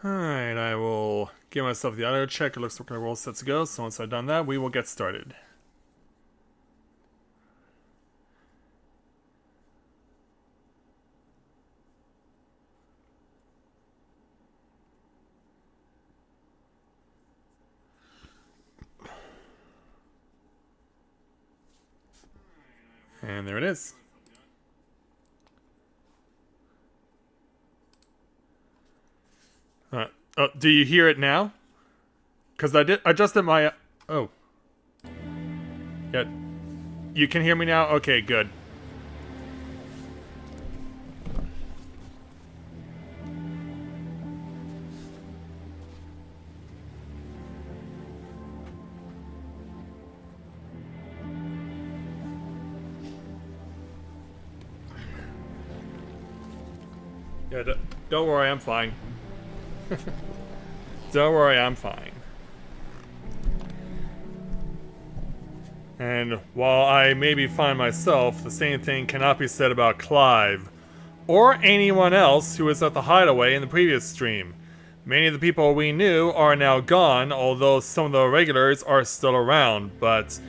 Alright, I will give myself the audio check. It looks like we're all set to go, so once I've done that, we will get started. And there it is. Oh, do you hear it now? Because I did adjusted my... Oh. Yeah. You can hear me now? Okay, good. Yeah, don't worry, I'm fine. Don't worry, I'm fine. And while I may be fine myself, the same thing cannot be said about Clive, or anyone else who was at the hideaway in the previous stream. Many of the people we knew are now gone, although some of the regulars are still around. But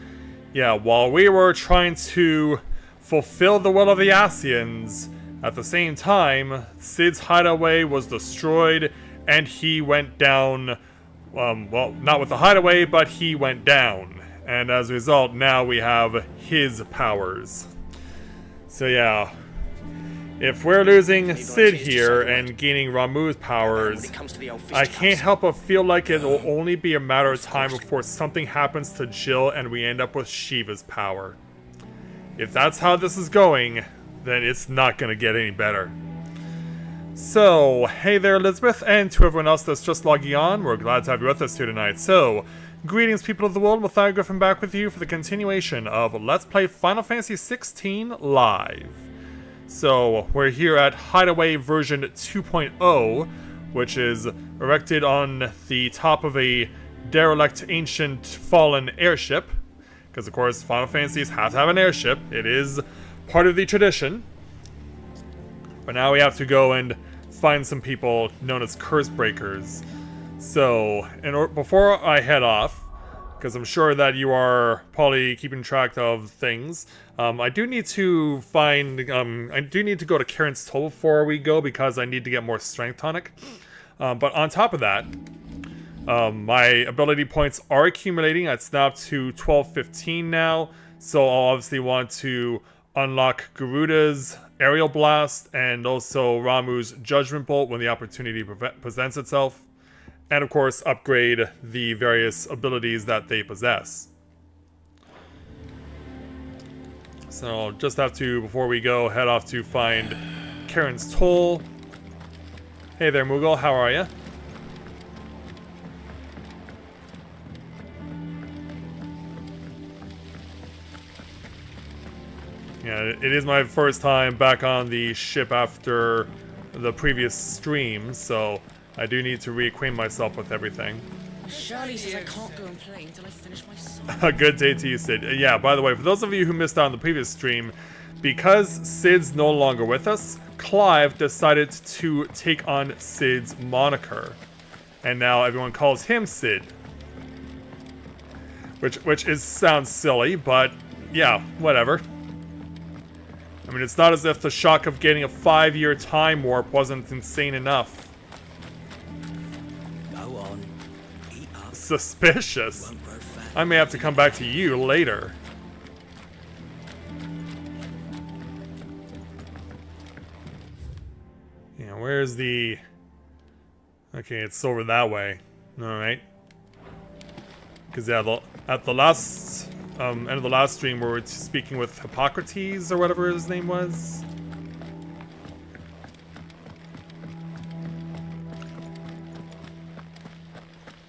yeah, while we were trying to fulfill the will of the Asians, at the same time, Sid's hideaway was destroyed and he went down, well, not with the hideaway, but he went down. And as a result, now we have his powers. So yeah, if we're losing Sid here and gaining Ramuh's powers, I can't help but feel like it'll only be a matter of time before something happens to Jill and we end up with Shiva's power. If that's how this is going, then it's not going to get any better. So, hey there Elizabeth, and to everyone else that's just logging on, we're glad to have you with us here tonight. So, greetings people of the world, Matthias Griffin back with you for the continuation of Let's Play Final Fantasy XVI Live. So, we're here at Hideaway version 2.0, which is erected on the top of a derelict ancient fallen airship. Because of course, Final Fantasies have to have an airship. It is part of the tradition. But now we have to go and find some people known as curse breakers. So, before I head off, because I'm sure that you are probably keeping track of things, I do need to find, I do need to go to Karen's Toll before we go, because I need to get more strength tonic. But on top of that, my ability points are accumulating. It's now up to 1215 now, so I'll obviously want to unlock Garuda's Aerial Blast and also Ramuh's Judgment Bolt when the opportunity presents itself. And of course, upgrade the various abilities that they possess. So I'll just have to, before we go, head off to find Karen's Toll. Hey there, Moogle, how are ya? Yeah, it is my first time back on the ship after the previous stream, so I do need to reacquaint myself with everything. Shirley says I can't go and play until I finish my song. A good day to you, Sid. Yeah, by the way, for those of you who missed out on the previous stream, because Sid's no longer with us, Clive decided to take on Sid's moniker. And now everyone calls him Sid. Which sounds silly, but yeah, whatever. I mean, it's not as if the shock of getting a 5-year time warp wasn't insane enough. Go on, eat up. Suspicious. I may have to come back to you later. Yeah, where's the... Okay, it's over that way. Alright. Because yeah, at the last... end of the last stream where we were speaking with Hippocrates or whatever his name was.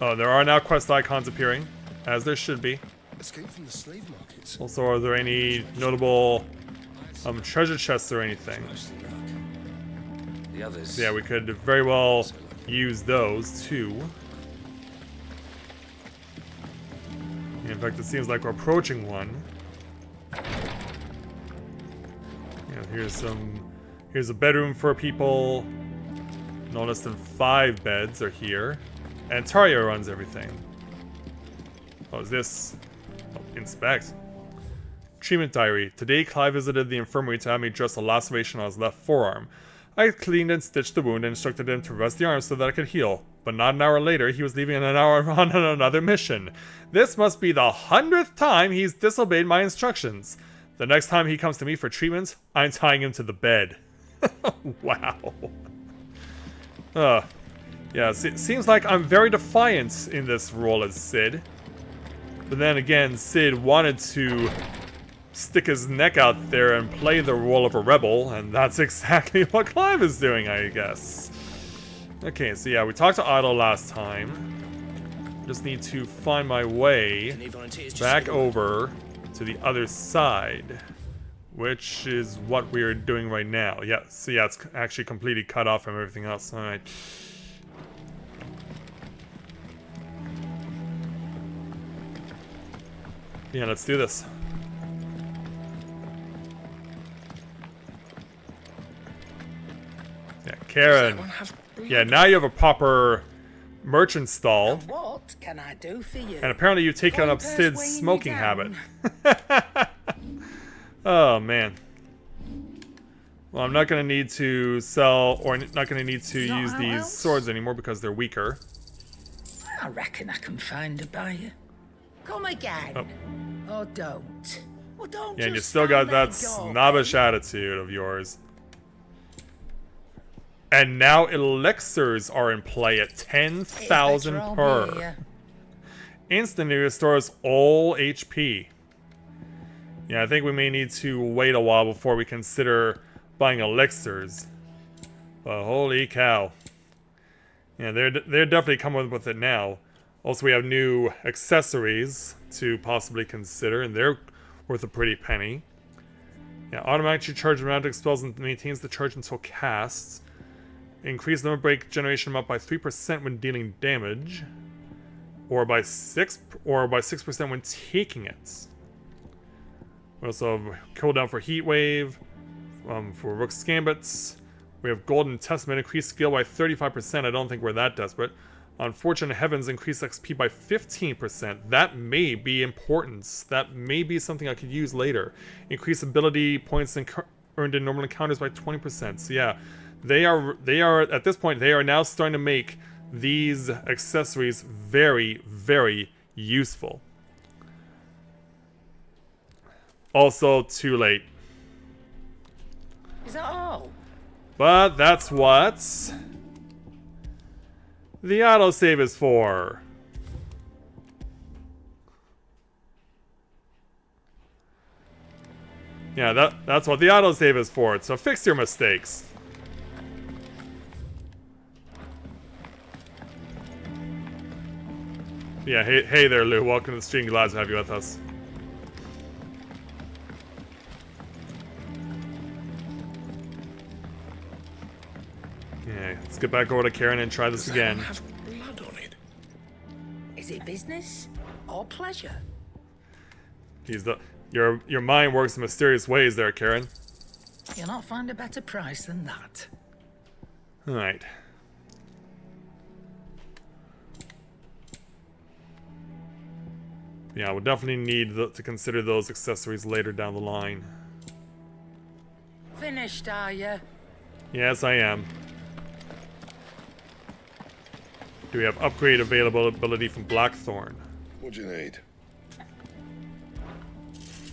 Oh, there are now quest icons appearing, as there should be. Escape from the slave markets. Also, are there any notable treasure chests or anything? The others. Yeah, we could very well use those too. In fact, it seems like we're approaching one. Yeah, here's a bedroom for people. No less than 5 beds are here. And Tario runs everything. Oh, is this... Oh, inspect. Treatment diary. Today, Clive visited the infirmary to have me dress a laceration on his left forearm. I cleaned and stitched the wound and instructed him to rest the arm so that it could heal. But not an hour later, he was leaving an hour on another mission. This must be the 100th time he's disobeyed my instructions. The next time he comes to me for treatment, I'm tying him to the bed. Wow. Yeah, it seems like I'm very defiant in this role as Sid. But then again, Sid wanted to stick his neck out there and play the role of a rebel, and that's exactly what Clive is doing, I guess. Okay, so yeah, we talked to Otto last time. Just need to find my way back over to the other side, which is what we're doing right now. Yeah, so yeah, it's actually completely cut off from everything else. Alright. Yeah, let's do this. Yeah, Karen. Yeah, now you have a proper merchant stall. What can I do for you? And apparently you've taken up Sid's smoking habit. Oh, man. Well, I'm not going to need to sell, or not going to need to use these swords anymore because they're weaker. I reckon I can find a buyer. Come again. Oh. Or don't. Well, don't Yeah, and you just still got stand there that gawping. snobbish attitude of yours. And now elixirs are in play at 10,000 It's better per. I'll be here. Instantly restores all HP. Yeah, I think we may need to wait a while before we consider buying elixirs. But holy cow. Yeah, they're definitely coming with it now. Also, we have new accessories to possibly consider, and they're worth a pretty penny. Yeah, automatically charges magic spells and maintains the charge until cast. Increase limit break generation amount by 3% when dealing damage, or by 6% when taking it. We also have cooldown for Heat Wave, for Rook's Gambits. We have Golden Testament, increased skill by 35%. I don't think we're that desperate. Unfortunate Heavens, increased XP by 15%. That may be important. That may be something I could use later. Increase ability points earned in normal encounters by 20%. So yeah, they are at this point, they are now starting to make these accessories very, very useful. Also, too late. Is that all? But that's what the autosave is for. Yeah, that's what the autosave is for. So fix your mistakes. Yeah, hey there, Lou. Welcome to the stream. Glad to have you with us. Yeah, let's get back over to Karen and try this again. Have blood on it. Is it business or pleasure? Your mind works in mysterious ways there, Karen. You'll not find a better price than that. Alright. Yeah, we'll definitely need to consider those accessories later down the line. Finished, are you? Yes, I am. Do we have upgrade availability from Blackthorn? What do you need?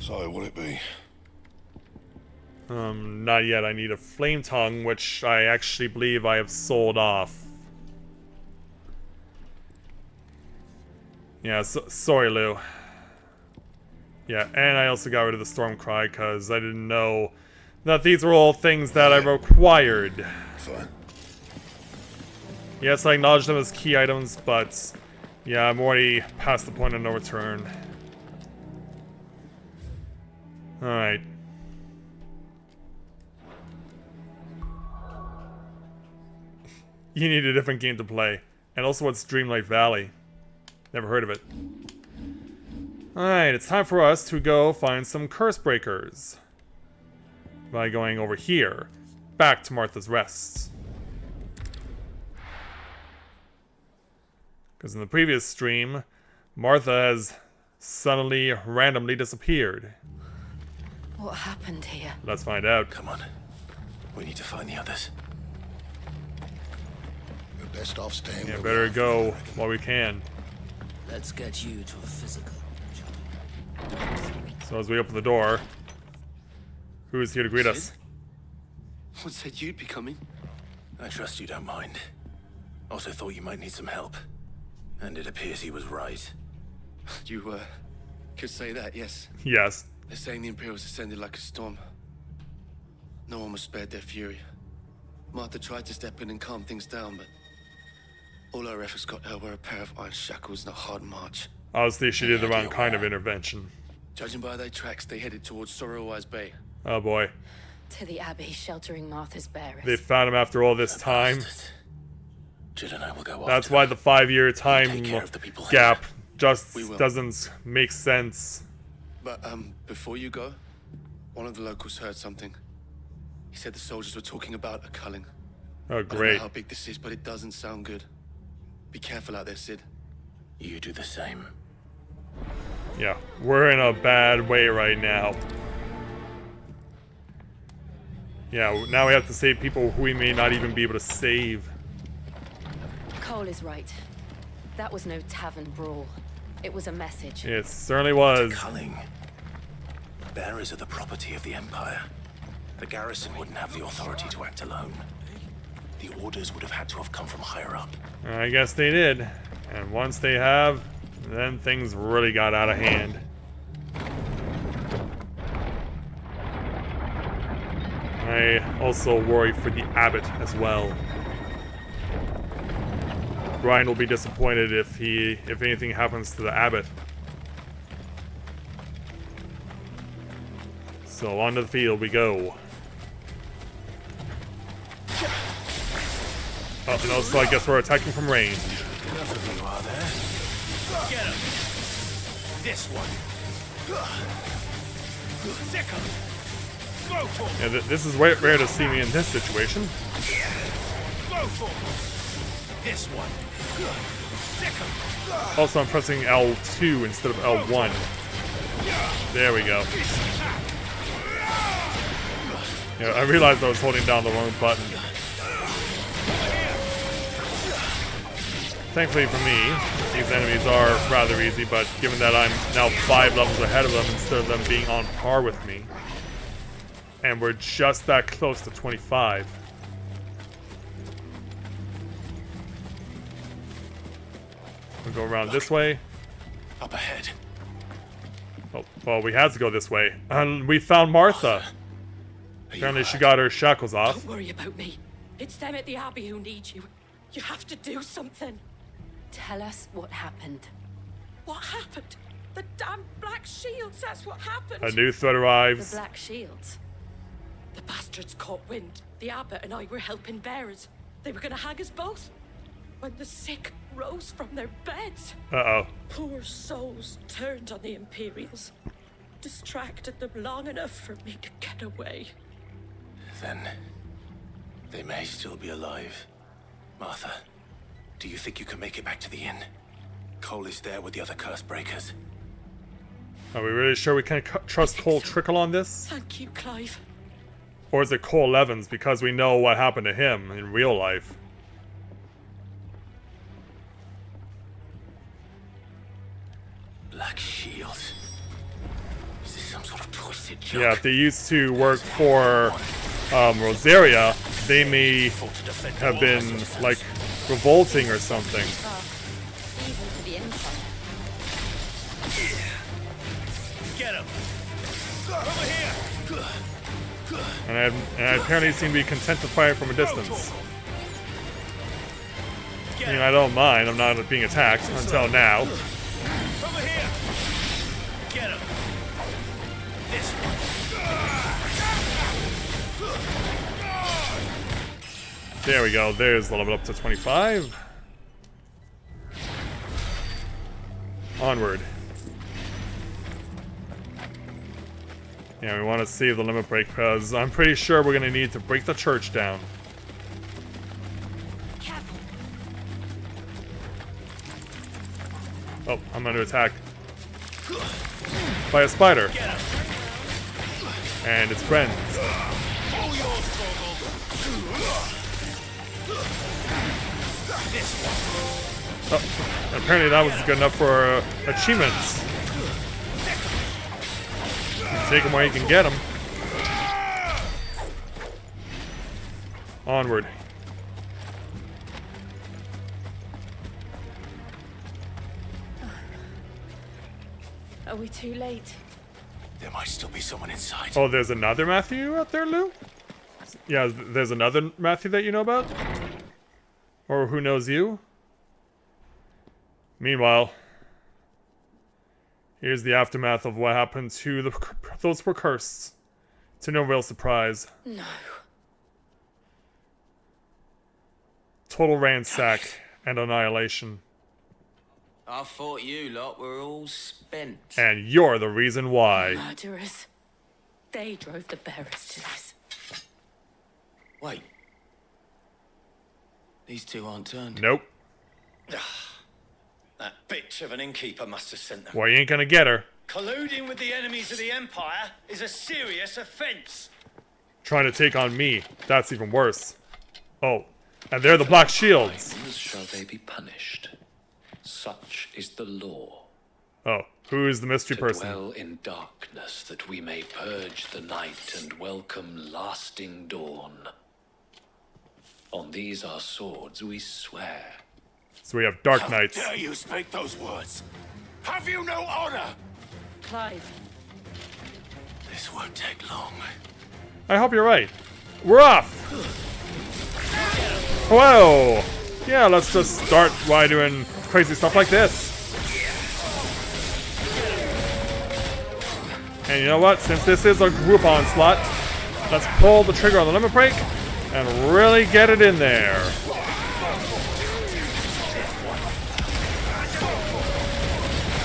So, what'll it be? Not yet. I need a Flame Tongue, which I actually believe I have sold off. Yeah, sorry, Lou. Yeah, and I also got rid of the Stormcry because I didn't know that these were all things that I required. Fine. Yes, I acknowledge them as key items, but yeah, I'm already past the point of no return. Alright. You need a different game to play. And also, what's Dreamlight Valley? Never heard of it. Alright, it's time for us to go find some curse breakers. By going over here, back to Martha's Rest. Because in the previous stream, Martha has suddenly, randomly disappeared. What happened here? Let's find out. Come on. We need to find the others. We're best off staying. Yeah, where we better are go for now. while we can. Let's get you to a physical, shall we? So as we open the door, who is here to greet us? What said you'd be coming? I trust you don't mind. Also thought you might need some help. And it appears he was right. You, could say that, yes. Yes. They're saying the Imperials ascended like a storm. No one was spared their fury. Martha tried to step in and calm things down, but all her efforts got her were a pair of iron shackles and a hard march. Obviously, she did the wrong kind of intervention. Judging by their tracks, they headed towards Sorrowwise Bay. Oh boy. To the Abbey sheltering Martha's bearers. They found him after all this time. Bastards. Jill and I will go That's after why them. the 5-year time Take care of the people gap here. just We will. doesn't make sense. But, before you go, one of the locals heard something. He said the soldiers were talking about a culling. Oh, I don't know great. how big this is, but it doesn't sound good. Be careful out there, Sid. You do the same. Yeah, we're in a bad way right now. Yeah, now we have to save people who we may not even be able to save. Cole is right. That was no tavern brawl. It was a message. It certainly was. Culling. Bearers are the property of the Empire. The garrison wouldn't have the authority to act alone. The orders would have had to have come from higher up. I guess they did. And once they have, then things really got out of hand. I also worry for the abbot as well. Brian will be disappointed if anything happens to the abbot. So onto the field we go. Oh, no, so I guess we're attacking from range. Enough of you, are there? Get him! This one! Sick him! Go for him! Yeah, this is rare to see me in this situation. Go for him! This one! Sick him! Also, I'm pressing L2 instead of L1. There we go. Yeah, I realized I was holding down the wrong button. Thankfully for me, these enemies are rather easy, but given that I'm now 5 levels ahead of them instead of them being on par with me, and we're just that close to 25. We'll go around this way. Up ahead. Oh, well, we had to go this way. And we found Martha. Are you Apparently she hurt? got her shackles off. Don't worry about me. It's them at the Abbey who need you. You have to do something. Tell us what happened. What happened? The damn Black Shields, that's what happened. A new threat The arrives. Black Shields. The bastards caught wind. The Abbot and I were helping bearers. They were gonna hang us both. When the sick rose from their beds, Uh-oh. poor souls turned on the Imperials. Distracted them long enough for me to get away. Then they may still be alive. Martha, do you think you can make it back to the inn? Cole is there with the other curse breakers. Are we really sure we can trust Cole Trickle on this? Thank you, Clive. Or is it Cole Evans because we know what happened to him in real life? Black Shield. Is this some sort of twisted joke? Yeah, if they used to work for Rosaria, they may have been, like, revolting or something. Even to the Empire. Get him! Over here! And I apparently seem to be content to fire from a distance. Get I mean, him! I don't mind, I'm not being attacked until now. Over here! Get him! This one! There we go, there's the level up to 25. Onward. Yeah, we want to save the limit break because I'm pretty sure we're going to need to break the church down. Careful. Oh, I'm under attack by a spider and its friends. All yours, Stroggle. This one. Oh, apparently that was good enough for achievements. Take them where you can get them. Onward. Are we too late? There might still be someone inside. Oh, there's another Matthew out there, Lou? Yeah, there's another Matthew that you know about? Or who knows you? Meanwhile, here's the aftermath of what happened to those were cursed. To no real surprise. No. Total ransack and annihilation. I thought you lot were all spent. And you're the reason why. Murderers. They drove the bearers to this. Wait. These two aren't turned. Nope. That bitch of an innkeeper must have sent them. Well, you ain't gonna get her. Colluding with the enemies of the Empire is a serious offense. Trying to take on me. That's even worse. Oh, and they're the Black Shields. Crimes shall they be punished. Such is the law. Oh, who is the mystery To person? dwell in darkness that we may purge the night and welcome lasting dawn. On these our swords we swear. So we have Dark Knights. How dare you speak those words? Have you no honor? Clive. This won't take long. I hope you're right. We're off! Whoa! Yeah, let's just start by doing crazy stuff like this. And you know what? Since this is a group onslaught, let's pull the trigger on the limit break and really get it in there.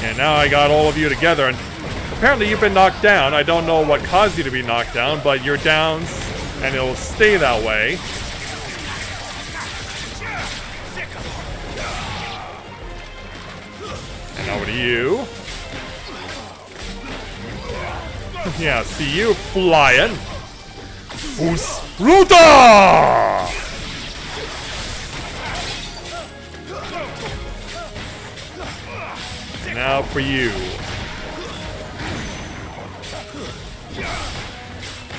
And now I got all of you together, and apparently you've been knocked down. I don't know what caused you to be knocked down, but you're down, and it'll stay that way. And over to you. Yeah, see you flying. Us Ruta! Now for you.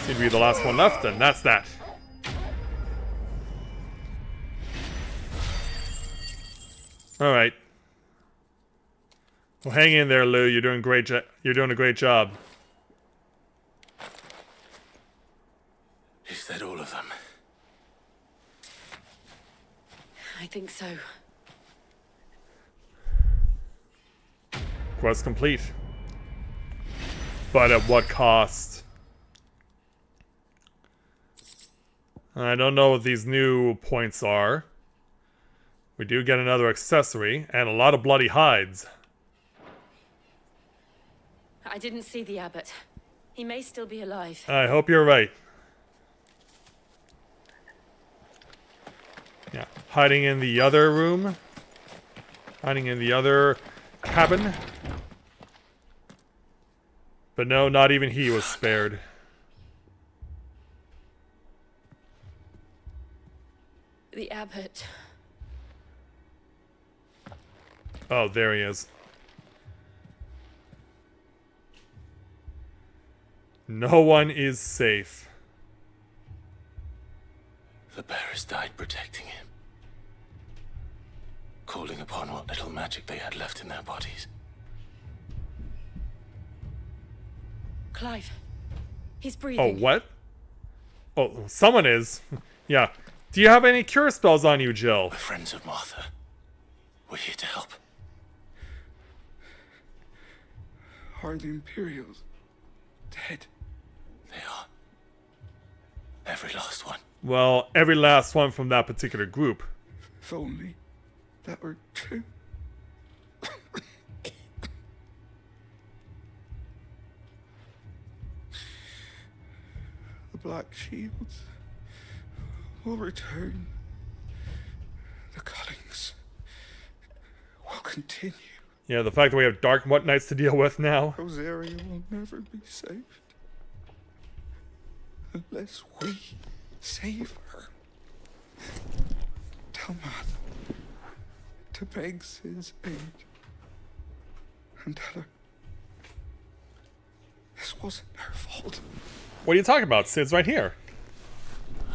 Seem to be the last one left, and that's that. All right. Well, hang in there, Lou. You're doing great. You're doing a great job. Is that all of them? I think so. Quest complete. But at what cost? I don't know what these new points are. We do get another accessory and a lot of bloody hides. I didn't see the abbot. He may still be alive. I hope you're right. Yeah, hiding in the other room. Hiding in the other cabin. But no, not even he was spared. The abbot. Oh, there he is. No one is safe. The bearers died protecting him. Calling upon what little magic they had left in their bodies. Clive. He's Oh, breathing. what? Oh, someone is. Yeah. Do you have any cure spells on you, Jill? We're friends of Martha. We're here to help. Are the Imperials dead? They are. Every last one. Well, every last one from that particular group. If only that were true. The Black Shields will return. The cuttings will continue. Yeah, the fact that we have Dark Nights to deal with now. Rosaria will never be saved. Unless we save her. Tell Martha to beg Sid's aid. And tell her this wasn't her fault. What are you talking about? Sid's right here.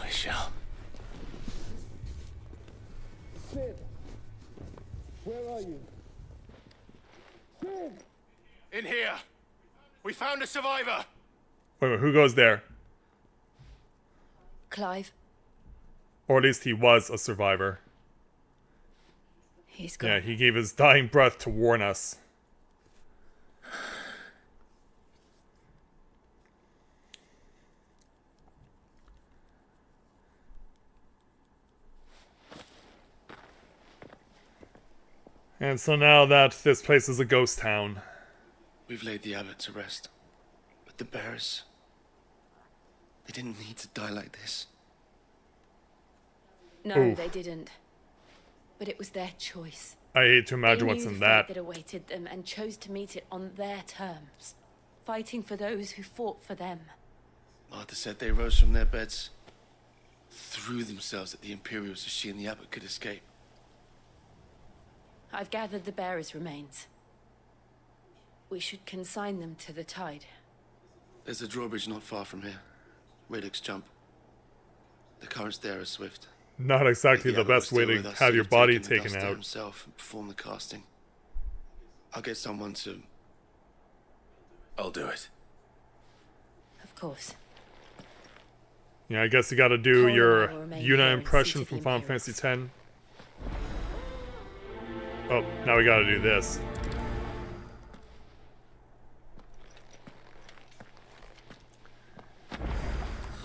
I shall. Sid, where are you? Sid! In here! We found a survivor! Wait, who goes there? Clive, Or at least he was a survivor. he's gone. Yeah, he gave his dying breath to warn us. And so now that this place is a ghost town. We've laid the abbot to rest. But the bearers... they didn't need to die like this. No, Oof. they didn't. But it was their choice. I hate to imagine They what's knew in the fate that. that awaited them and chose to meet it on their terms, fighting for those who fought for them. Martha said they rose from their beds, threw themselves at the Imperials so she and the abbot could escape. I've gathered the bearers' remains. We should consign them to the tide. There's a drawbridge not far from here. Radix jump. The currents there are swift. Not exactly If the abbot was best way still to with us, have he'd your body taken the taken dust out. himself and perform the casting. I'll get someone to... I'll do it. Of course. Yeah, I guess you gotta do Cole and I your will remain Yuna here and impression see to from the Final Imperials. Fantasy X. Oh, now we gotta do this.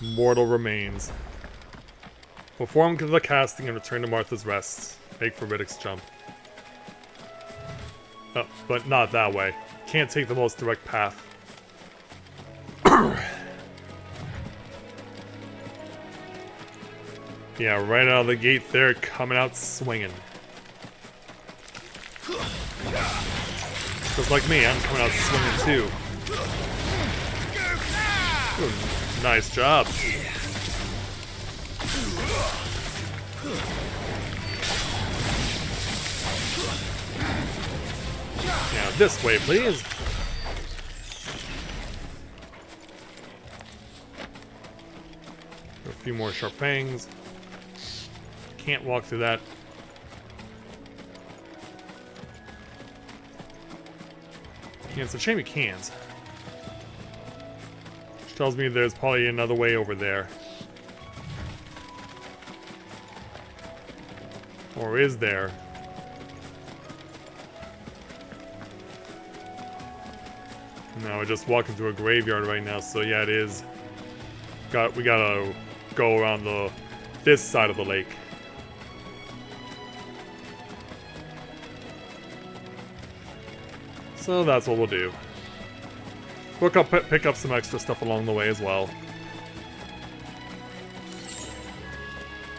Mortal remains. Perform the casting and return to Martha's Rest. Make for Riddick's jump. Oh, but not that way. Can't take the most direct path. Yeah, right out of the gate they're coming out swinging. Just like me, I'm coming out swinging too. Ooh, nice job. Now this way, please. A few more sharp fangs. Can't walk through that. Yeah, it's a shame you can't. Which tells me there's probably another way over there. Or is there? No, we're just walking through a graveyard right now, so yeah, it is. We gotta go around this side of the lake. So that's what we'll do. We'll pick up some extra stuff along the way as well.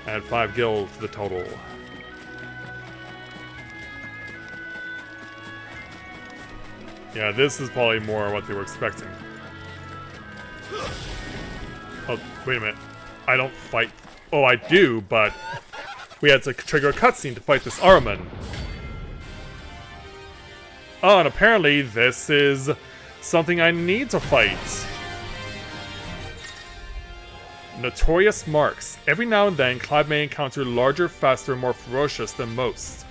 Add 5 gil to the total. Yeah, this is probably more what they were expecting. Oh, wait a minute. I don't fight. Oh, I do, but we had to trigger a cutscene to fight this Ahriman. Oh, and apparently this is something I need to fight. Notorious marks. Every now and then, Clive may encounter larger, faster, and more ferocious than most.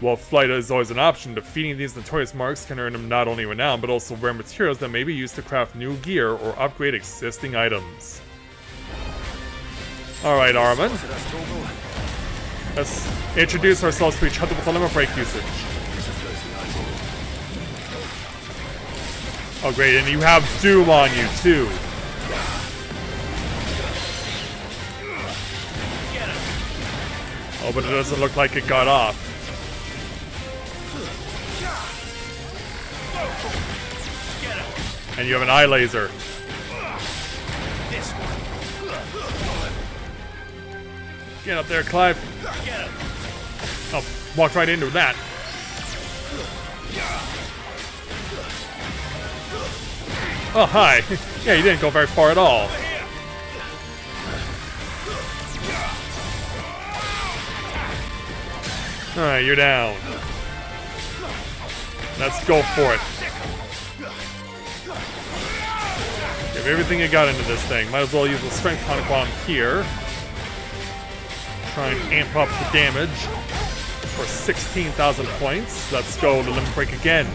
While flight is always an option, defeating these notorious marks can earn him not only renown, but also rare materials that may be used to craft new gear or upgrade existing items. Alright, Ahriman. Let's introduce ourselves to each other with a limit break usage. Oh great, and you have Doom on you too. Oh, but it doesn't look like it got off. And you have an eye laser. Get up there, Clive. Oh, walked right into that. Oh, hi. Yeah, you didn't go very far at all. Alright, you're down. Let's go for it. Give everything you got into this thing. Might as well use the strength tonic while I'm here. Try and amp up the damage for 16,000 points. Let's go to Limit Break again.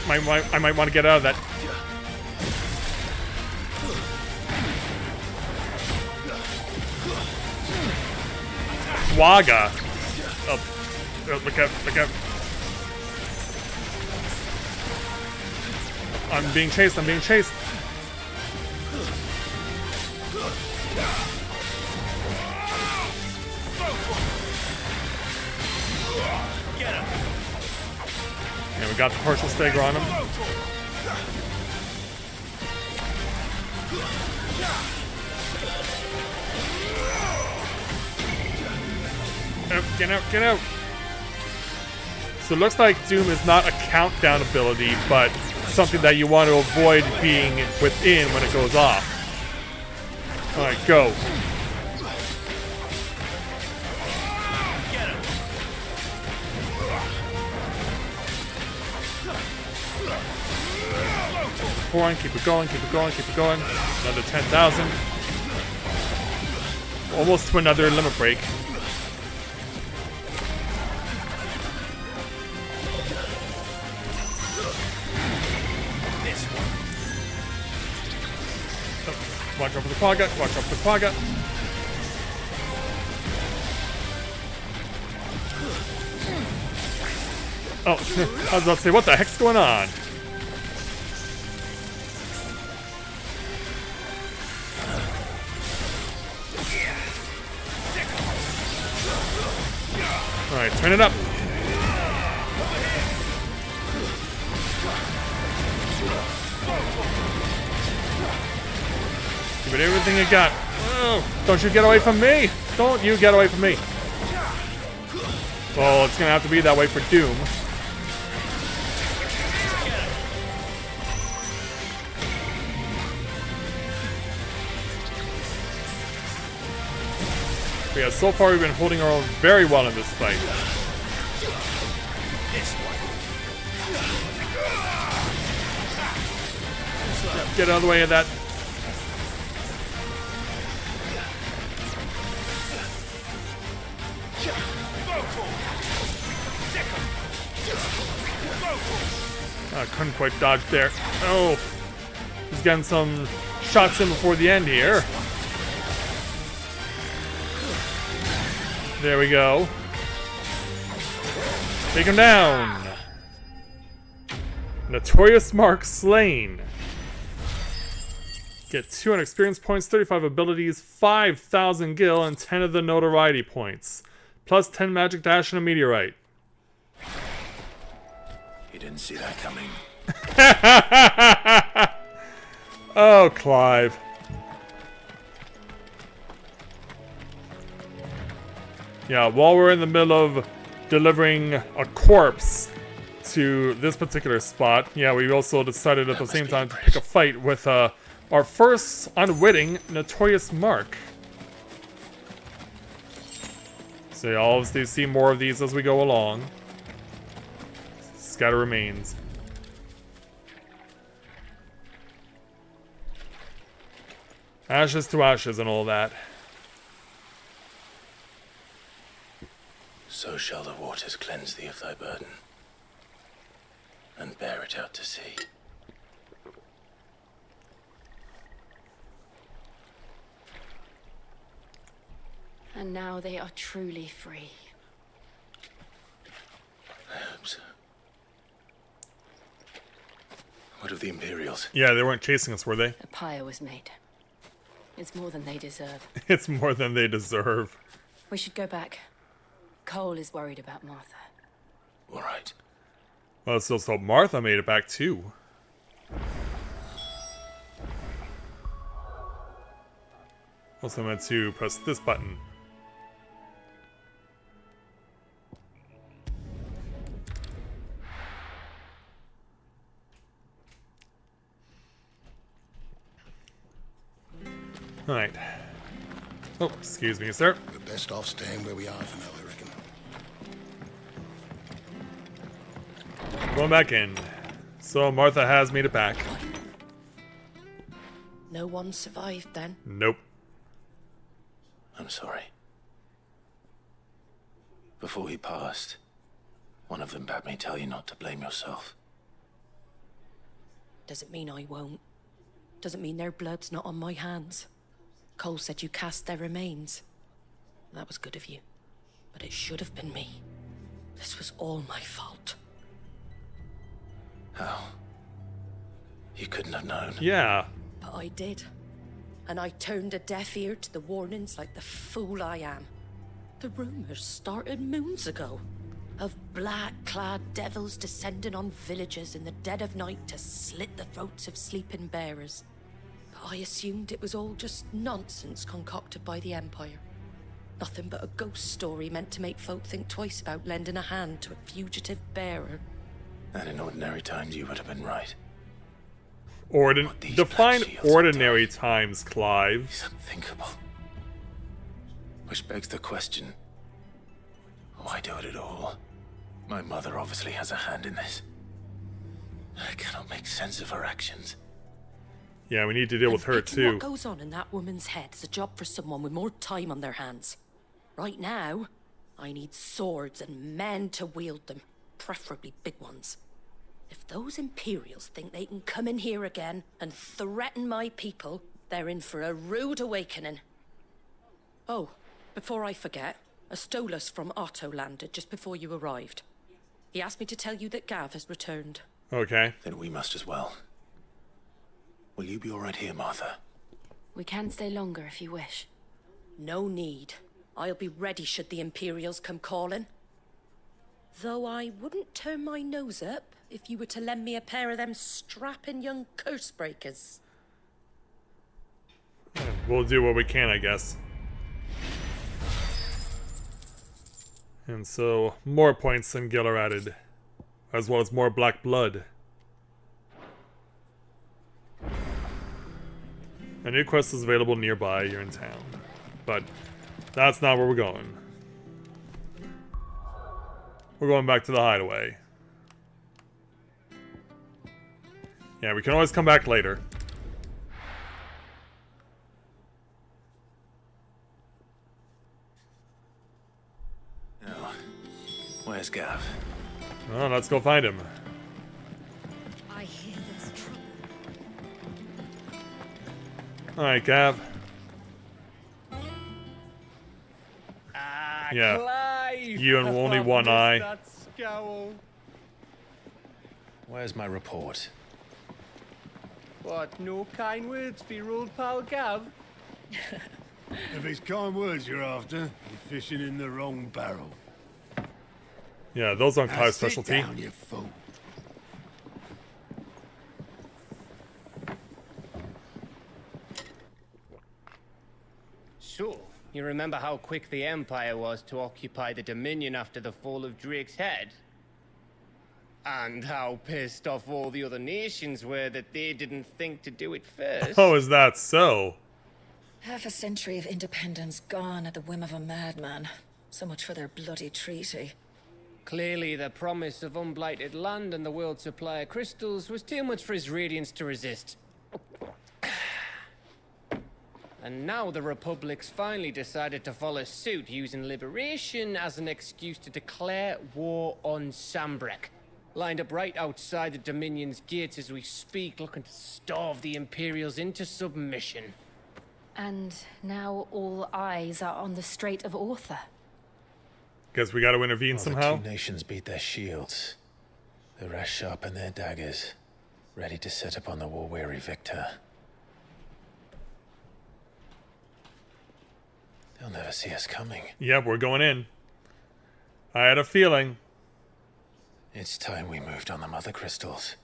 I might want to get out of that. Waga. Oh, look out, look out. I'm being chased, I'm being chased. Get him. And we got the partial stagger on him. Get out, get out. So it looks like Doom is not a countdown ability, but something that you want to avoid being within when it goes off. Alright, go. Keep it going, keep it going, keep it going. Another 10,000. Almost to another limit break. Watch out for the quagga, watch out for the quagga. Oh, I was about to say, what the heck's going on? Alright, turn it up. Give it everything you got. Oh, don't you get away from me! Don't you get away from me! Well, it's gonna have to be that way for Doom. But yeah, so far we've been holding our own very well in this fight. Get out of the way of that. I couldn't quite dodge there. Oh, he's getting some shots in before the end here. There we go. Take him down. Notorious Mark slain. Get 200 experience points, 35 abilities, 5,000 gil, and 10 of the notoriety points. Plus 10 magic dash and a meteorite. You didn't see that coming. Oh, Clive. Yeah, while we're in the middle of delivering a corpse to this particular spot, yeah, we also decided at the same time to pick a fight with our first unwitting Notorious Mark. So you'll obviously see more of these as we go along. Scatter remains. Ashes to ashes and all that. So shall the waters cleanse thee of thy burden, and bear it out to sea. And now they are truly free. I hope so. What of the Imperials? Yeah, they weren't chasing us, were they? A pyre was made. It's more than they deserve. It's more than they deserve. We should go back. Cole is worried about Martha. All right. Well, let's just hope Martha made it back too. Also meant to press this button. Alright. Oh, excuse me, sir. We're best off staying where we are for now, I reckon. Going back in. So Martha has made it back. No one survived then? Nope. I'm sorry. Before he passed, one of them bade me tell you not to blame yourself. Doesn't mean I won't. Doesn't mean their blood's not on my hands. Cole said you cast their remains. That was good of you. But it should have been me. This was all my fault. How? You couldn't have known. Yeah. But I did. And I turned a deaf ear to the warnings like the fool I am. The rumors started moons ago. Of black-clad devils descending on villages in the dead of night to slit the throats of sleeping bearers. I assumed it was all just nonsense concocted by the Empire. Nothing but a ghost story meant to make folk think twice about lending a hand to a fugitive bearer. And in ordinary times, you would have been right. Define ordinary times, Clive. It's unthinkable. Which begs the question, why do it at all? My mother obviously has a hand in this. I cannot make sense of her actions. Yeah, we need to deal with her too. What goes on in that woman's head is a job for someone with more time on their hands. Right now, I need swords and men to wield them, preferably big ones. If those Imperials think they can come in here again and threaten my people, they're in for a rude awakening. Oh, before I forget, a Stolas from Otto landed just before you arrived. He asked me to tell you that Gav has returned. Okay. Then we must as well. Will you be all right here, Martha? We can stay longer if you wish. No need. I'll be ready should the Imperials come calling. Though I wouldn't turn my nose up if you were to lend me a pair of them strapping young curse breakers. We'll do what we can, I guess. And so, more points than Gil are added. As well as more black blood. A new quest is available nearby, you're in town. But that's not where we're going. We're going back to the hideaway. Yeah, we can always come back later. Now, where's Gav? Well, let's go find him. I hear there's trouble. Alright, Gav. Yeah. Clive! You and only one eye. That scowl. Where's my report? What, no kind words for your old pal Gav? If it's kind words you're after, you're fishing in the wrong barrel. Yeah, those aren't Now Clive's sit specialty. down, you fool. So, you remember how quick the Empire was to occupy the Dominion after the fall of Drake's head? And how pissed off all the other nations were that they didn't think to do it first. Oh, is that so? Half a century of independence gone at the whim of a madman. So much for their bloody treaty. Clearly, the promise of unblighted land and the world's supply of crystals was too much for his radiance to resist. And now the Republic's finally decided to follow suit, using liberation as an excuse to declare war on Sambrek. Lined up right outside the Dominion's gates as we speak, looking to starve the Imperials into submission. And now all eyes are on the Strait of Author. Guess we gotta intervene While somehow. The two nations beat their shields. The rest sharpen their daggers, ready to set upon the war-weary victor. They'll never see us coming. Yep, we're going in. I had a feeling. It's time we moved on the mother crystals.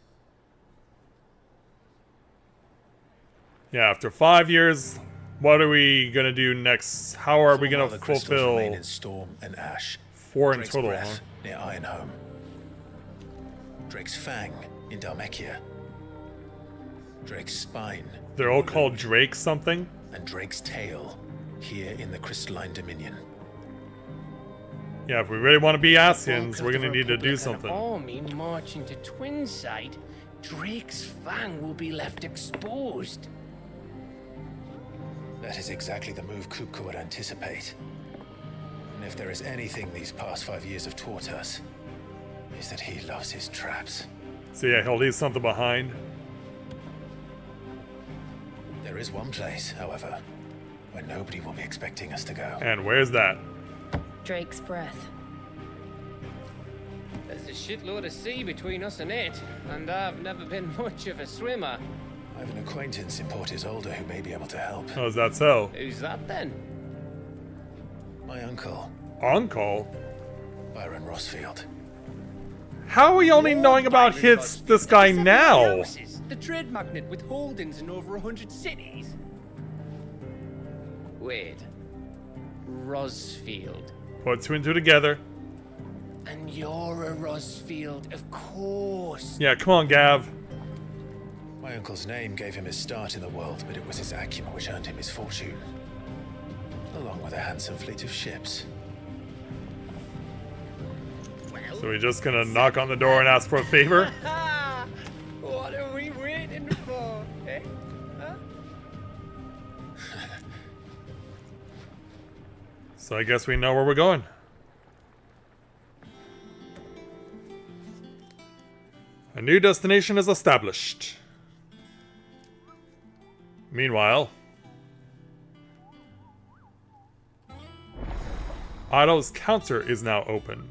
Yeah, after 5 years What are we gonna do next? How are we gonna fulfill remain in Storm and Ash. 4 in Drake's total? Breath near Ironhome. Drake's Fang in Dhalmekia. Drake's Spine. They're all called Drake something? And Drake's Tail here in the Crystalline Dominion. Yeah, if we really want to be Asians, Bulk we're of gonna the need to do Republican something. Army marching to Twinside, Drake's Fang will be left exposed. That is exactly the move Kupka would anticipate. And if there is anything these past 5 years have taught us, is that he loves his traps. So yeah, he'll leave something behind. There is one place, however, where nobody will be expecting us to go. And where's that? Drake's Breath. There's a shitload of sea between us and it, and I've never been much of a swimmer. I have an acquaintance in Port Isolde who may be able to help. Oh, is that so? Who's that then? My uncle, Uncle? Byron Rossfield. How are we only knowing about this guy now? The trade magnate with holdings in over 100 cities. Wait. Rosfield. Put 2 and 2 together. And you're a Rosfield, of course. Yeah, come on, Gav. My uncle's name gave him his start in the world, but it was his acumen which earned him his fortune. Along with a handsome fleet of ships. So we're just gonna knock on the door and ask for a favor? What are we waiting for, eh? Huh? So I guess we know where we're going. A new destination is established. Meanwhile, Otto's counter is now open.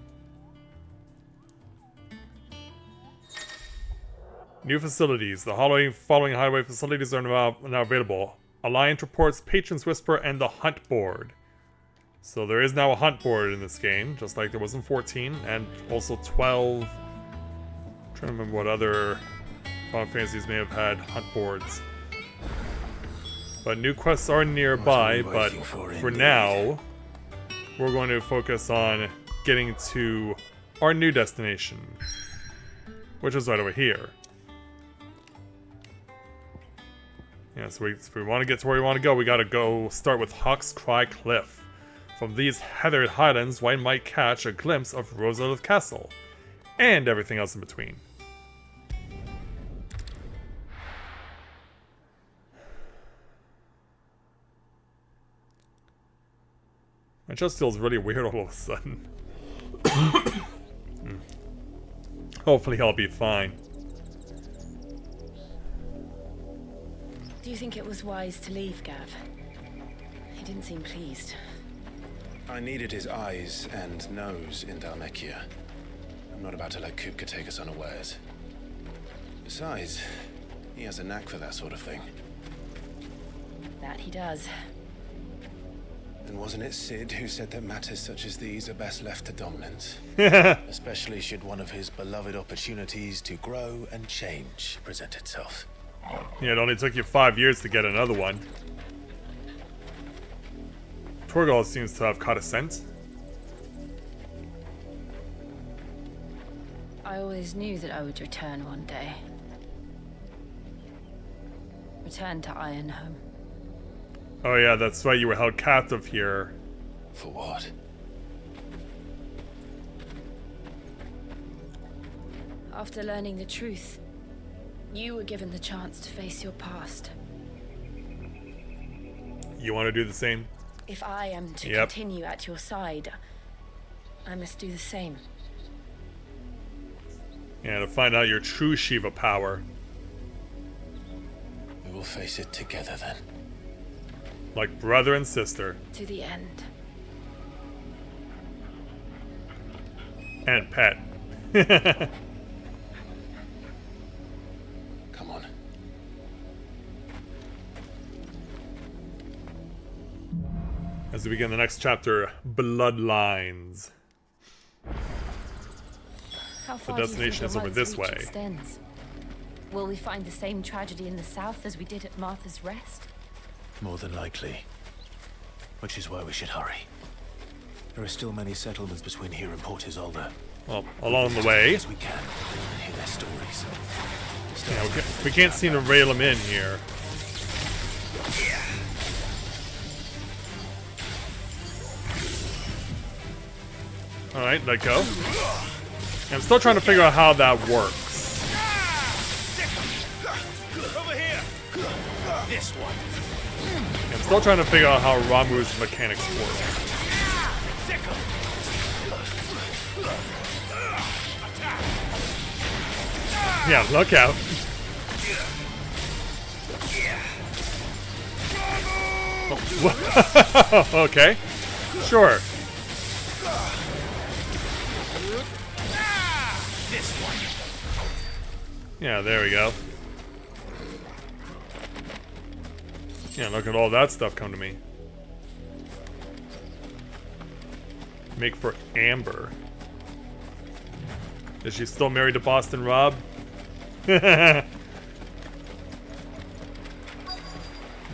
New facilities. The following highway facilities are now available. Alliance reports, Patrons Whisper, and the Hunt Board. So there is now a Hunt Board in this game, just like there was in 14, and also 12. I'm trying to remember what other Final Fantasies may have had Hunt Boards. But new quests are nearby, but for now, we're going to focus on getting to our new destination, which is right over here. Yeah, so if we want to get to where we want to go, we gotta go start with Hawk's Cry Cliff. From these heathered highlands, one might catch a glimpse of Rosalith Castle, and everything else in between. My chest feels really weird all of a sudden. Hopefully I'll be fine. Do you think it was wise to leave, Gav? He didn't seem pleased. I needed his eyes and nose in Dhalmekia. I'm not about to let Kupka take us unawares. Besides, he has a knack for that sort of thing. That he does. And wasn't it Sid who said that matters such as these are best left to dominance? Especially should one of his beloved opportunities to grow and change present itself. Yeah, it only took you 5 years to get another one. Torgal seems to have caught a scent. I always knew that I would return one day. Return to Ironhome. Oh yeah, that's right, you were held captive here. For what? After learning the truth, you were given the chance to face your past. You want to do the same? If I am to continue at your side, I must do the same. Yeah, to find out your true Shiva power. We will face it together then. Like brother and sister. To the end. And pet. Come on. As we begin the next chapter, Bloodlines. How far the destination is over this way. Extends? Will we find the same tragedy in the south as we did at Martha's Rest? More than likely. Which is why we should hurry. There are still many settlements between here and Port Isolde. Well, along the way. As we can hear their stories. Yeah, we can't seem to rail them in here. Alright, let go. I'm still trying to figure out how that works. Over here. This one. I'm still trying to figure out how Ramu's mechanics work. Yeah, look out. Oh, okay. Sure. This one. Yeah, there we go. Yeah, look at all that stuff come to me. Make for Amber. Is she still married to Boston Rob? Yeah,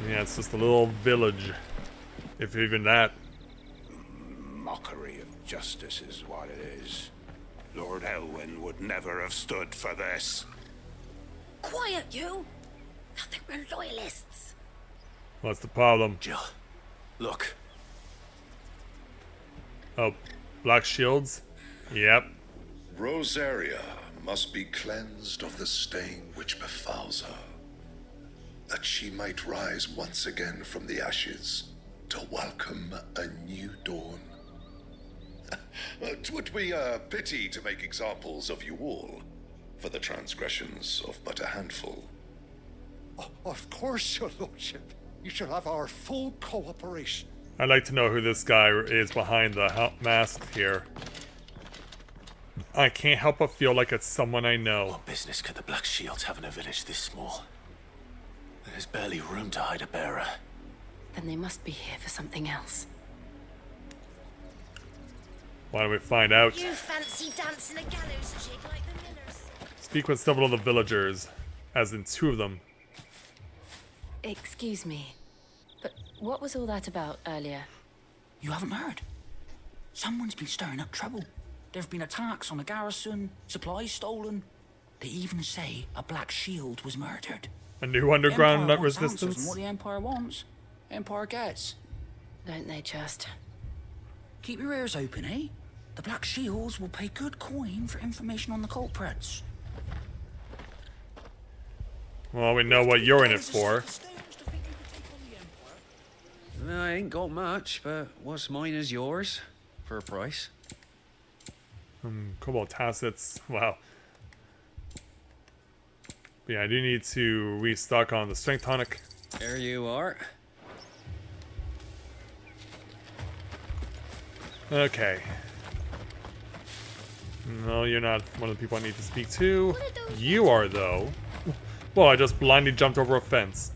it's just a little village. If even that. Mockery of justice is what it is. Lord Elwyn would never have stood for this. Quiet, you! Thought they were loyalists. What's the problem? Jill, look. Oh, black shields? Yep. Rosaria must be cleansed of the stain which befouls her, that she might rise once again from the ashes to welcome a new dawn. 'Twould be a pity to make examples of you all, for the transgressions of but a handful. Of course, your lordship. You shall have our full cooperation. I'd like to know who this guy is behind the mask here. I can't help but feel like it's someone I know. What business could the Black Shields have in a village this small? There's barely room to hide a bearer. Then they must be here for something else. Why don't we find out? You fancy dancing a gallows jig like the millers? Speak with several of the villagers, as in 2 of them. Excuse me, but what was all that about earlier? You haven't heard? Someone's been stirring up trouble. There've been attacks on the garrison, supplies stolen. They even say a Black Shield was murdered. A new underground Empire wants resistance? answers, and what the Empire wants, Empire gets. Don't they just? Keep your ears open, eh? The Black Shields will pay good coin for information on the culprits. Well, we know what you're in it for. I ain't got much, but what's mine is yours, for a price. Cobalt Tacits. Wow. But yeah, I do need to restock on the Strength Tonic. There you are. Okay. No, you're not one of the people I need to speak to. You are, though. Well, I just blindly jumped over a fence.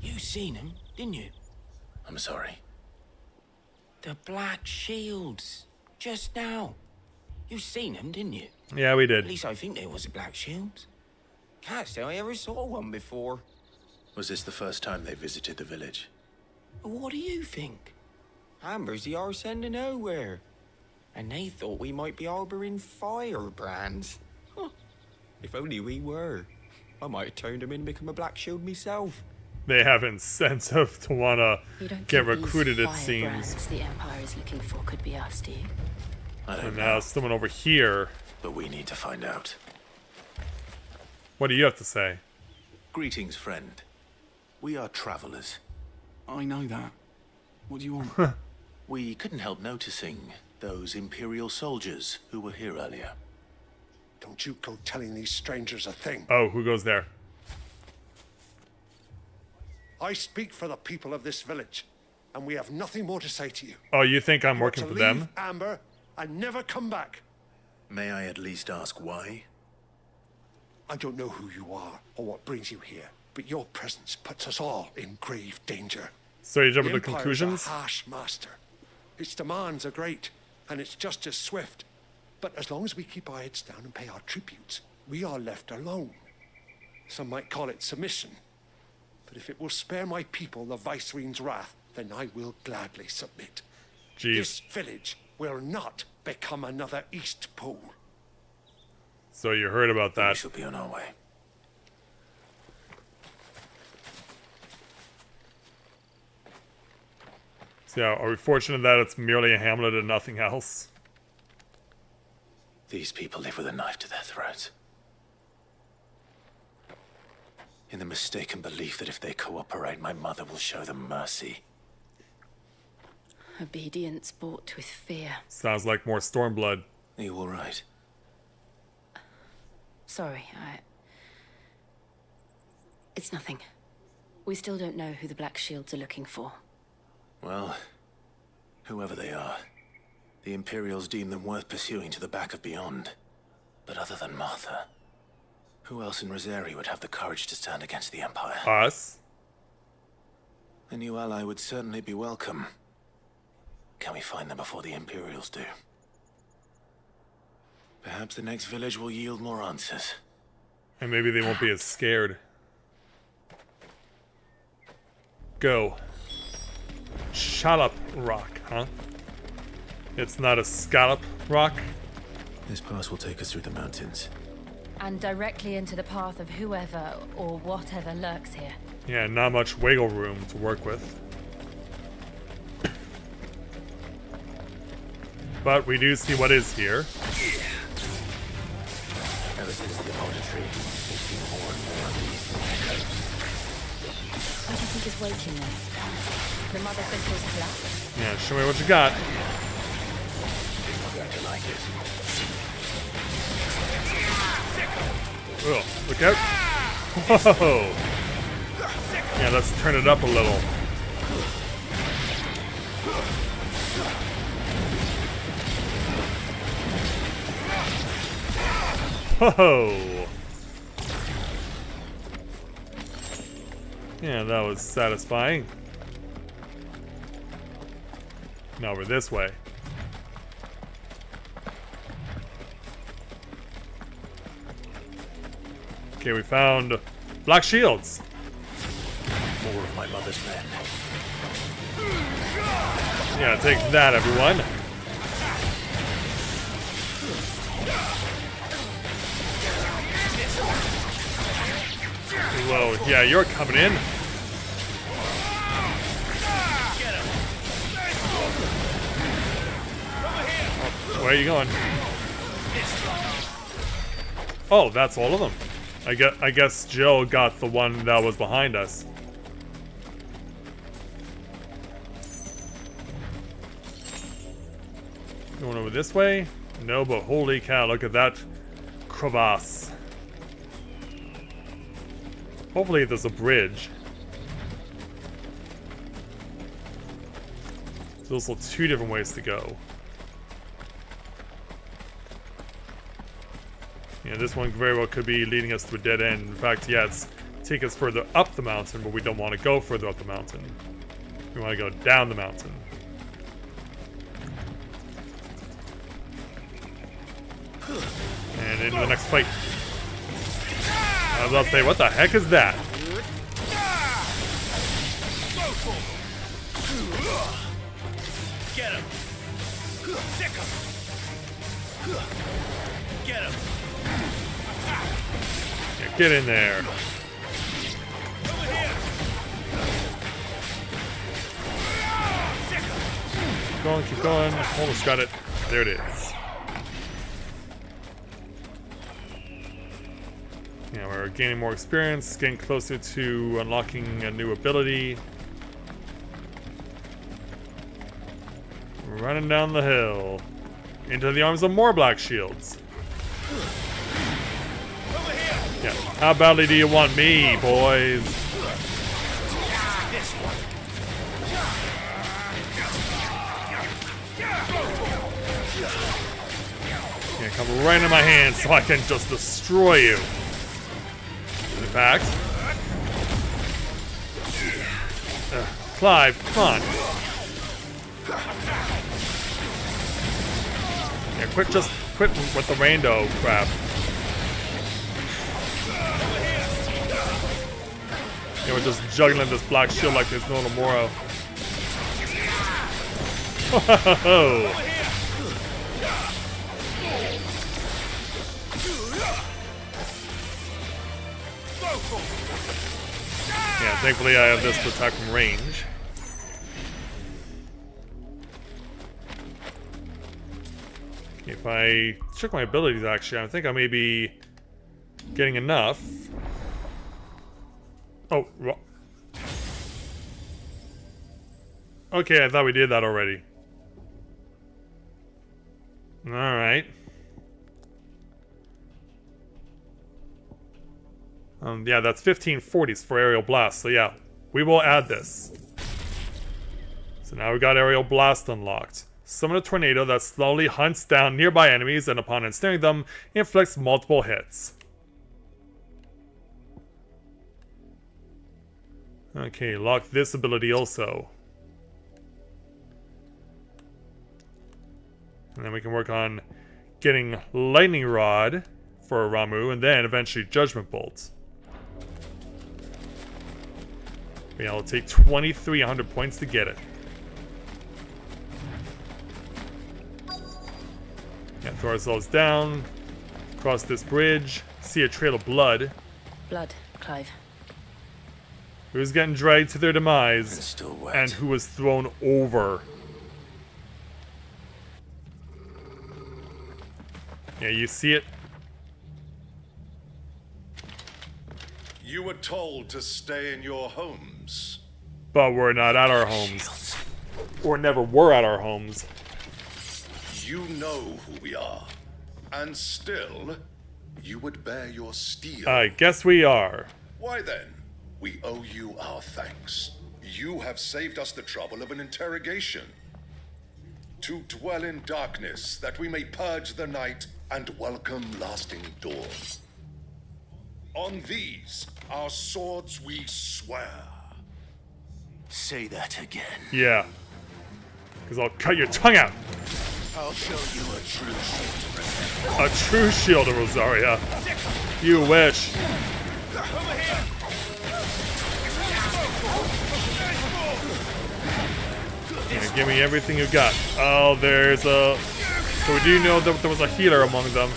You seen him, didn't you? I'm sorry. The Black Shields. Just now. You seen them, didn't you? Yeah, we did. At least I think there was a Black Shield. Can't say I ever saw one before. Was this the first time they visited the village? What do you think? Amber's the arse end of nowhere. And they thought we might be harboring firebrands. Huh. If only we were. I might have turned them in and become a Black Shield myself. They have incentive to want to get recruited, it seems. Firebrands the Empire is looking for could be us, do you? And now someone over here. But we need to find out. What do you have to say? Greetings, friend. We are travelers. I know that. What do you want? We couldn't help noticing those Imperial soldiers who were here earlier. Don't you go telling these strangers a thing. Oh, who goes there? I speak for the people of this village, and we have nothing more to say to you. Oh, you think I'm You are working to for leave them? Amber and never come back. May I at least ask why? I don't know who you are or what brings you here, but your presence puts us all in grave danger. So you jump The to Empire's conclusions? a harsh master. Its demands are great, and it's just as swift. But as long as we keep our heads down and pay our tributes, we are left alone. Some might call it submission. But if it will spare my people the Viceroy's wrath, then I will gladly submit. Jeez. This village will not become another Eastpool. So you heard about that. We shall be on our way. So yeah, are we fortunate that it's merely a hamlet and nothing else? These people live with a knife to their throats. In the mistaken belief that if they cooperate, my mother will show them mercy. Obedience bought with fear. Sounds like more Stormblood. Are you all right? Sorry, It's nothing. We still don't know who the Black Shields are looking for. Well, whoever they are, the Imperials deem them worth pursuing to the back of beyond. But other than Martha, who else in Rosari would have the courage to stand against the Empire? Us? A new ally would certainly be welcome. Can we find them before the Imperials do? Perhaps the next village will yield more answers. And maybe they won't be as scared. Go. Shallop rock, huh? It's not a scallop rock? This pass will take us through the mountains. And directly into the path of whoever or whatever lurks here. Yeah, not much wiggle room to work with. But we do see what is here. Ever since the auditory, we've seen more and more of these echoes. What do you think is waiting there? The Mother Crystal's collapse? Yeah, show me what you got. You're going to like it. Oh, look out. Whoa! Yeah, let's turn it up a little. Whoa! Yeah, that was satisfying. Now we're this way. Okay, we found black shields. More of my mother's men. Yeah, take that, everyone. Whoa, yeah, you're coming in. Oh, where are you going? Oh, that's all of them. I guess Jill got the one that was behind us. Going over this way? No, but holy cow, look at that crevasse. Hopefully there's a bridge. So there's also two different ways to go. Yeah, this one very well could be leading us to a dead end. In fact, yeah, it's take us further up the mountain, but we don't want to go further up the mountain. We want to go down the mountain. And into the next fight. I was about to say, what the heck is that? Get him! Sick him! Get him! Yeah, get in there. Over here! Keep going. Almost got it. There it is. Yeah, we're gaining more experience, getting closer to unlocking a new ability. Running down the hill. Into the arms of more black shields. Yeah, how badly do you want me, boys? Yeah, come right in my hands so I can just destroy you. In fact, Clive, come on. Yeah, quit with the rando crap. Yeah, we're just juggling this black shield like there's no tomorrow. Yeah, thankfully I have this to attack from range. If I check my abilities, actually, I think I may be getting enough. Oh, okay, I thought we did that already. Alright. Yeah, that's 1540s for aerial blast, so yeah, we will add this. So now we got aerial blast unlocked. Summon a tornado that slowly hunts down nearby enemies and upon ensnaring them, inflicts multiple hits. Okay, lock this ability also. And then we can work on getting Lightning Rod for Ramu, and then eventually Judgment Bolt. Yeah, it'll take 2,300 points to get it. Yeah, throw ourselves down, cross this bridge, see a trail of blood. Blood, Clive. Who's getting dragged to their demise, and who was thrown over. Yeah, you see it? You were told to stay in your homes. But we're not at our homes. Or never were at our homes. You know who we are. And still, you would bear your steel. I guess we are. Why then? We owe you our thanks. You have saved us the trouble of an interrogation. To dwell in darkness, that we may purge the night and welcome lasting dawn. On these, our swords we swear. Say that again. Yeah. Because I'll cut your tongue out. I'll show you a true shield. A true shield of Rosaria. You wish. Yeah, give me everything you got. Oh, there's a... So we do know that there was a healer among them.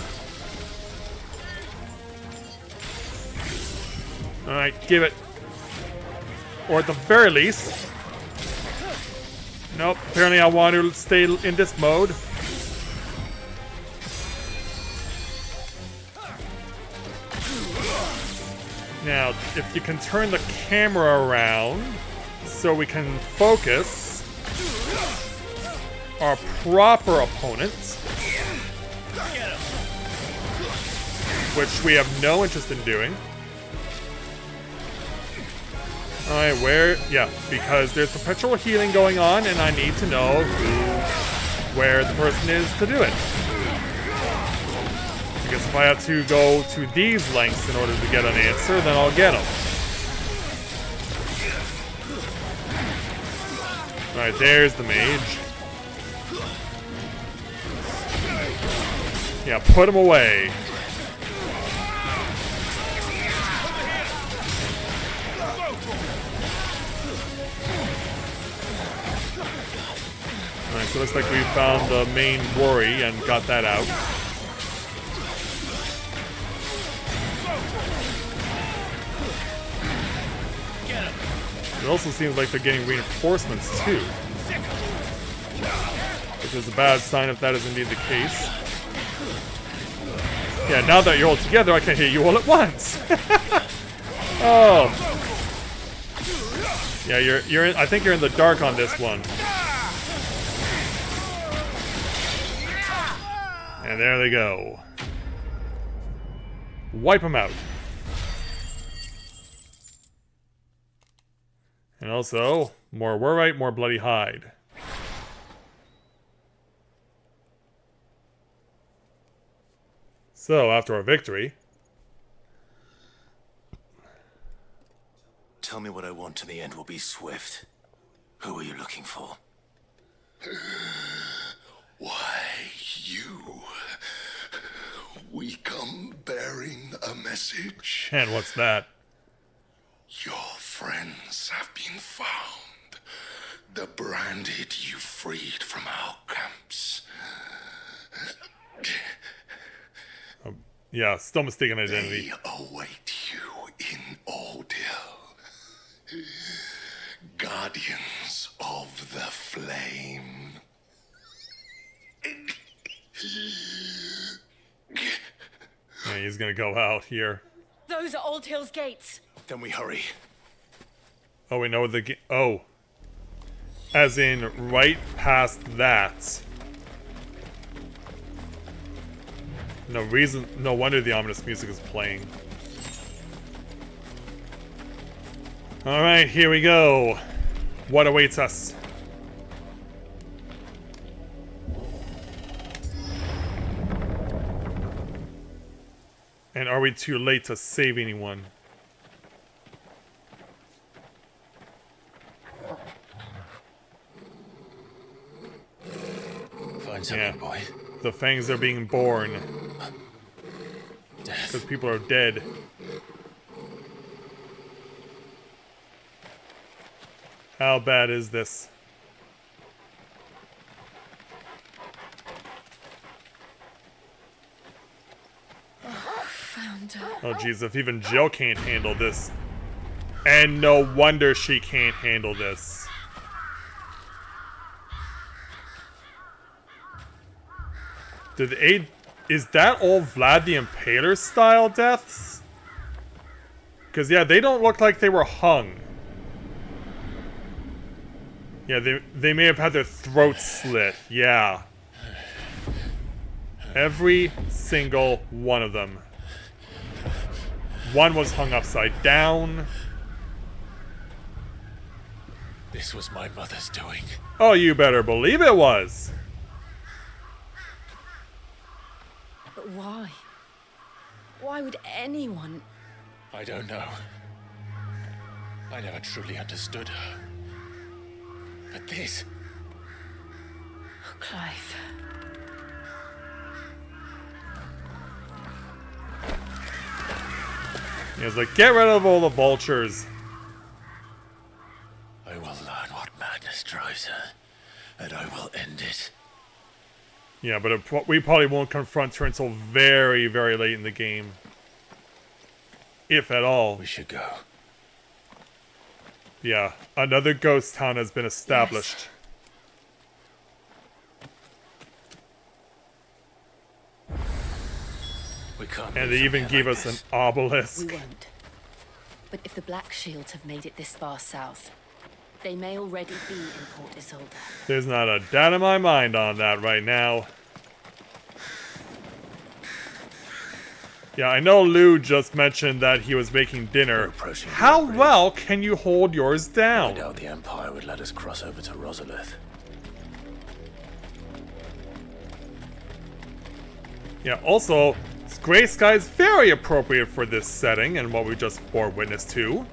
Alright, give it. Or at the very least... Nope, apparently I want to stay in this mode. Now, if you can turn the camera around so we can focus our proper opponent, which we have no interest in doing. Alright, where? Yeah, because there's perpetual healing going on, and I need to know where the person is to do it. I guess if I have to go to these lengths in order to get an answer, then I'll get them. Alright, there's the mage. Yeah, put him away. Alright, so it looks like we found the main worry and got that out. It also seems like they're getting reinforcements too. Which is a bad sign if that is indeed the case. Yeah, now that you're all together, I can hit you all at once. Oh. Yeah, you're in, I think you're in the dark on this one. And there they go. Wipe them out. And also, more Warite, more Bloody Hide. So, after our victory... Tell me what I want and the end will be swift. Who are you looking for? Why, you. We come bearing a message. And what's that? Your friends have been found. The branded you freed from our camps. Yeah, still mistaken identity. They await you in Ordil. Guardians of the Flame. Yeah, he's gonna go out here. Those are Old Hill's gates. Then we hurry. Oh, we know the oh. As in, right past that. No wonder the ominous music is playing. Alright, here we go. What awaits us? And are we too late to save anyone? Find something, boy. The fangs are being born. Because people are dead. How bad is this? Found her. Oh jeez, if even Jill can't handle this. And no wonder she can't handle this. Is that all Vlad the Impaler style deaths? Because yeah, they don't look like they were hung. Yeah, they may have had their throats slit. Yeah. Every single one of them. One was hung upside down. This was my mother's doing. Oh, you better believe it was. But why? Why would anyone... I don't know. I never truly understood her. But this... Clive. He was like, get rid of all the vultures. I will learn what madness drives her, and I will end it. Yeah, but we probably won't confront her until very, very late in the game. If at all. We should go. Yeah, another ghost town has been established. Yes. We can't. And they even gave us an obelisk. We won't. But if the Black Shields have made it this far south, they may already be in Port Isolde. There's not a doubt in my mind on that right now. Yeah, I know Lou just mentioned that he was making dinner. How well can you hold yours down? I doubt the Empire would let us cross over to Rosalith. Yeah, also, Grey Sky is very appropriate for this setting and what we just bore witness to.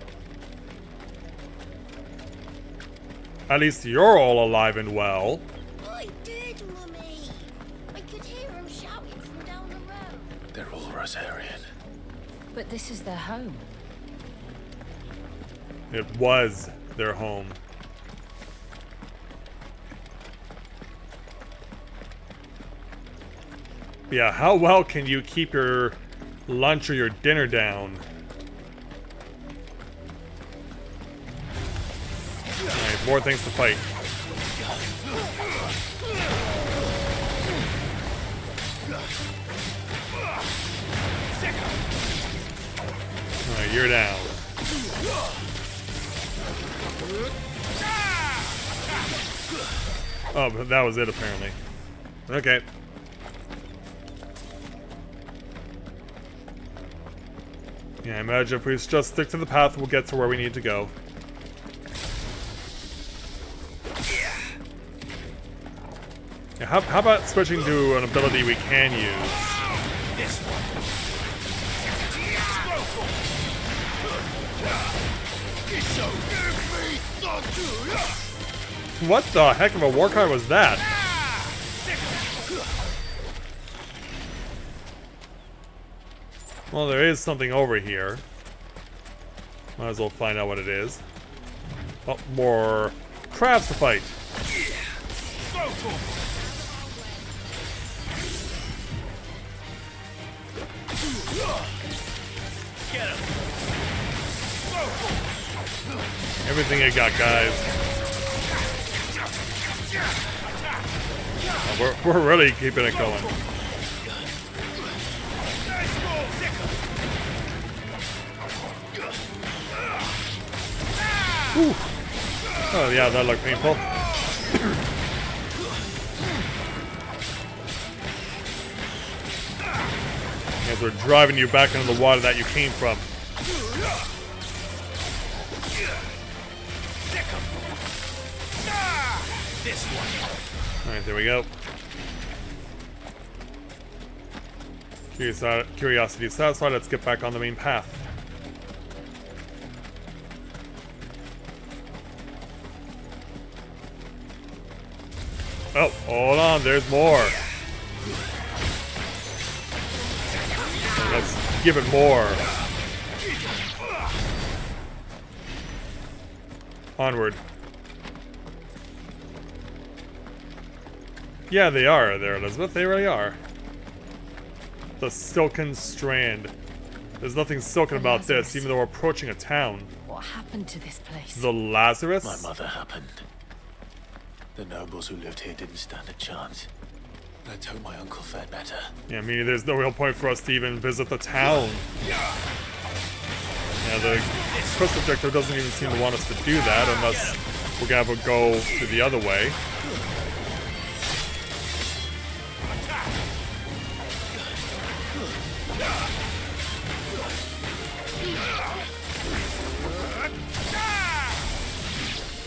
At least you're all alive and well. I did, Mummy. I could hear him shouting from down the road. They're all Rosarian. But this is their home. It was their home. Yeah, how well can you keep your lunch or your dinner down? Alright, more things to fight. Alright, you're down. Oh, but that was it apparently. Okay. Yeah, I imagine if we just stick to the path, we'll get to where we need to go. Yeah, how about switching to an ability we can use? This one. What the heck of a war card was that? Well, there is something over here. Might as well find out what it is. Oh, more crabs to fight. Get him. Everything you got, guys. Oh, we're really keeping it going. Whew. Oh yeah, that looked painful. As we're driving you back into the water that you came from. Alright, there we go. Curiosity satisfied, let's get back on the main path. Oh, hold on, there's more. Let's give it more. Onward. Yeah, they are there, Elizabeth. They really are. The silken strand. There's nothing silken about this, even though we're approaching a town. What happened to this place? The Lazarus? My mother happened. The nobles who lived here didn't stand a chance. Let's hope my uncle fared better. Yeah, meaning there's no real point for us to even visit the town. Yeah, the quest objective doesn't even seem to want us to do that unless we're gonna have to go to the other way.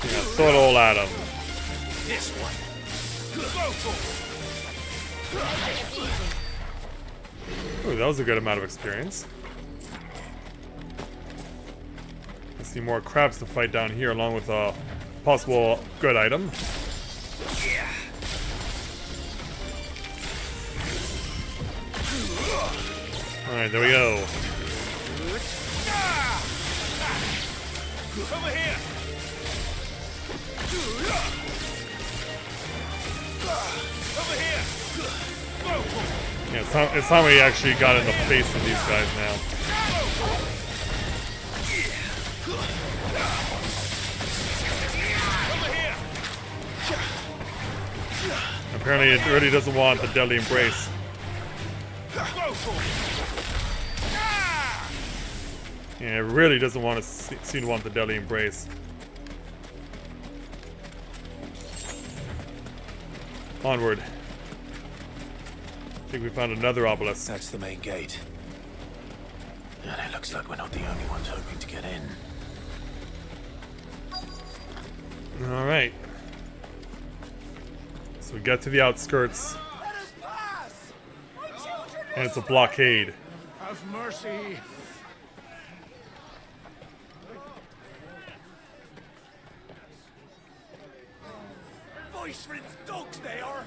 Yeah, throw it all at him. This one. Ooh, that was a good amount of experience. I see more crabs to fight down here, along with a possible good item. Alright, there we go. Over here. Over here. Yeah, it's time we actually got in the face of these guys now. Apparently it really doesn't want the deadly embrace. Yeah, it really doesn't want to seem to want the deadly embrace. Onward. I think we found another obelisk. That's the main gate. And it looks like we're not the only ones hoping to get in. Alright. So we get to the outskirts. And it's a blockade. Have mercy. Voice for its dogs they are.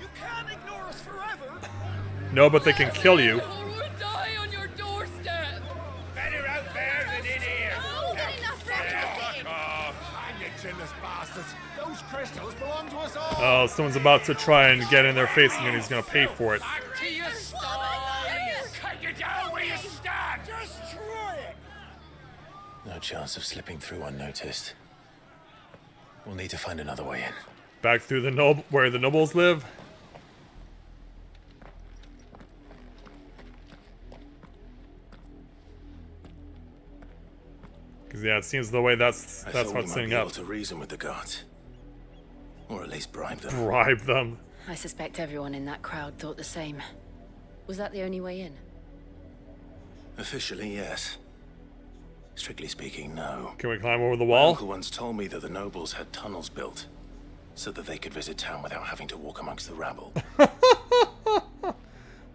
You can't ignore us forever. No, but they can kill you. Die on your doorstep. Better out there than in here. Fuck off. Hang you chinless bastards. Those crystals belong to us all. Oh, someone's about to try and get in their face and he's gonna pay for it. To your stalls. Cut you down where you stand. Destroy it. No chance of slipping through unnoticed. We'll need to find another way in. Back through the where the nobles live. Because yeah, it seems the way that's what's setting up. Able to reason with the guards, or at least bribe them. Bribe them. I suspect everyone in that crowd thought the same. Was that the only way in? Officially, yes. Strictly speaking, no. Can we climb over the My wall? uncle once told me that the nobles had tunnels built so that they could visit town without having to walk amongst the rabble.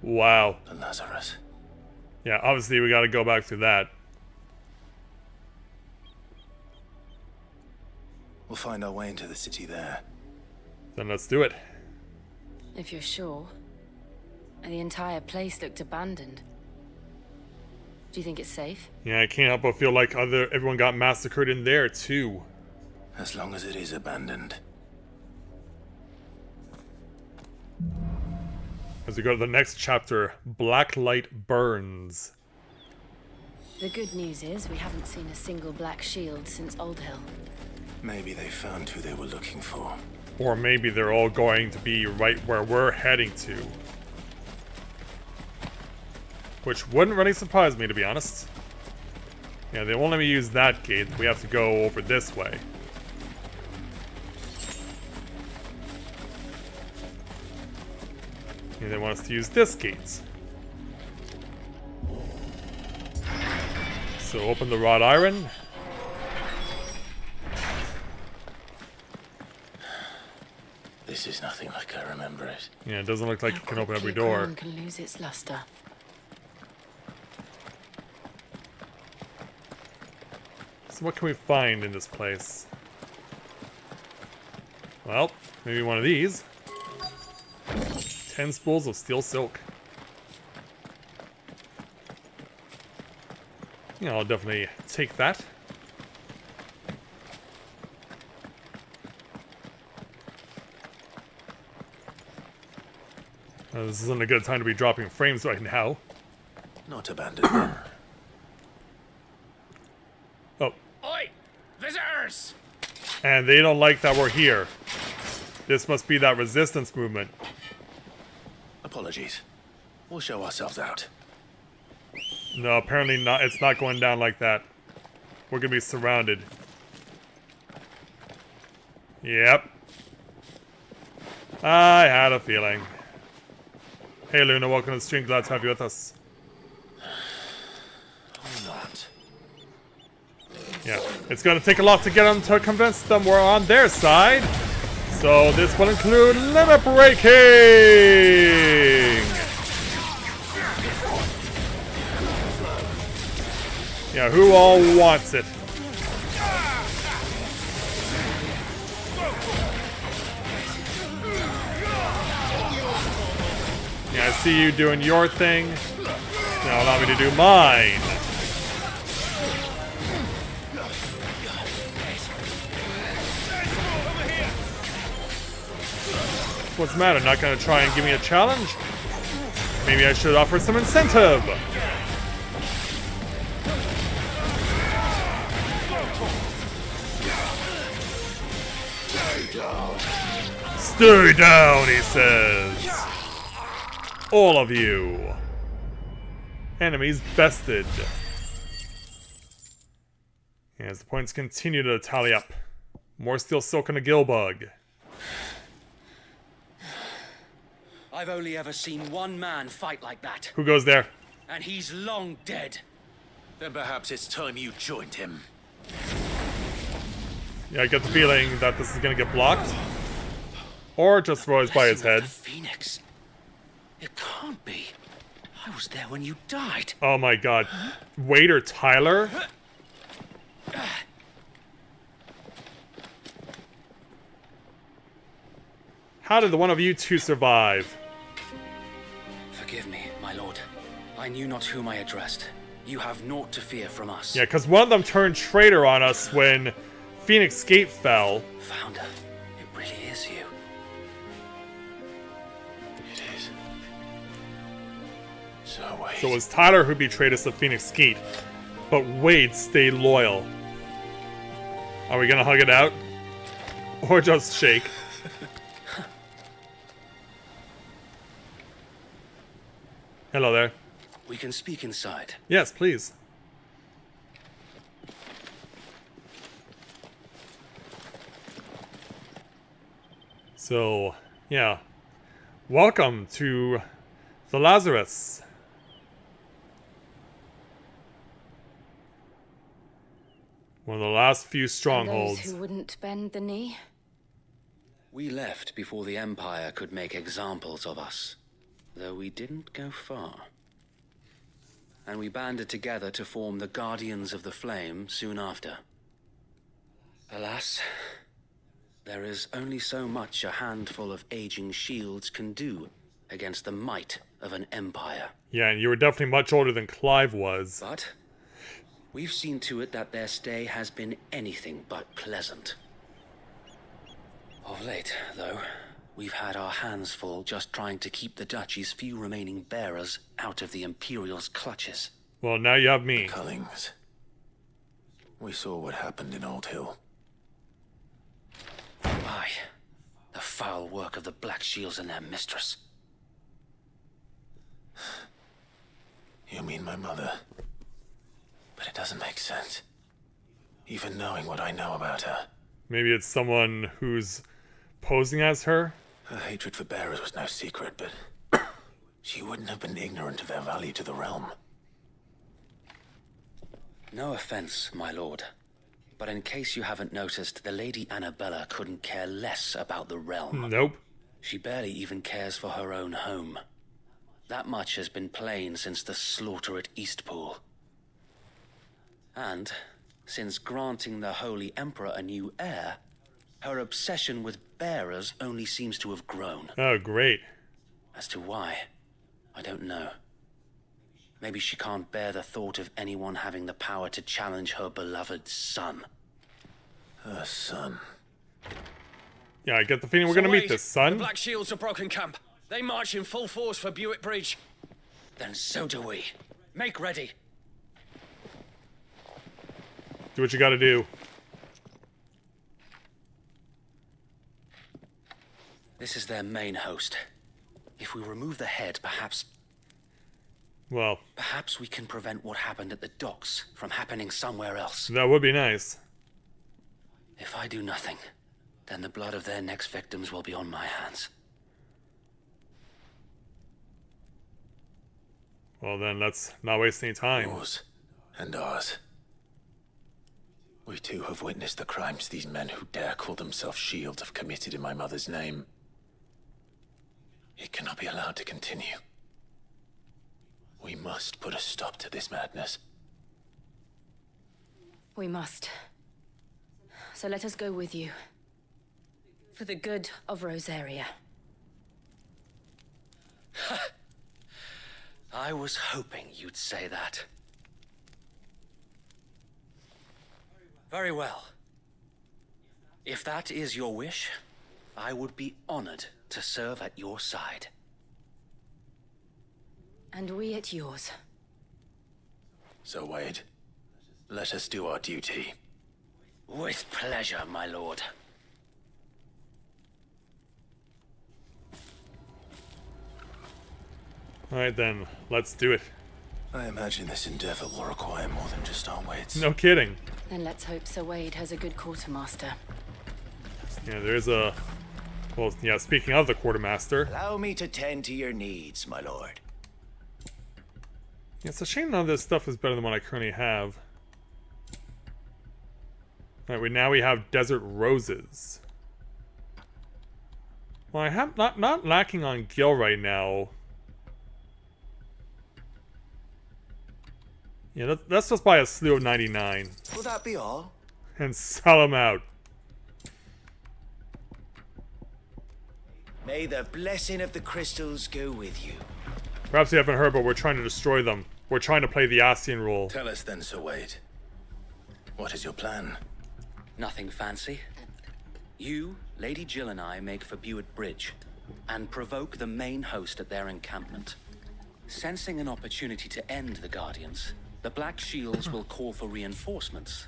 Wow. The Lazarus. Yeah, obviously we gotta go back through that. We'll find our way into the city there. Then let's do it. If you're sure. The entire place looked abandoned. Do you think it's safe? Yeah, I can't help but feel like everyone got massacred in there too. As long as it is abandoned. As we go to the next chapter, Blacklight Burns. The good news is we haven't seen a single black shield since Old Hill. Maybe they found who they were looking for. Or maybe they're all going to be right where we're heading to. Which wouldn't really surprise me, to be honest. Yeah, they won't let me use that gate. We have to go over this way. Yeah, they want us to use this gate. So open the wrought iron. This is nothing like I remember it. Yeah, it doesn't look like you can open every door. Crown can lose its luster. So what can we find in this place? Well, maybe one of these. 10 spools of steel silk. Yeah, I'll definitely take that. This isn't a good time to be dropping frames right now. Not abandoned. Oh. Oi! Visitors! And they don't like that we're here. This must be that resistance movement. Apologies. We'll show ourselves out. No, apparently not. It's not going down like that. We're gonna be surrounded. Yep. I had a feeling. Hey Luna, welcome to the stream. Glad to have you with us. Not. Yeah, it's gonna take a lot to get them to convince them we're on their side. So this will include limit breaking. Yeah, who all wants it? Yeah, I see you doing your thing. Now allow me to do mine. What's the matter? Not gonna try and give me a challenge? Maybe I should offer some incentive. Stay down, he says. All of you. Enemies bested. As the points continue to tally up. More steel silk and a gill bug. I've only ever seen one man fight like that. Who goes there? And he's long dead. Then perhaps it's time you joined him. Yeah, I get the feeling that this is gonna get blocked. Or just throws by his head. Phoenix. It can't be. I was there when you died. Oh my god. Wade or Tyler? How did the one of you two survive? Forgive me, my lord. I knew not whom I addressed. You have naught to fear from us. Yeah, because one of them turned traitor on us when Phoenix Gate fell. Founder, it really is you. It is. So wait. So it was Tyler who betrayed us at Phoenix Gate. But Wade stayed loyal. Are we gonna hug it out? Or just shake? Hello there. We can speak inside. Yes, please. So, yeah. Welcome to the Lazarus. One of the last few strongholds. Those who wouldn't bend the knee? We left before the Empire could make examples of us, though we didn't go far. And we banded together to form the Guardians of the Flame soon after. Alas, there is only so much a handful of aging shields can do against the might of an empire. Yeah, and you were definitely much older than Clive was. But we've seen to it that their stay has been anything but pleasant. Of late, though, we've had our hands full just trying to keep the Duchy's few remaining bearers out of the Imperial's clutches. Well, now you have me. Cullings. We saw what happened in Old Hill. Aye. The foul work of the Black Shields and their mistress. You mean my mother? But it doesn't make sense. Even knowing what I know about her. Maybe it's someone who's posing as her? Her hatred for bearers was no secret, but she wouldn't have been ignorant of their value to the realm. No offense, my lord. But in case you haven't noticed, the Lady Annabella couldn't care less about the realm. Nope. She barely even cares for her own home. That much has been plain since the slaughter at Eastpool. And, since granting the Holy Emperor a new heir, her obsession with bearers only seems to have grown. Oh, great. As to why, I don't know. Maybe she can't bear the thought of anyone having the power to challenge her beloved son. Her son? Yeah, I get the feeling we're gonna meet this son. The Black Shields have broken camp. They march in full force for Buick Bridge. Then so do we. Make ready. Do what you gotta do. This is their main host. If we remove the head, perhaps we can prevent what happened at the docks from happening somewhere else. That would be nice. If I do nothing, then the blood of their next victims will be on my hands. Well then, let's not waste any time. Yours and ours. We too have witnessed the crimes these men who dare call themselves shields have committed in my mother's name. It cannot be allowed to continue. We must put a stop to this madness. We must. So let us go with you. For the good of Rosaria. I was hoping you'd say that. Very well. If that is your wish, I would be honored to serve at your side. And we at yours. So, Wade, let us do our duty. With pleasure, my lord. Alright then, let's do it. I imagine this endeavor will require more than just our wits. No kidding. Then let's hope Sir Wade has a good quartermaster. Yeah, there's a... Well, yeah, speaking of the quartermaster... Allow me to tend to your needs, my lord. Yeah, it's a shame none of this stuff is better than what I currently have. Alright, now we have Desert Roses. Well, I have not lacking on Gil right now. Yeah, let's just buy a slew of 99. Will that be all? And sell them out. May the blessing of the crystals go with you. Perhaps you haven't heard, but we're trying to destroy them. We're trying to play the Ascian rule. Tell us then, Sir Wade. What is your plan? Nothing fancy. You, Lady Jill and I make for Buick Bridge and provoke the main host at their encampment. Sensing an opportunity to end the Guardians, the Black Shields will call for reinforcements,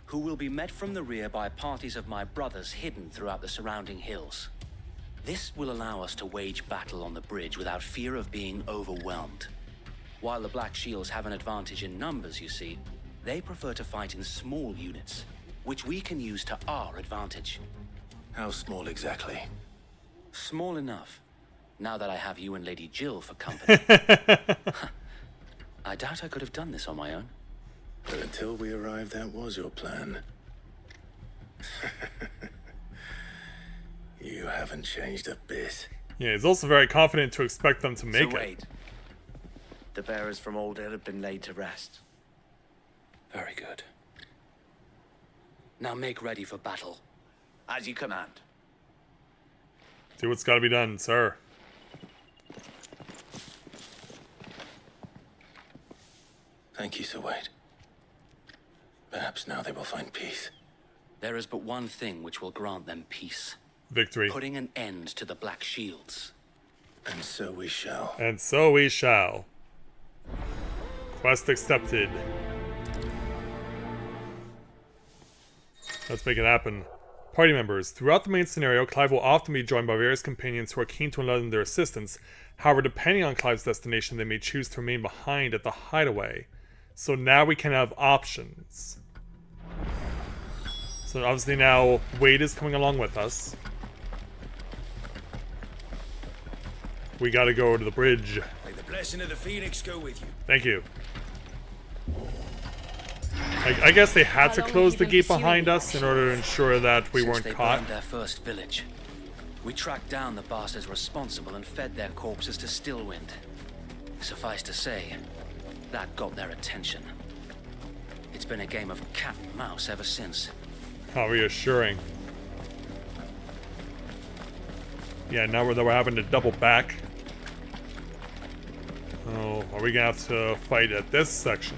who will be met from the rear by parties of my brothers hidden throughout the surrounding hills. This will allow us to wage battle on the bridge without fear of being overwhelmed. While the Black Shields have an advantage in numbers, you see, they prefer to fight in small units, which we can use to our advantage. How small exactly? Small enough, now that I have you and Lady Jill for company. I doubt I could have done this on my own. But until we arrived, that was your plan. You haven't changed a bit. Yeah, he's also very confident to expect them to make it. Wade, the bearers from Old Hill have been laid to rest. Very good. Now make ready for battle. As you command. Do what's gotta be done, sir. Thank you, Sir Wade. Perhaps now they will find peace. There is but one thing which will grant them peace. Victory. Putting an end to the Black Shields. And so we shall. And so we shall. Quest accepted. Let's make it happen. Party members. Throughout the main scenario, Clive will often be joined by various companions who are keen to lend their assistance. However, depending on Clive's destination, they may choose to remain behind at the hideaway. So now we can have options. So obviously now Wade is coming along with us. We gotta go to the bridge. May the blessing of the Phoenix go with you. Thank you. I guess they had to close the gate behind us in order to ensure that we weren't Since they caught. burned their first village, we tracked down the bastards responsible and fed their corpses to Stillwind. Suffice to say, that got their attention. It's been a game of cat and mouse ever since. How reassuring. Yeah, now we're having to double back. Oh, are we gonna have to fight at this section?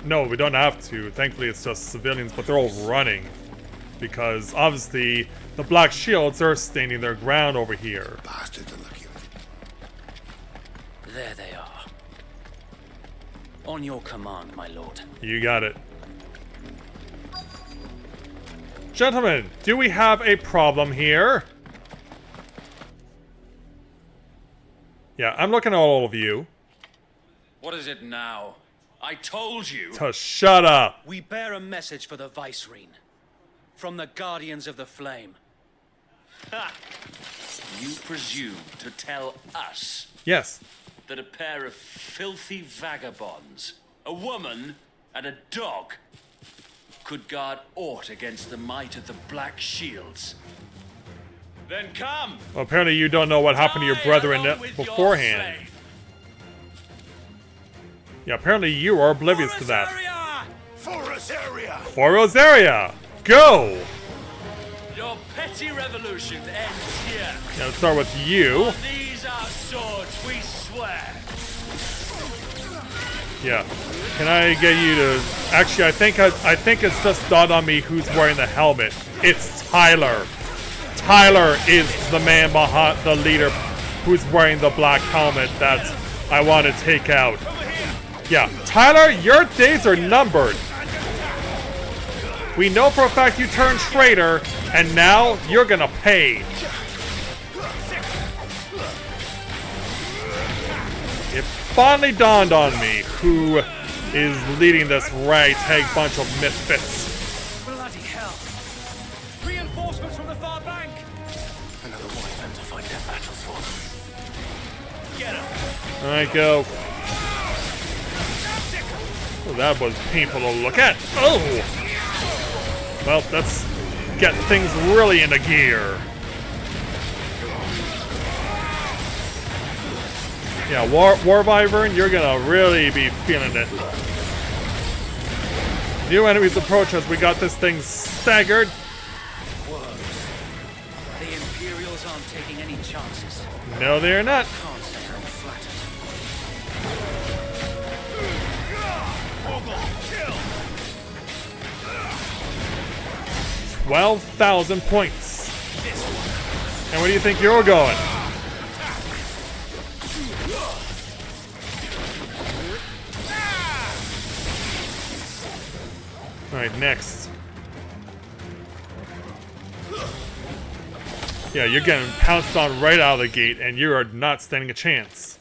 No, we don't have to. Thankfully, it's just civilians, but they're all running. Because, obviously, the Black Shields are standing their ground over here. Bastards are lucky. There they are. On your command, my lord. You got it. Gentlemen, do we have a problem here? Yeah, I'm looking at all of you. What is it now? I told you. To shut up. We bear a message for the Vicereine. From the Guardians of the Flame. Ha! You presume to tell us Yes. that a pair of filthy vagabonds, a woman and a dog, could guard aught against the might of the Black Shields? Then come! Well, apparently you don't know what happened to your brethren beforehand. Yeah, apparently you are oblivious to that. For Rosaria! For Rosaria! Go! Your petty revolution ends here. Yeah, let's start with you. On these our swords, we swear. Yeah. Can I get you to... Actually, I think it's just dawned on me who's wearing the helmet. It's Tyler. Tyler is the man behind the leader who's wearing the black helmet that I want to take out. Yeah, Tyler, your days are numbered. We know for a fact you turned traitor, and now you're gonna pay. It finally dawned on me who is leading this ragtag bunch of misfits. Bloody hell! Reinforcements from the far bank! Another one of them to fight their battles for. Get him! Alright, go. Oh, that was painful to look at. Oh! Well, let's get things really into gear. Yeah, War Wyvern, you're gonna really be feeling it. New enemies approach us. We got this thing staggered. The Imperials aren't taking any chances. No, they're not. Can't say I'm flattered. 12,000 points. And where do you think you're going? Alright, next. Yeah, you're getting pounced on right out of the gate, and you are not standing a chance.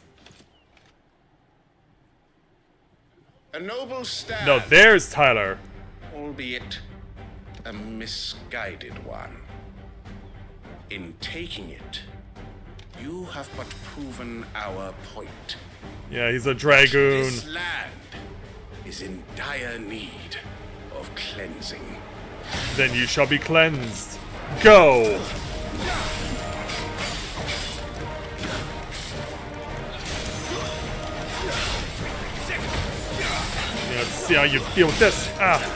A noble stand. No, there's Tyler. Albeit a misguided one. In taking it, you have but proven our point. Yeah, he's a dragoon. This land is in dire need of cleansing. Then you shall be cleansed. Go! Yeah, let's see how you feel with this. Ah.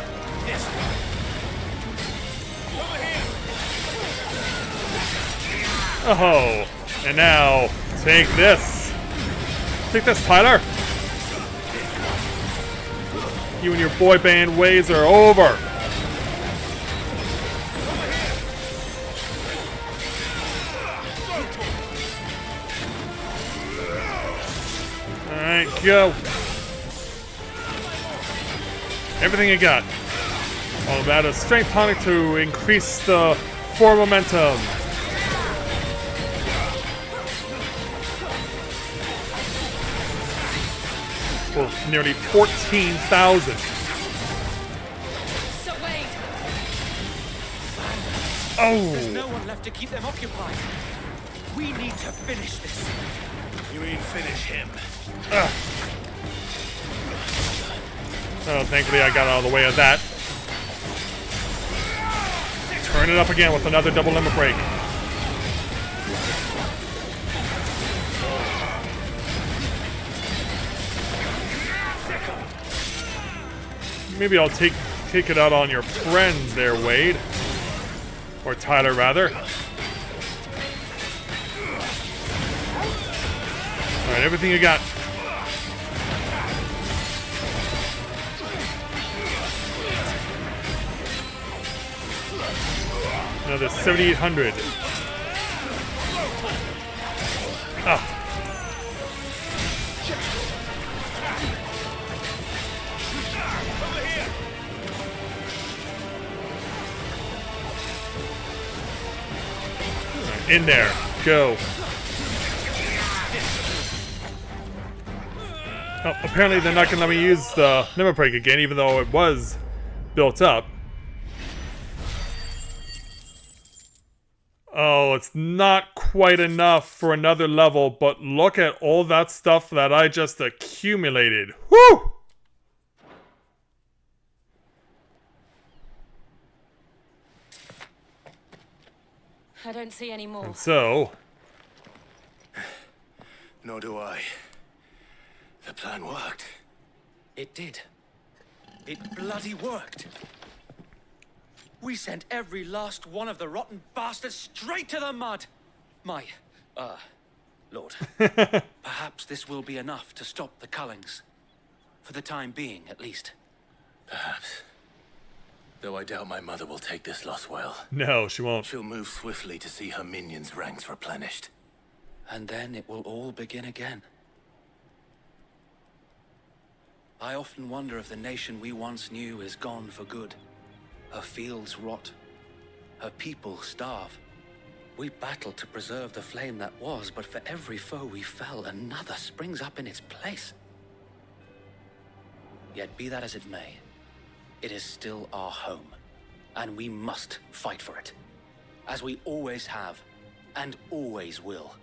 Oh, and now take this. Take this, Tyler. You and your boy band ways are over. Alright, go. Everything you got. All about a strength tonic to increase the forward momentum. For nearly 14,000. So wait. Oh! There's no one left to keep them occupied. We need to finish this. You mean finish him? Oh, thankfully I got out of the way of that. Turn it up again with another double limit break. Maybe I'll take it out on your friends there, Wade. Or Tyler, rather. Alright, everything you got. Another 7,800. Ah. In there. Go. Oh, apparently they're not going to let me use the limit break again, even though it was built up. Oh, it's not quite enough for another level, but look at all that stuff that I just accumulated. Whew! I don't see any more. And so... Nor do I. The plan worked. It did. It bloody worked. We sent every last one of the rotten bastards straight to the mud. My, Lord. Perhaps this will be enough to stop the Cullings. For the time being, at least. Perhaps. Though I doubt my mother will take this loss well. No, she won't. She'll move swiftly to see her minions' ranks replenished. And then it will all begin again. I often wonder if the nation we once knew is gone for good. Her fields rot. Her people starve. We battled to preserve the flame that was, but for every foe we fell, another springs up in its place. Yet be that as it may, it is still our home, and we must fight for it, as we always have, and always will.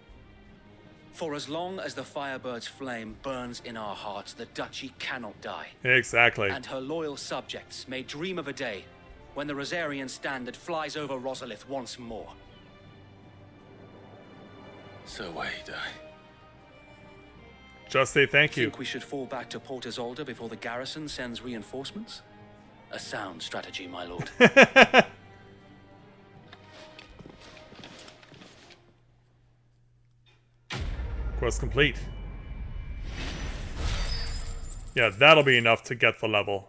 For as long as the Firebird's flame burns in our hearts, the Duchy cannot die. Exactly. And her loyal subjects may dream of a day when the Rosarian standard flies over Rosalith once more. So wait, just say thank you. Think we should fall back to Port Isolde before the garrison sends reinforcements? A sound strategy, my lord. Quest complete. Yeah, that'll be enough to get the level.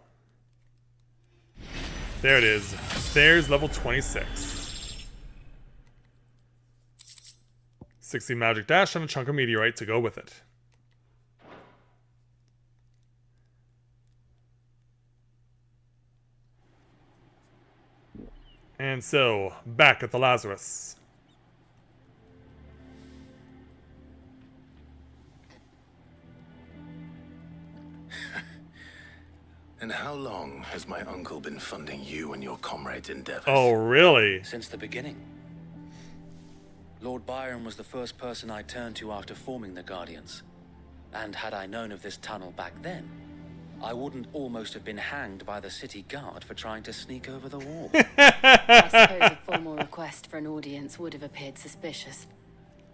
There it is. There's level 26. 60 magic dash and a chunk of meteorite to go with it. And so, back at the Lazarus. And how long has my uncle been funding you and your comrades' endeavors? Oh, really? Since the beginning. Lord Byron was the first person I turned to after forming the Guardians. And had I known of this tunnel back then, I wouldn't almost have been hanged by the city guard for trying to sneak over the wall. I suppose a formal request for an audience would have appeared suspicious.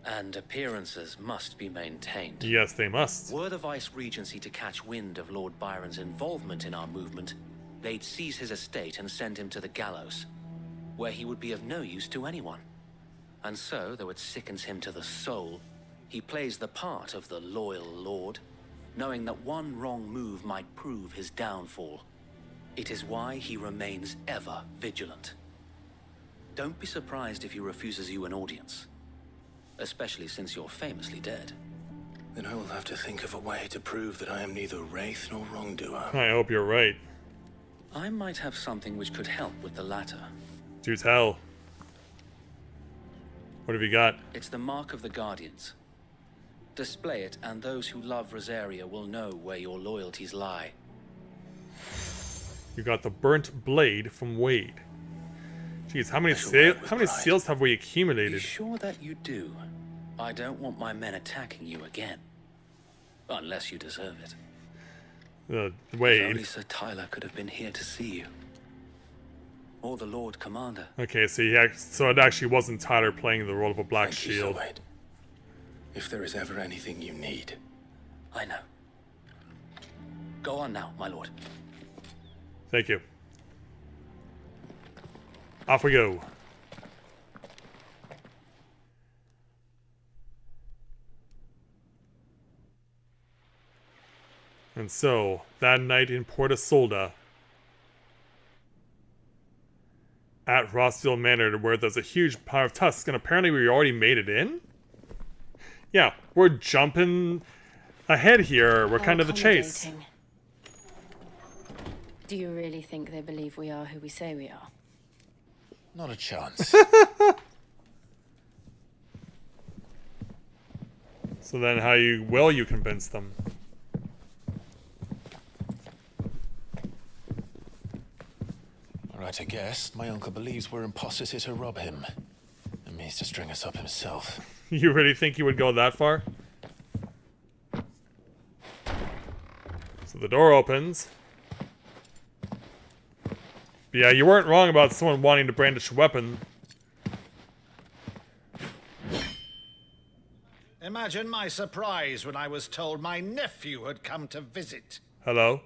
And appearances must be maintained. Yes, they must. Were the Vice-Regency to catch wind of Lord Byron's involvement in our movement, they'd seize his estate and send him to the gallows, where he would be of no use to anyone. And so, though it sickens him to the soul, he plays the part of the loyal lord, knowing that one wrong move might prove his downfall. It is why he remains ever vigilant. Don't be surprised if he refuses you an audience, especially since you're famously dead. Then I will have to think of a way to prove that I am neither wraith nor wrongdoer. I hope you're right. I might have something which could help with the latter. Do tell. What have you got? It's the mark of the Guardians. Display it, and those who love Rosaria will know where your loyalties lie. You got the burnt blade from Wade. Jeez, how many seals have we accumulated? Be sure that you do. I don't want my men attacking you again. Unless you deserve it. Wade. If only Sir Tyler could have been here to see you. Or the Lord Commander. Okay, so it actually wasn't Tyler playing the role of a Black Thank you, Shield. Sir Wade. If there is ever anything you need. I know. Go on now, my lord. Thank you. Off we go. And so, that night in Port Isolde, at Rossfield Manor, where there's a huge pile of tusks, and apparently we already made it in? Yeah, we're jumping ahead here. We're kind of the chase. Do you really think they believe we are who we say we are? Not a chance. So then how will you convince them? Alright, I guess. My uncle believes we're imposters here to rob him. And means to string us up himself. You really think you would go that far? So the door opens. But yeah, you weren't wrong about someone wanting to brandish a weapon. Imagine my surprise when I was told my nephew had come to visit. Hello?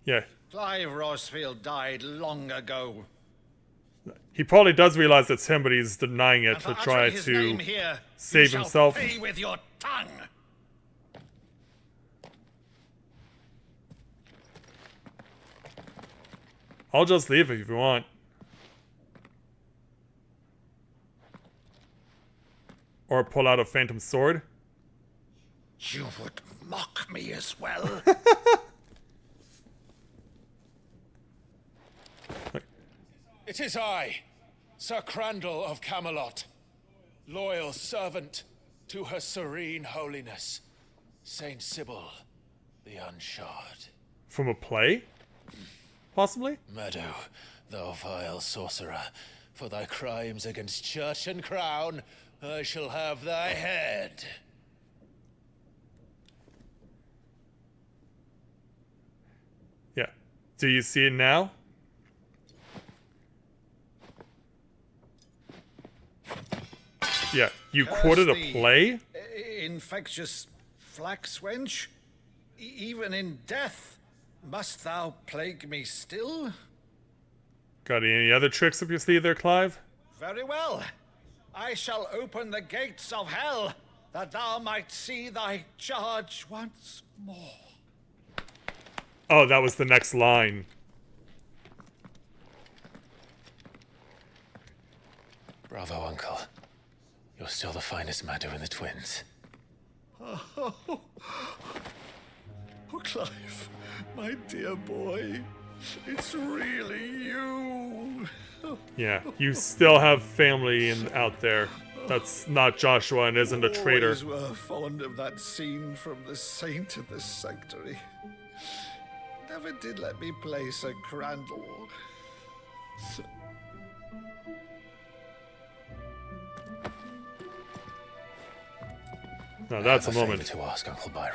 Yeah. Clive Rossfield died long ago. He probably does realize it's him, but he's denying it to try his to name here, save you himself. Shall pay with your tongue. I'll just leave if you want. Or pull out a phantom sword. You would mock me as well. It is I, Sir Crandall of Camelot, loyal servant to Her Serene Holiness, Saint Sybil the Unshod. From a play? Possibly? Meadow, thou vile sorcerer, for thy crimes against church and crown, I shall have thy head. Yeah. Do you see it now? Yeah, you quoted a play? Infectious flax wench? Even in death, must thou plague me still? Got any other tricks up your sleeve there, Clive? Very well. I shall open the gates of hell, that thou might see thy charge once more. Oh, that was the next line. Bravo, Uncle. You're still the finest Meadow in the twins. Oh, Clive, my dear boy, it's really you. Yeah, you still have family out there. That's not Joshua and isn't a traitor. Always were fond of that scene from The Saint of the Sanctuary. Never did let me play Sir Crandall. Now that's a favor moment. to ask, Uncle Byron.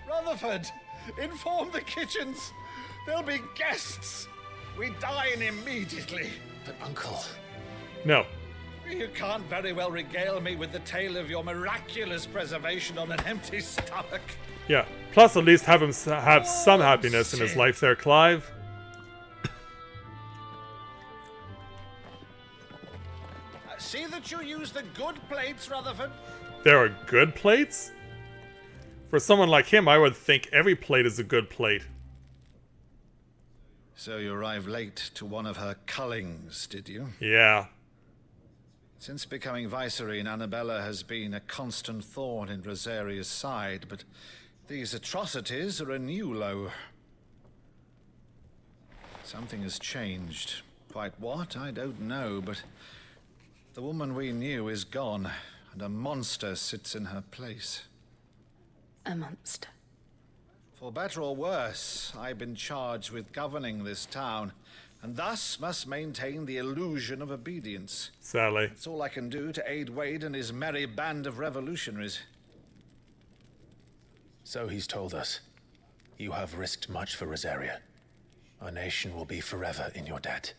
Rutherford, inform the kitchens. There'll be guests. We dine immediately. But, Uncle... No. You can't very well regale me with the tale of your miraculous preservation on an empty stomach. Yeah. Plus, at least have him have some happiness in his life there, Clive. See that you use the good plates, Rutherford. There are good plates? For someone like him, I would think every plate is a good plate. So you arrived late to one of her cullings, did you? Yeah. Since becoming Vicereine, Annabella has been a constant thorn in Rosaria's side, but these atrocities are a new low. Something has changed. Quite what, I don't know, but the woman we knew is gone, and a monster sits in her place. A monster. For better or worse, I've been charged with governing this town, and thus must maintain the illusion of obedience. Sadly. It's all I can do to aid Wade and his merry band of revolutionaries. So he's told us. You have risked much for Rosaria. Our nation will be forever in your debt.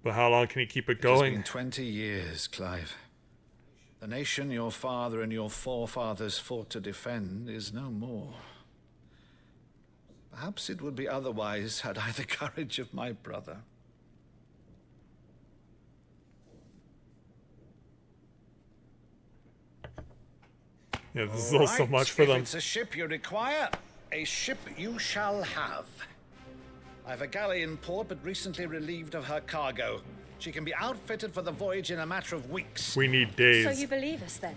But how long can he keep it It has going? been 20 years, Clive. The nation your father and your forefathers fought to defend is no more. Perhaps it would be otherwise had I the courage of my brother. Yeah, this is all so Right, much for them. If it's a ship you require, a ship you shall have. I've a galley in port, but recently relieved of her cargo. She can be outfitted for the voyage in a matter of weeks. We need days. So you believe us then?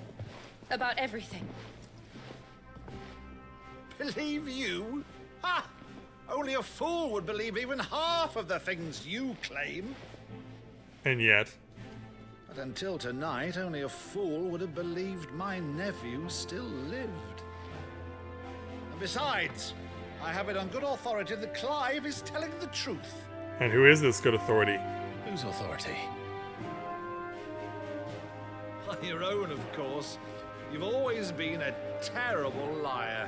About everything? Believe you? Ha! Only a fool would believe even half of the things you claim. And yet. But until tonight, only a fool would have believed my nephew still lived. And besides, I have it on good authority that Clive is telling the truth. And who is this good authority? Whose authority? On your own, of course. You've always been a terrible liar.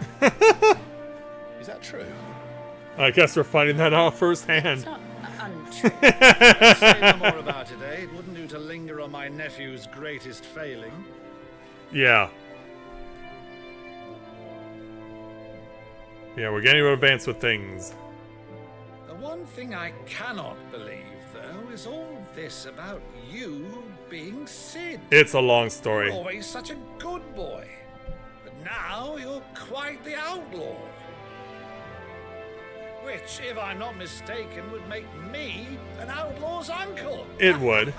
Is that true? I guess we're finding that out firsthand. It's not untrue. Say no more about it, eh? It wouldn't do to linger on my nephew's greatest failing. Yeah. Yeah, we're getting advanced with things. The one thing I cannot believe, though, is all this about you being Sid. It's a long story. You're always such a good boy. But now you're quite the outlaw. Which, if I'm not mistaken, would make me an outlaw's uncle. It would.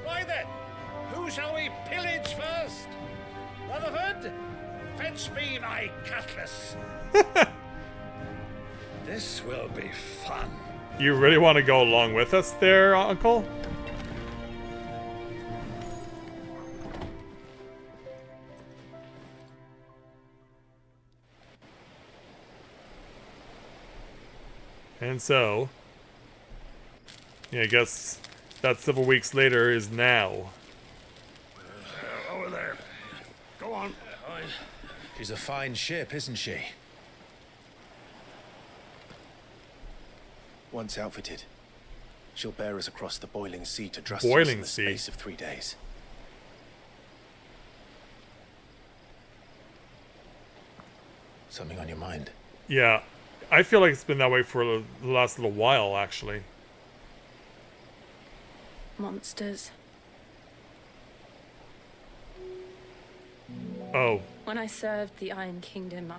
Right then, who shall we pillage first? Rutherford, fetch me my cutlass. This will be fun. You really want to go along with us there, Uncle? And so, yeah, I guess that several weeks later is now. Over there. Go on. She's a fine ship, isn't she? Once outfitted, she'll bear us across the boiling sea to Drustos in the space of 3 days. Something on your mind? Yeah, I feel like it's been that way for the last little while, actually. Monsters. Oh. When I served the Iron Kingdom,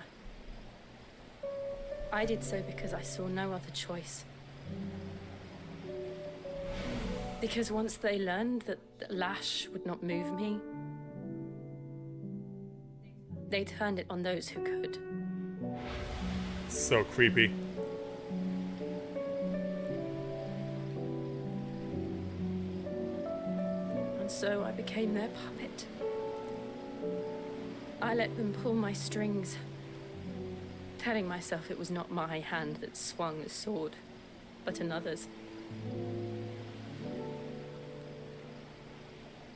I did so because I saw no other choice. Because once they learned that Lash would not move me, they turned it on those who could. So creepy. And so I became their puppet. I let them pull my strings, telling myself it was not my hand that swung the sword, but another's.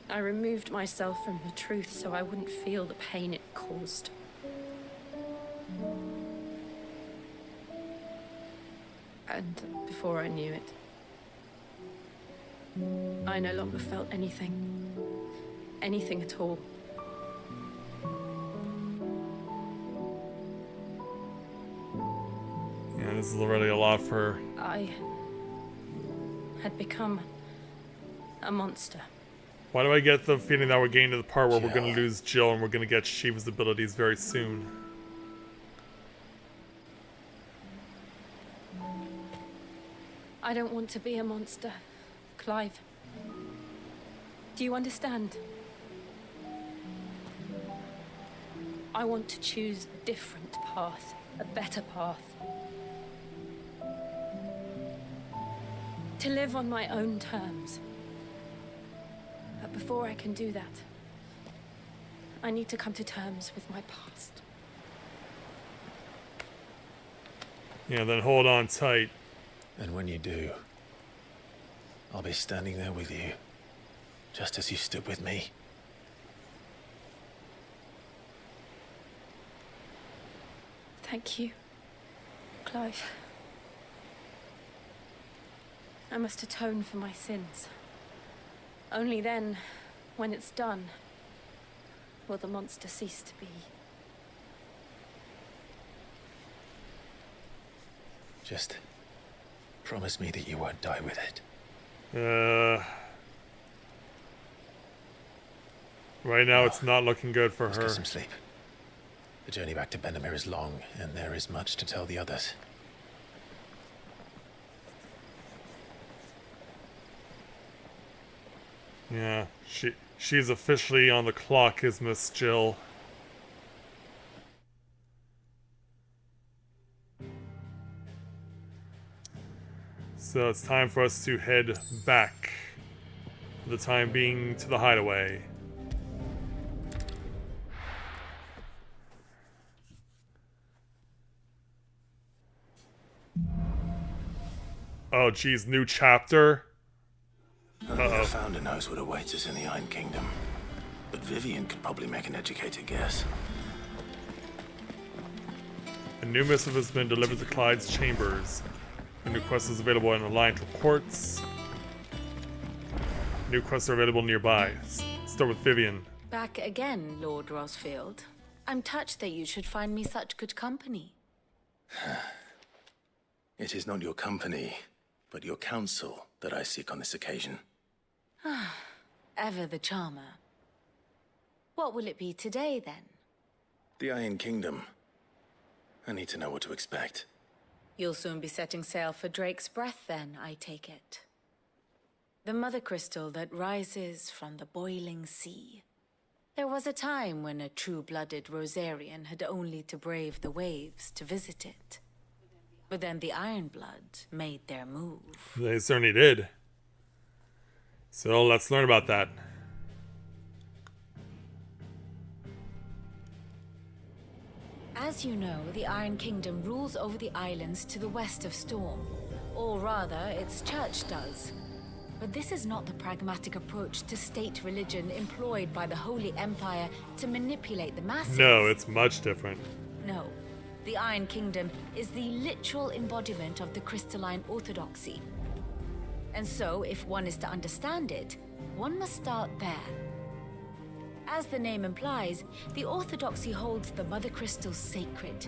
I removed myself from the truth so I wouldn't feel the pain it caused. And before I knew it, I no longer felt anything. Anything at all. Yeah, this is really a lot for her. I had become a monster. Why do I get the feeling that we're getting to the part where we're going to lose Jill and we're going to get Shiva's abilities very soon? I don't want to be a monster, Clive. Do you understand? I want to choose a different path, a better path. To live on my own terms. But before I can do that, I need to come to terms with my past. Yeah, then hold on tight. And when you do, I'll be standing there with you, just as you stood with me. Thank you, Clive. I must atone for my sins. Only then, when it's done, will the monster cease to be. Just promise me that you won't die with it. Right now it's not looking good for Let's her. get some sleep. The journey back to Benamir is long, and there is much to tell the others. Yeah, she's officially on the clock, is Miss Jill. So it's time for us to head back, for the time being, to the hideaway. Oh geez, new chapter? Only the Founder knows what awaits us in the Iron Kingdom. But Vivian could probably make an educated guess. A new missive has been delivered to Clyde's chambers. A new quest is available in Alliance reports. New quests are available nearby. Start with Vivian. Back again, Lord Rosfield. I'm touched that you should find me such good company. It is not your company, but your counsel that I seek on this occasion. Ever the charmer. What will it be today, then? The Iron Kingdom. I need to know what to expect. You'll soon be setting sail for Drake's Breath, then, I take it. The mother crystal that rises from the boiling sea. There was a time when a true-blooded Rosarian had only to brave the waves to visit it. But then the Ironblood made their move. They certainly did. So let's learn about that. As you know, the Iron Kingdom rules over the islands to the west of Storm. Or rather, its church does. But this is not the pragmatic approach to state religion employed by the Holy Empire to manipulate the masses. No, it's much different. No. The Iron Kingdom is the literal embodiment of the crystalline orthodoxy. And so, if one is to understand it, one must start there. As the name implies, the orthodoxy holds the mother crystals sacred,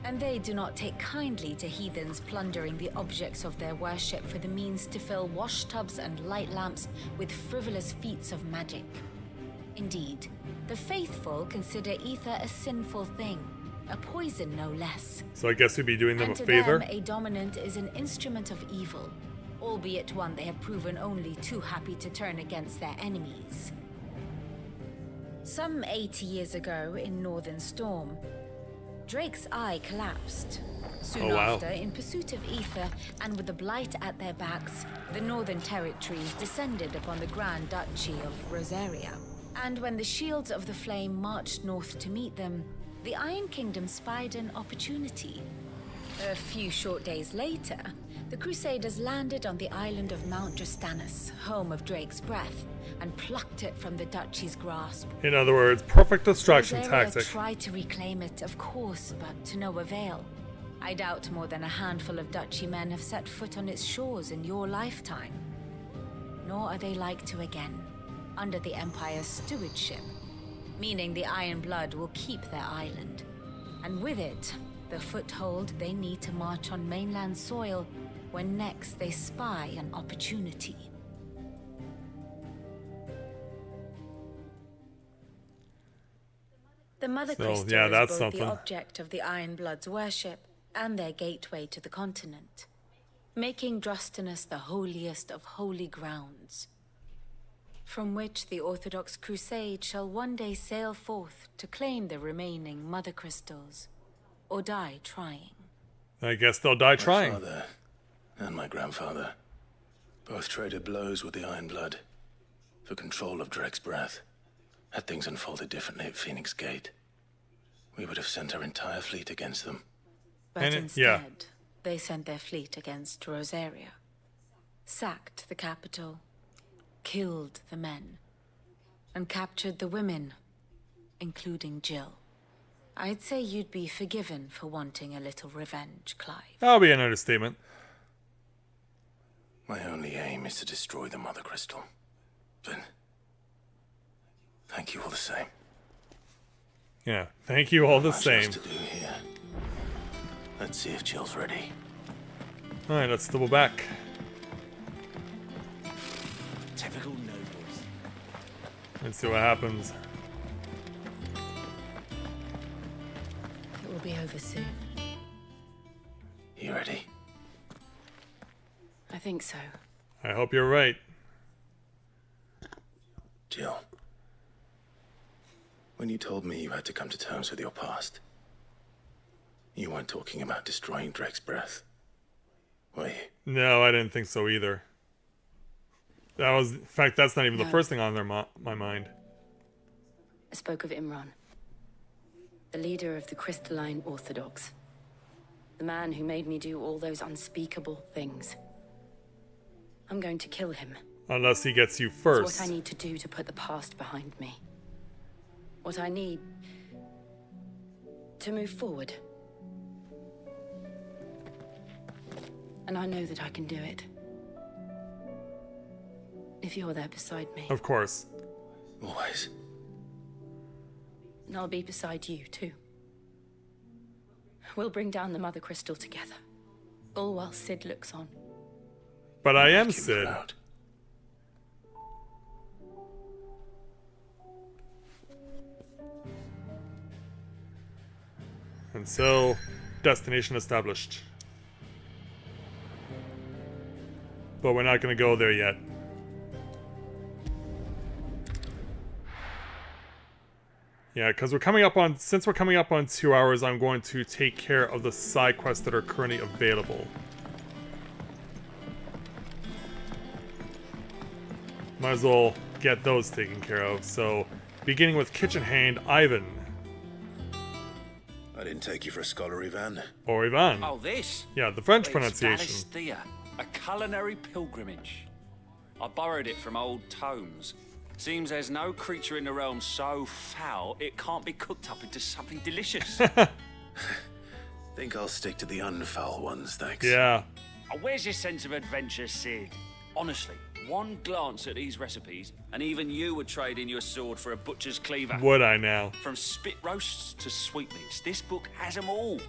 and they do not take kindly to heathens plundering the objects of their worship for the means to fill washtubs and light lamps with frivolous feats of magic. Indeed, the faithful consider ether a sinful thing, a poison no less. So I guess we'd be doing them And a to favor? them, a dominant is an instrument of evil, albeit one they have proven only too happy to turn against their enemies. Some 80 years ago in Northern Storm, Drake's eye collapsed. Soon after, in pursuit of ether and with the blight at their backs, the Northern Territories descended upon the Grand Duchy of Rosaria. And when the Shields of the Flame marched north to meet them, the Iron Kingdom spied an opportunity. A few short days later, the Crusaders landed on the island of Mount Justanus, home of Drake's Breath, and plucked it from the Duchy's grasp. In other words, perfect distraction Rosaria tactic. tried to reclaim it, of course, but to no avail. I doubt more than a handful of Duchy men have set foot on its shores in your lifetime. Nor are they like to again, under the Empire's stewardship, meaning the Iron Blood will keep their island. And with it, the foothold they need to march on mainland soil when next they spy an opportunity. The Mother Crystal yeah, that's is both something. the object of the Iron Blood's worship and their gateway to the continent, making Drostanus the holiest of holy grounds, from which the Orthodox Crusade shall one day sail forth to claim the remaining Mother Crystals, or die trying. I guess they'll die My trying. father and my grandfather both traded blows with the Iron Blood for control of Drek's breath. Had things unfolded differently at Phoenix Gate, we would have sent our entire fleet against them. But instead, they sent their fleet against Rosaria, sacked the capital, killed the men, and captured the women, including Jill. I'd say you'd be forgiven for wanting a little revenge, Clive. That'll be an understatement. My only aim is to destroy the Mother Crystal. But thank you all the same. Yeah, thank you all the Much same. else to do here. Let's see if Jill's ready. Alright, let's double back. Typical nobles. Let's see what happens. It will be over soon. You ready? I think so. I hope you're right. Jill, when you told me you had to come to terms with your past, you weren't talking about destroying Drek's breath, were you? No, I didn't think so either. That was, in fact, that's not even the No. first thing on my mind. I spoke of Imran, the leader of the Crystalline Orthodox. The man who made me do all those unspeakable things. I'm going to kill him. Unless he gets you It's first. what I need to do to put the past behind me. What I need to move forward. And I know that I can do it. If you're there beside me. Of course. Always. And I'll be beside you, too. We'll bring down the Mother Crystal together. All while Sid looks on. But I am Sid. And so, destination established. But we're not going to go there yet. Yeah, because since we're coming up on 2 hours, I'm going to take care of the side quests that are currently available. Might as well get those taken care of. So, beginning with kitchen hand Ivan. I didn't take you for a scholar, Ivan. Or Ivan. Oh, this? Yeah, the French It's pronunciation. Valisthea, a culinary pilgrimage. I borrowed it from old tomes. Seems there's no creature in the realm so foul it can't be cooked up into something delicious. Think I'll stick to the unfoul ones, thanks. Yeah. Oh, where's your sense of adventure, Sid? Honestly, one glance at these recipes, and even you would trade in your sword for a butcher's cleaver. Would I now? From spit roasts to sweetmeats, this book has them all.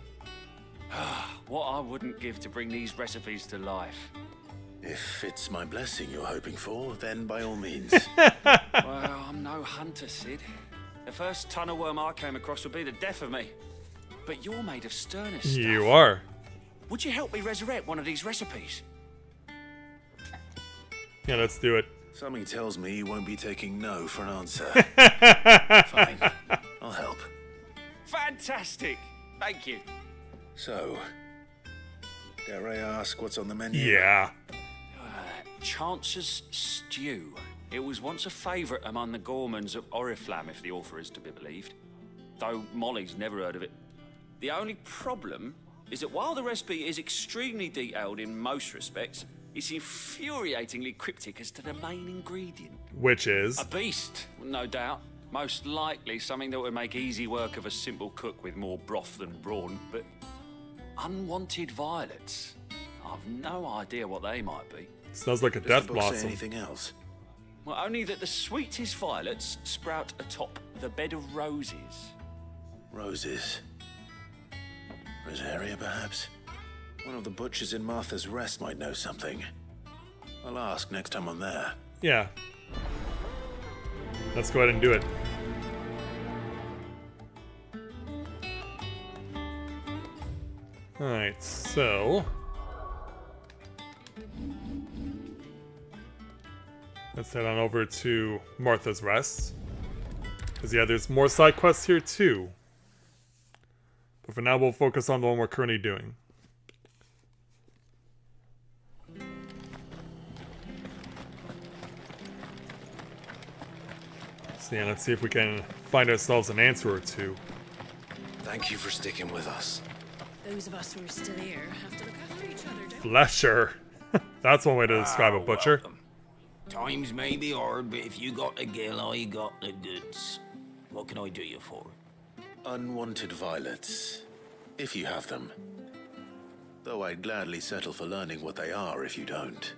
What I wouldn't give to bring these recipes to life. If it's my blessing you're hoping for, then by all means. Well, I'm no hunter, Sid. The first ton of worm I came across would be the death of me. But you're made of sterner stuff. You are. Would you help me resurrect one of these recipes? Yeah, let's do it. Something tells me you won't be taking no for an answer. Fine, I'll help. Fantastic! Thank you. So, dare I ask what's on the menu? Yeah. Chance's Stew. It was once a favourite among the gourmands of Oriflamme, if the author is to be believed. Though Molly's never heard of it. The only problem is that while the recipe is extremely detailed in most respects, it's infuriatingly cryptic as to the main ingredient. Which is? A beast, no doubt. Most likely something that would make easy work of a simple cook with more broth than brawn, but unwanted violets. I've no idea what they might be. Sounds like a Does death the book say blossom. anything else? Well, only that the sweetest violets sprout atop the bed of roses. Roses. Rosaria, perhaps? One of the butchers in Martha's Rest might know something. I'll ask next time I'm there. Yeah. Let's go ahead and do it. Alright, so... let's head on over to Martha's Rest. Because, yeah, there's more side quests here, too. But for now, we'll focus on the one we're currently doing. So, yeah, let's see if we can find ourselves an answer or two. Thank you for sticking with us. Those of us who are still here have to look after each other, don't Flesher. That's one way to describe a butcher. Welcome. Times may be hard, but if you got the gill, I got the goods. What can I do you for? Unwanted violets, if you have them. Though I'd gladly settle for learning what they are if you don't.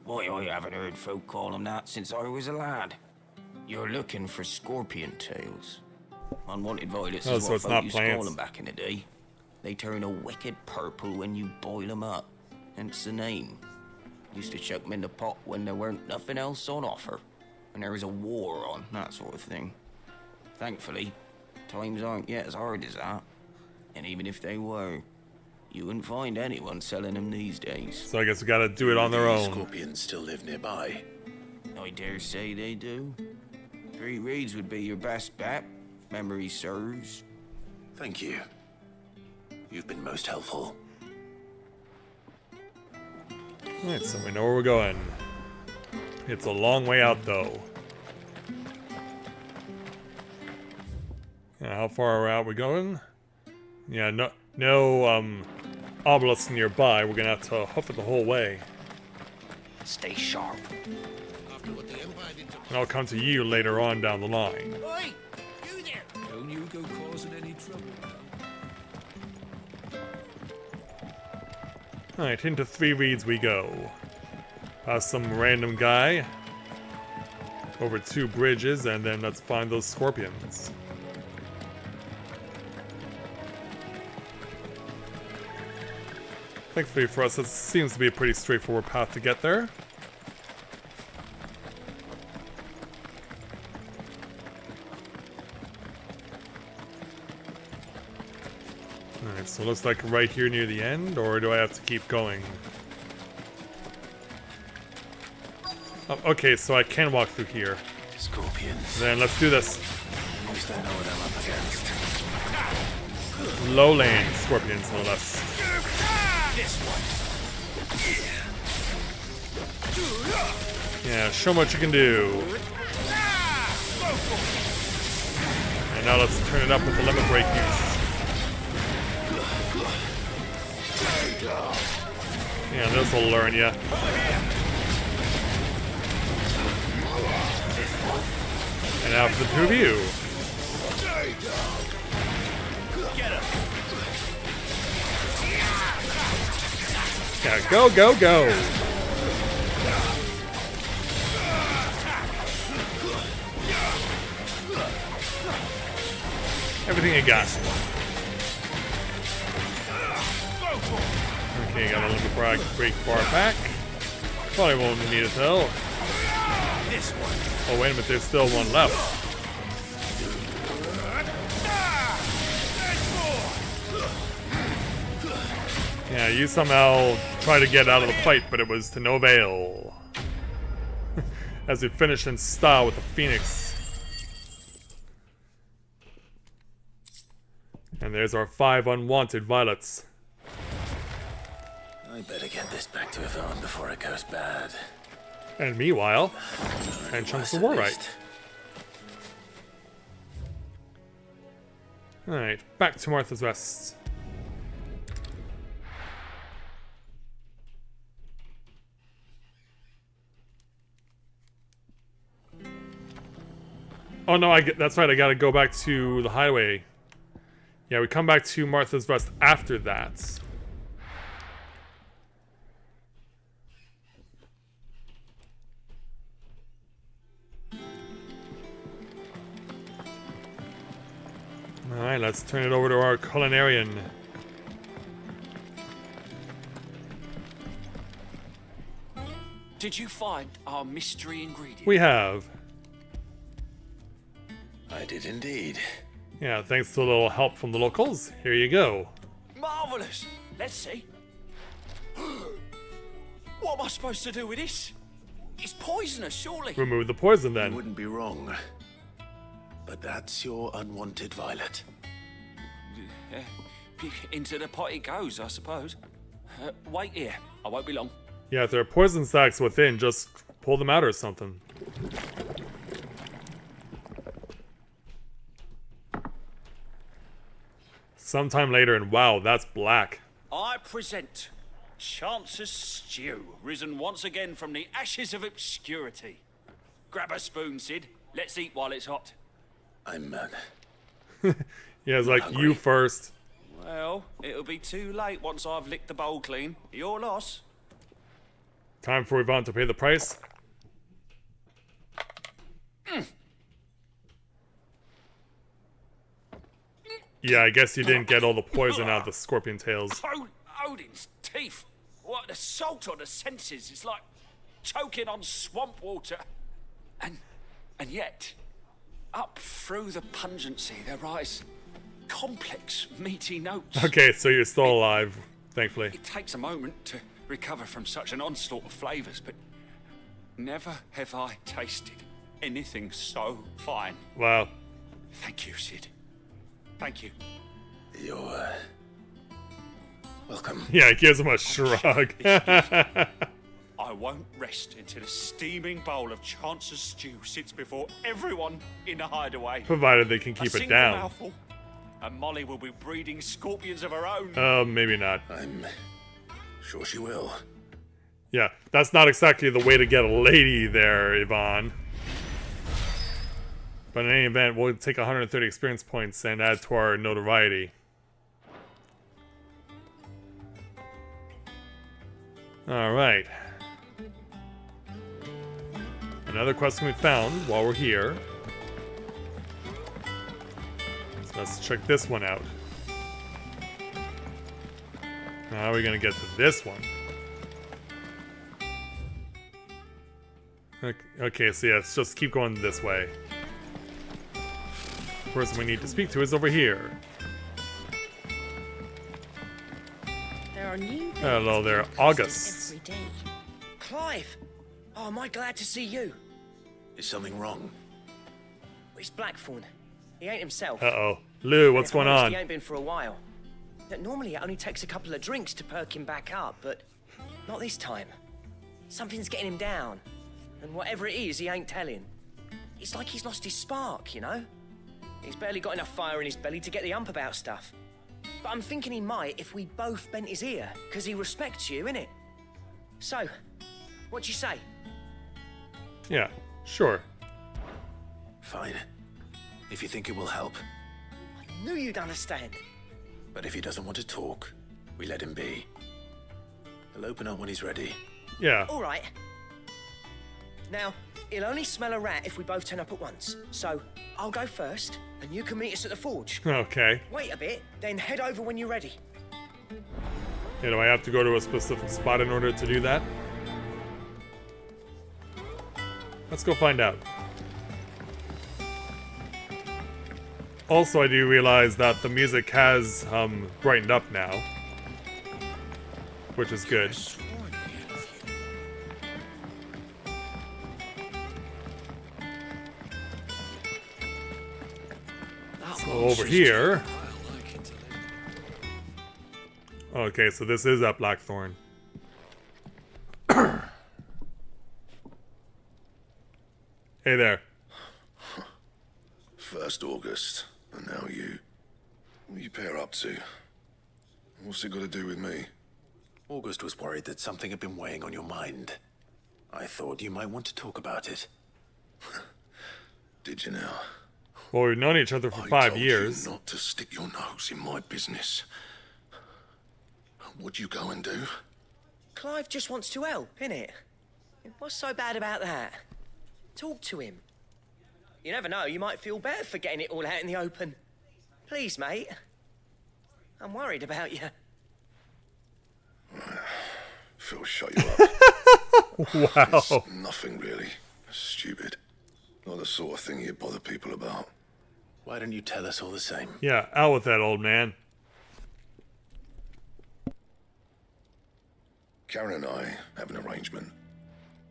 Why, I haven't heard folk call them that since I was a lad. You're looking for scorpion tails. Unwanted violets is so what it's folk not used to plants. call them back in the day. They turn a wicked purple when you boil them up, hence the name. Used to chuck them in the pot when there weren't nothing else on offer, and there was a war on, that sort of thing. Thankfully, times aren't yet as hard as that. And even if they were, you wouldn't find anyone selling them these days. So I guess we gotta do it on their own. Scorpions still live nearby. I dare say they do. 3 reeds would be your best bet, if memory serves. Thank you. You've been most helpful. Alright, so we know where we're going. It's a long way out, though. Yeah, how far out we going? Yeah, no obelisks nearby. We're gonna have to hoof it the whole way. Stay sharp. And I'll come to you later on down the line. Oi! You there! Don't you go causing any trouble now. Alright, into 3 reeds we go. Past some random guy. Over 2 bridges, and then let's find those scorpions. Thankfully for us, it seems to be a pretty straightforward path to get there. Alright, so it looks like right here near the end, or do I have to keep going? Oh, okay, so I can walk through here. Scorpions. Then let's do this. At least I know what I'm up against. Lowland scorpions, no less. This one. Yeah, show 'em what you can do. And now let's turn it up with the limit break use. Yeah, this will learn ya. And now for the 2 of you. Yeah, go, go, go. Everything you got. Okay, got a little before I break far back. Probably won't need it though. Oh, wait a minute, there's still one left. Yeah, you somehow tried to get out of the fight, but it was to no avail. As we finish in style with the Phoenix. And there's our 5 unwanted violets. I better get this back to Yvonne before it goes bad. And meanwhile, 10 chunks of warite. Alright, back to Martha's Rest. Oh no, that's right, I gotta go back to the highway. Yeah, we come back to Martha's Rest after that. Alright, let's turn it over to our culinarian. Did you find our mystery ingredient? We have. I did indeed. Yeah, thanks to a little help from the locals. Here you go. Marvelous! Let's see. What am I supposed to do with this? It's poisonous, surely. Remove the poison You then. wouldn't be wrong. But that's your unwanted violet. Into the pot it goes, I suppose. Wait here. I won't be long. Yeah, if there are poison sacs within, just pull them out or something. Sometime later, and wow, that's black. I present Chance's Stew, risen once again from the ashes of obscurity. Grab a spoon, Sid. Let's eat while it's hot. I'm Yeah, it's like, you first. Well, it'll be too late once I've licked the bowl clean. Your loss. Time for Yvonne to pay the price. Yeah, I guess you didn't get all the poison out of the scorpion tails. Odin's teeth. What, the salt on the senses is like choking on swamp water. And yet, up through the pungency, there rise complex, meaty notes. Okay, so you're still alive, thankfully. It takes a moment to recover from such an onslaught of flavors, but never have I tasted anything so fine. Wow. Thank you, Sid. Thank you. You're welcome. Yeah, he gives him a shrug. I won't rest until a steaming bowl of Chance's stew sits before everyone in the hideaway. Provided they can keep a it down. Mouthful, and Molly will be breeding scorpions of her own. Maybe not. I'm sure she will. Yeah, that's not exactly the way to get a lady there, Yvonne. But in any event, we'll take 130 experience points and add to our notoriety. Alright. Another quest we found while we're here. So let's check this one out. Now we're gonna get to this one. Okay, so yeah, let's just keep going this way. The person we need to speak to is over here. There are new Hello there, August. every day. Clive! Oh, am I glad to see you? Is something wrong? It's Blackthorn. He ain't himself. Uh-oh. Lou, what's If I'm going honest, on? He ain't been for a while. Normally it only takes a couple of drinks to perk him back up, but not this time. Something's getting him down. And whatever it is, he ain't telling. It's like he's lost his spark, you know? He's barely got enough fire in his belly to get the ump about stuff. But I'm thinking he might if we both bent his ear, because he respects you, innit? So, what you say? Yeah, sure. Fine. If you think it will help. I knew you'd understand. But if he doesn't want to talk, we let him be. He'll open up when he's ready. Yeah. All right. Now, he'll only smell a rat if we both turn up at once. So, I'll go first, and you can meet us at the forge. Okay. Wait a bit, then head over when you're ready. Yeah, do I have to go to a specific spot in order to do that? Let's go find out. Also, I do realize that the music has brightened up now, which is good. So over here. Okay, so this is at Blackthorn. Hey there. First August, and now you. What you pair up to? What's it got to do with me? August was worried that something had been weighing on your mind. I thought you might want to talk about it. Did you now? Well, we've known each other for 5 years. You not to stick your nose in my business. What'd you go and do? Clive just wants to help, innit? What's so bad about that? Talk to him. You never know, you might feel better for getting it all out in the open. Please, mate. I'm worried about you. Phil, shut you up. Wow. It's nothing really. Stupid. Not the sort of thing you bother people about. Why don't you tell us all the same? Yeah, out with that, old man. Karen and I have an arrangement.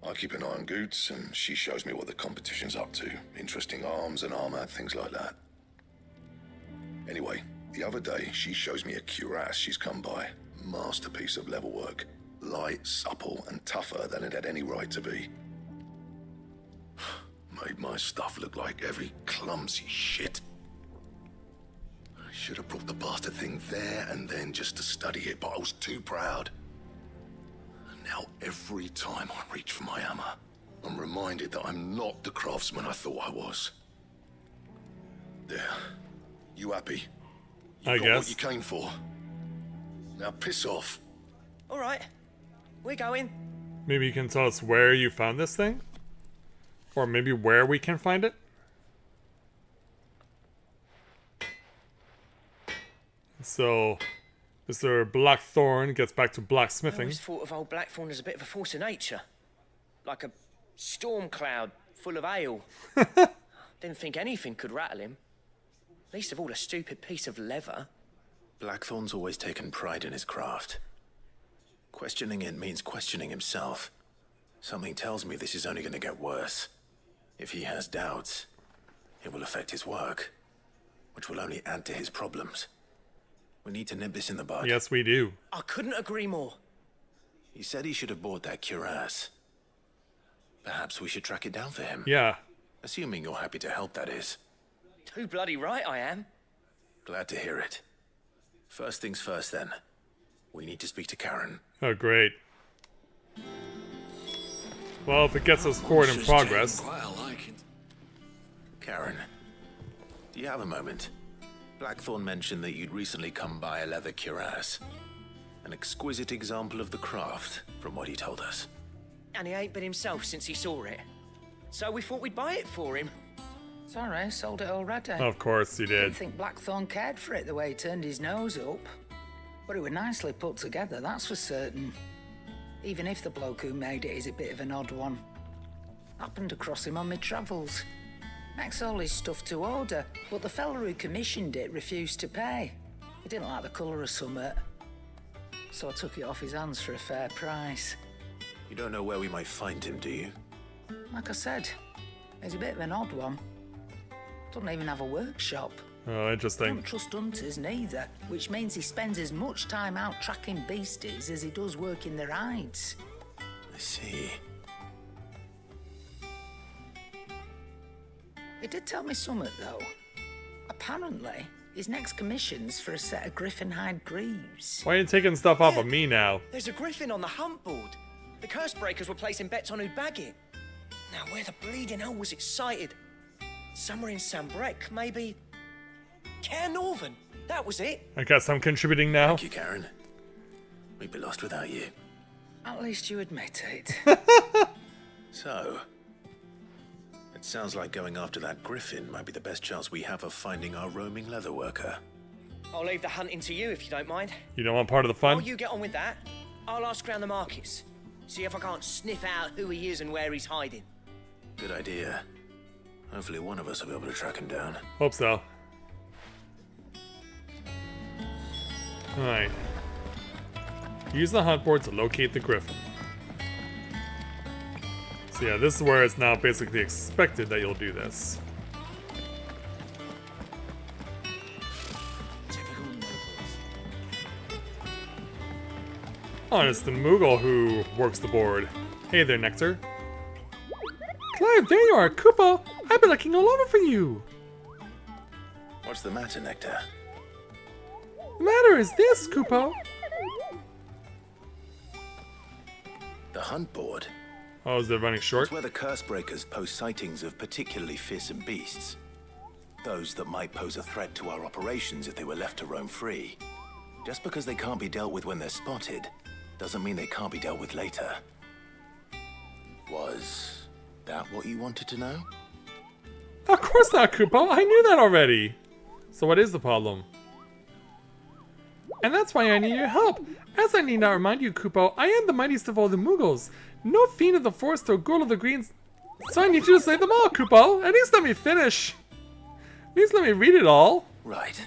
I keep an eye on Goots, and she shows me what the competition's up to. Interesting arms and armor, things like that. Anyway, the other day, she shows me a cuirass she's come by. Masterpiece of level work. Light, supple, and tougher than it had any right to be. Made my stuff look like every clumsy shit. I should have brought the bastard thing there and then just to study it, but I was too proud. And now every time I reach for my hammer, I'm reminded that I'm not the craftsman I thought I was. There. You happy? You I got guess. what you came for. Now piss off. All right, we're going. Maybe you can tell us where you found this thing? Or maybe where we can find it? So, Mr. Blackthorn gets back to I blacksmithing. always thought of old Blackthorn as a bit of a force of nature. Like a storm cloud full of ale. Didn't think anything could rattle him. Least of all a stupid piece of leather. Blackthorn's always taken pride in his craft. Questioning it means questioning himself. Something tells me this is only going to get worse. If he has doubts, it will affect his work, which will only add to his problems. We need to nip this in the bud. Yes, we do. I couldn't agree more. He said he should have bought that cuirass. Perhaps we should track it down for him. Yeah. Assuming you're happy to help, that is. Too bloody right I am. Glad to hear it. First things first, then. We need to speak to Karen. Oh, great. Well, if it gets us forward in progress. Karen, do you have a moment? Blackthorn mentioned that you'd recently come by a leather cuirass. An exquisite example of the craft, from what he told us. And he ain't been himself since he saw it. So we thought we'd buy it for him. Sorry, sold it already. Of course you Didn't did. think Blackthorn cared for it the way he turned his nose up. But it was nicely put together, that's for certain. Even if the bloke who made it is a bit of an odd one. Happened across him on my travels. Makes all his stuff to order, but the fella who commissioned it refused to pay. He didn't like the colour of summit. So I took it off his hands for a fair price. You don't know where we might find him, do you? Like I said, he's a bit of an odd one. Doesn't even have a workshop. Oh, interesting. Don't trust hunters neither, which means he spends as much time out tracking beasties as he does working their hides. I see. He did tell me something, though. Apparently, his next commission's for a set of griffin hide greaves. Why are you taking stuff off of me now? There's a griffin on the hunt board. The curse breakers were placing bets on who'd bag it. Now, where the bleeding hell was it sighted? Somewhere in Sambrec, maybe. Care Northern. That was it. I guess I'm contributing now. Thank you, Karen. We'd be lost without you. At least you admit it. So, it sounds like going after that griffin might be the best chance we have of finding our roaming leatherworker. I'll leave the hunting to you if you don't mind. You don't want part of the fun? While you get on with that, I'll ask around the markets. See if I can't sniff out who he is and where he's hiding. Good idea. Hopefully one of us will be able to track him down. Hope so. Alright. Use the hunt board to locate the griffin. So yeah, this is where it's now basically expected that you'll do this. Oh, and it's the Moogle who works the board. Hey there, Nectar. Clive, there you are, Koopa! I've been looking all over for you! What's the matter, Nectar? The matter is this, Koopa! The hunt board. Oh, is it running short? It's where the curse breakers post sightings of particularly fearsome beasts. Those that might pose a threat to our operations if they were left to roam free. Just because they can't be dealt with when they're spotted, doesn't mean they can't be dealt with later. Was that what you wanted to know? Of course not, Koopa! I knew that already! So what is the problem? And that's why I need your help! As I need not remind you, Kupo, I am the mightiest of all the Mughals. No fiend of the forest or girl of the greens. So I need you to slay them all, Kupo. At least let me finish. At least let me read it all. Right.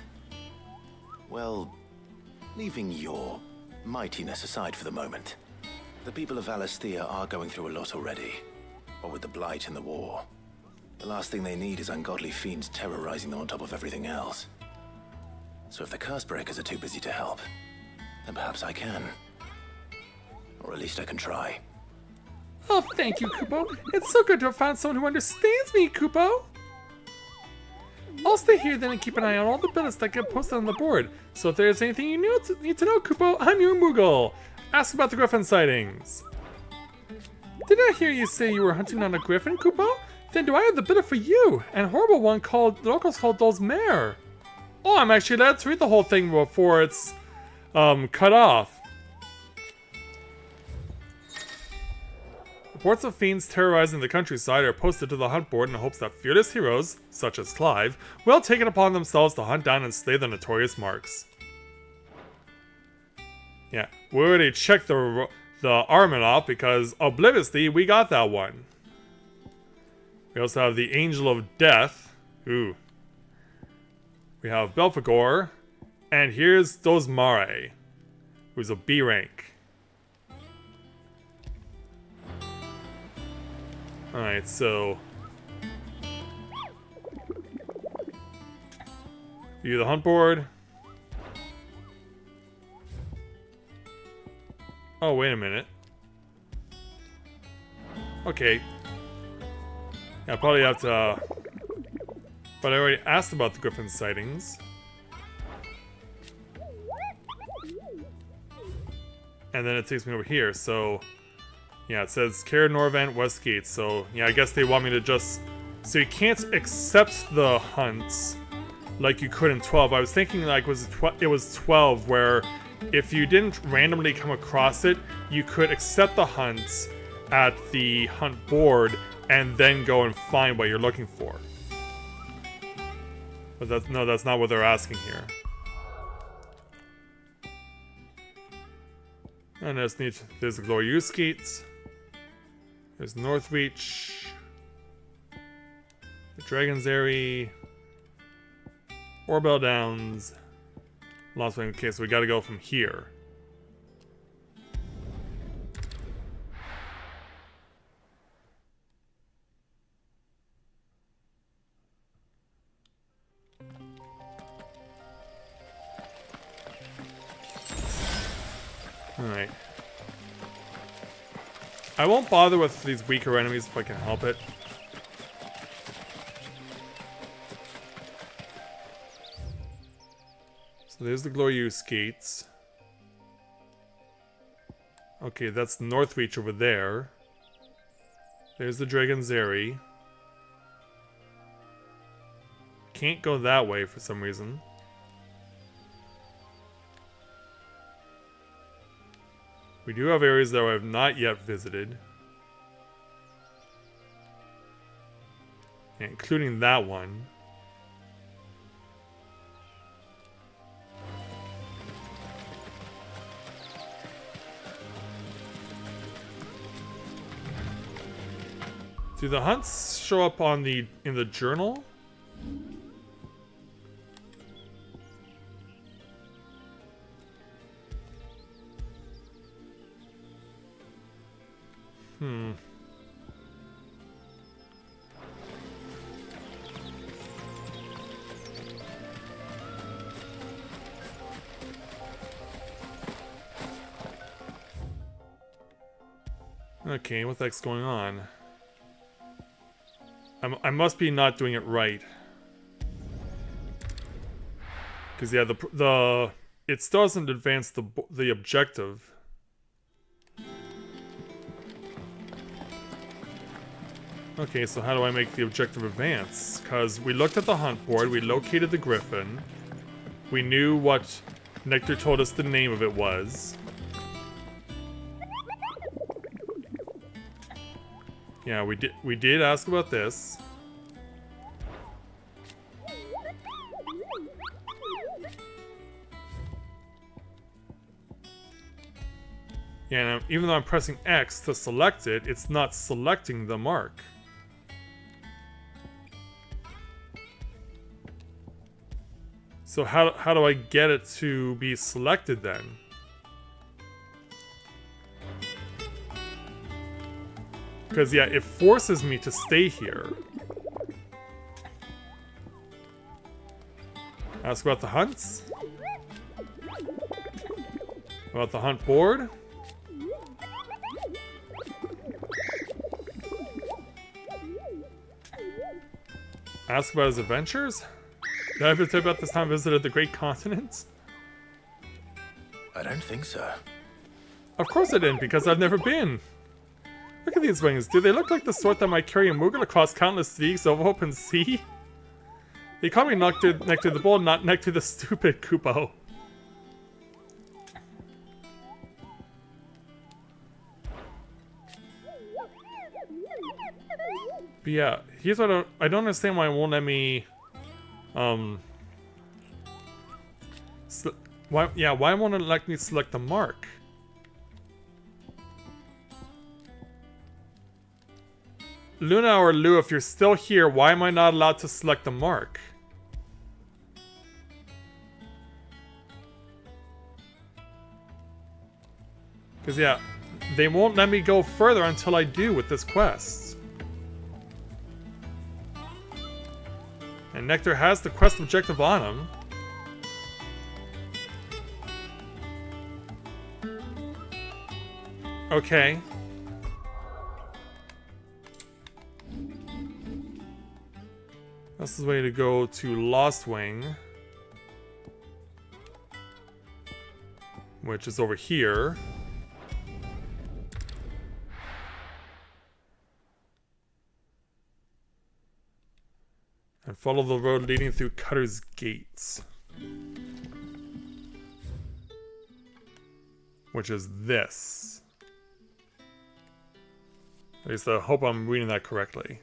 Well, leaving your mightiness aside for the moment, the people of Valisthea are going through a lot already. What with the Blight and the war. The last thing they need is ungodly fiends terrorizing them on top of everything else. So if the Cursebreakers are too busy to help, then perhaps I can. Or at least I can try. Oh, thank you, Kupo. It's so good to have found someone who understands me, Kupo. I'll stay here then and keep an eye on all the billets that get posted on the board. So if there's anything you need to know, Kupo, I'm your Moogle. Ask about the Griffin sightings. Did I hear you say you were hunting down a Griffin, Kupo? Then do I have the billet for you? And a horrible one called, the locals called Dole's Mare. Oh, I'm actually allowed to read the whole thing before it's cut off. Reports of fiends terrorizing the countryside are posted to the hunt board in hopes that fearless heroes, such as Clive, will take it upon themselves to hunt down and slay the notorious marks. Yeah, we already checked the armament off because obliviously we got that one. We also have the Angel of Death. Ooh. We have Belphegor. And here's Dozmare, who's a B rank. Alright, so... view the hunt board. Oh, wait a minute. Okay. Yeah, I probably have to... but I already asked about the Griffin sightings. And then it takes me over here, so... yeah, it says Care Norvant Westgate, so... yeah, I guess they want me to just... so you can't accept the hunts like you could in 12. I was thinking like it was 12, where if you didn't randomly come across it, you could accept the hunts at the hunt board and then go and find what you're looking for. But that's not what they're asking here. And there's the Glorious Gates. There's Northreach. The Dragon's Eyrie. Orbell Downs. Lost Wing. Okay, so we gotta go from here. Alright. I won't bother with these weaker enemies if I can help it. So there's the Glorious Gates. Okay, that's Northreach over there. There's the Dragon's Eyrie. Can't go that way for some reason. We do have areas that I have not yet visited. Including that one. Do the hunts show up on in the journal? Okay, what the heck's going on? I must be not doing it right. Because yeah, it still doesn't advance the objective. Okay, so how do I make the objective advance? Because we looked at the hunt board, we located the griffin, we knew what Nectar told us the name of it was. Yeah, we did ask about this. Yeah, and even though I'm pressing X to select it, it's not selecting the mark. So how do I get it to be selected then? Because yeah, it forces me to stay here. Ask about the hunts? About the hunt board? Ask about his adventures? Did I ever tell you about this time I visited the Great Continent? I don't think so. Of course I didn't, because I've never been. Look at these wings. Do they look like the sort that might carry a Moogle across countless leagues of open sea? They call me Nectar the Bold, not Nectar the Stupid, Kupo. But yeah, here's what I don't understand why it won't let me, why won't it let me select the mark? Luna or Lou, if you're still here, why am I not allowed to select the mark? Because yeah, they won't let me go further until I do with this quest. And Nectar has the quest objective on him. Okay. This is the way to go to Lost Wing. Which is over here. And follow the road leading through Cutter's Gates. Which is this. At least I hope I'm reading that correctly.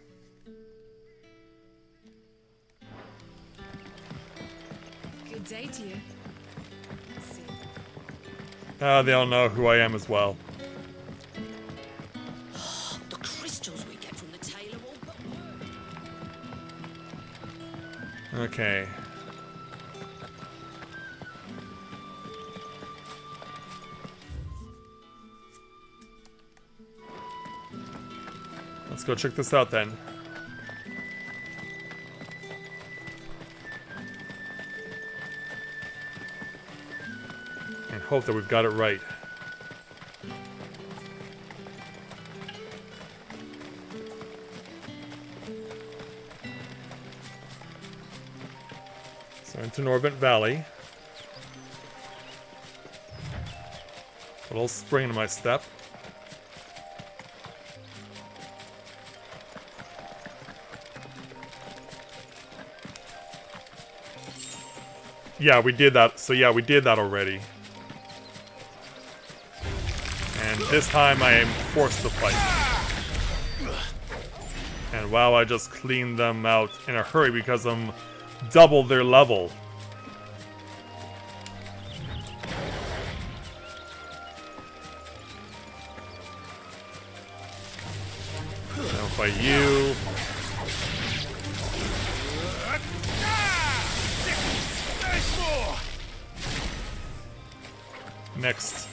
Good day to you. They all know who I am as well. The crystals we get from the tailor will but Okay. Let's go check this out then. And hope that we've got it right. So into Norvent Valley. A little spring in my step. Yeah, we did that. So yeah, we did that already. And this time I am forced to fight. And wow, I just cleaned them out in a hurry because I'm double their level. Now fight you. Next.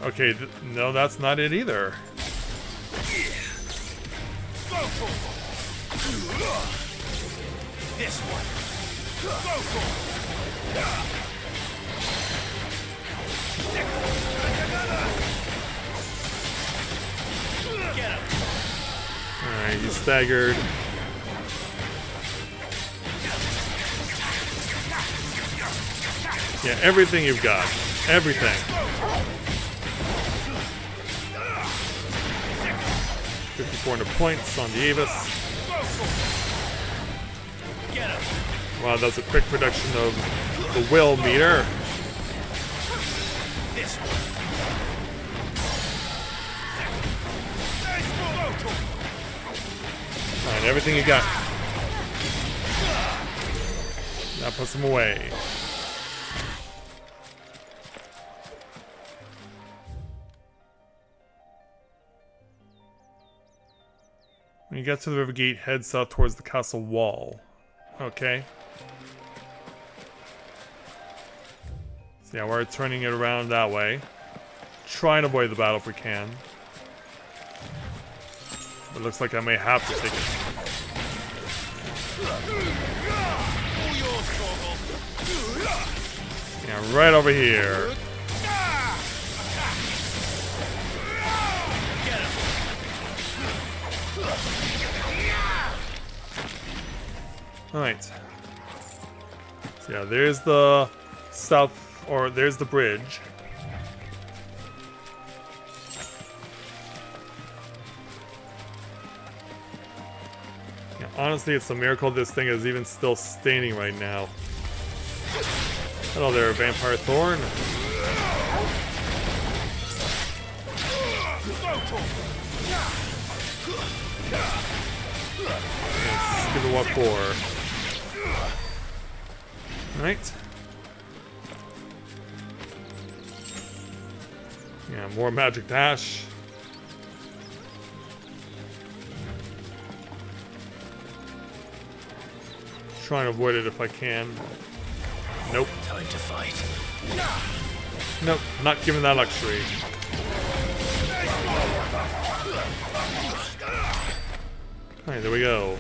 Okay, no, that's not it either. This one. Go for it. Get him. Alright, he's staggered. Yeah, everything you've got. Everything. 5400 points on Davis. Wow, that's a quick production of the will meter. Alright, everything you got. That puts him away. When you get to the river gate, head south towards the castle wall. Okay. So yeah, we're turning it around that way. Try and avoid the battle if we can. It looks like I may have to take it. Yeah, right over here. Alright. So yeah, there's the south, or there's the bridge. Yeah, honestly, it's a miracle this thing is even still standing right now. Hello there, Vampire Thorn. Let's give it what for. Right. Yeah, more magic dash. Try and avoid it if I can. Nope. Time to fight. Nope, not given that luxury. Alright, there we go.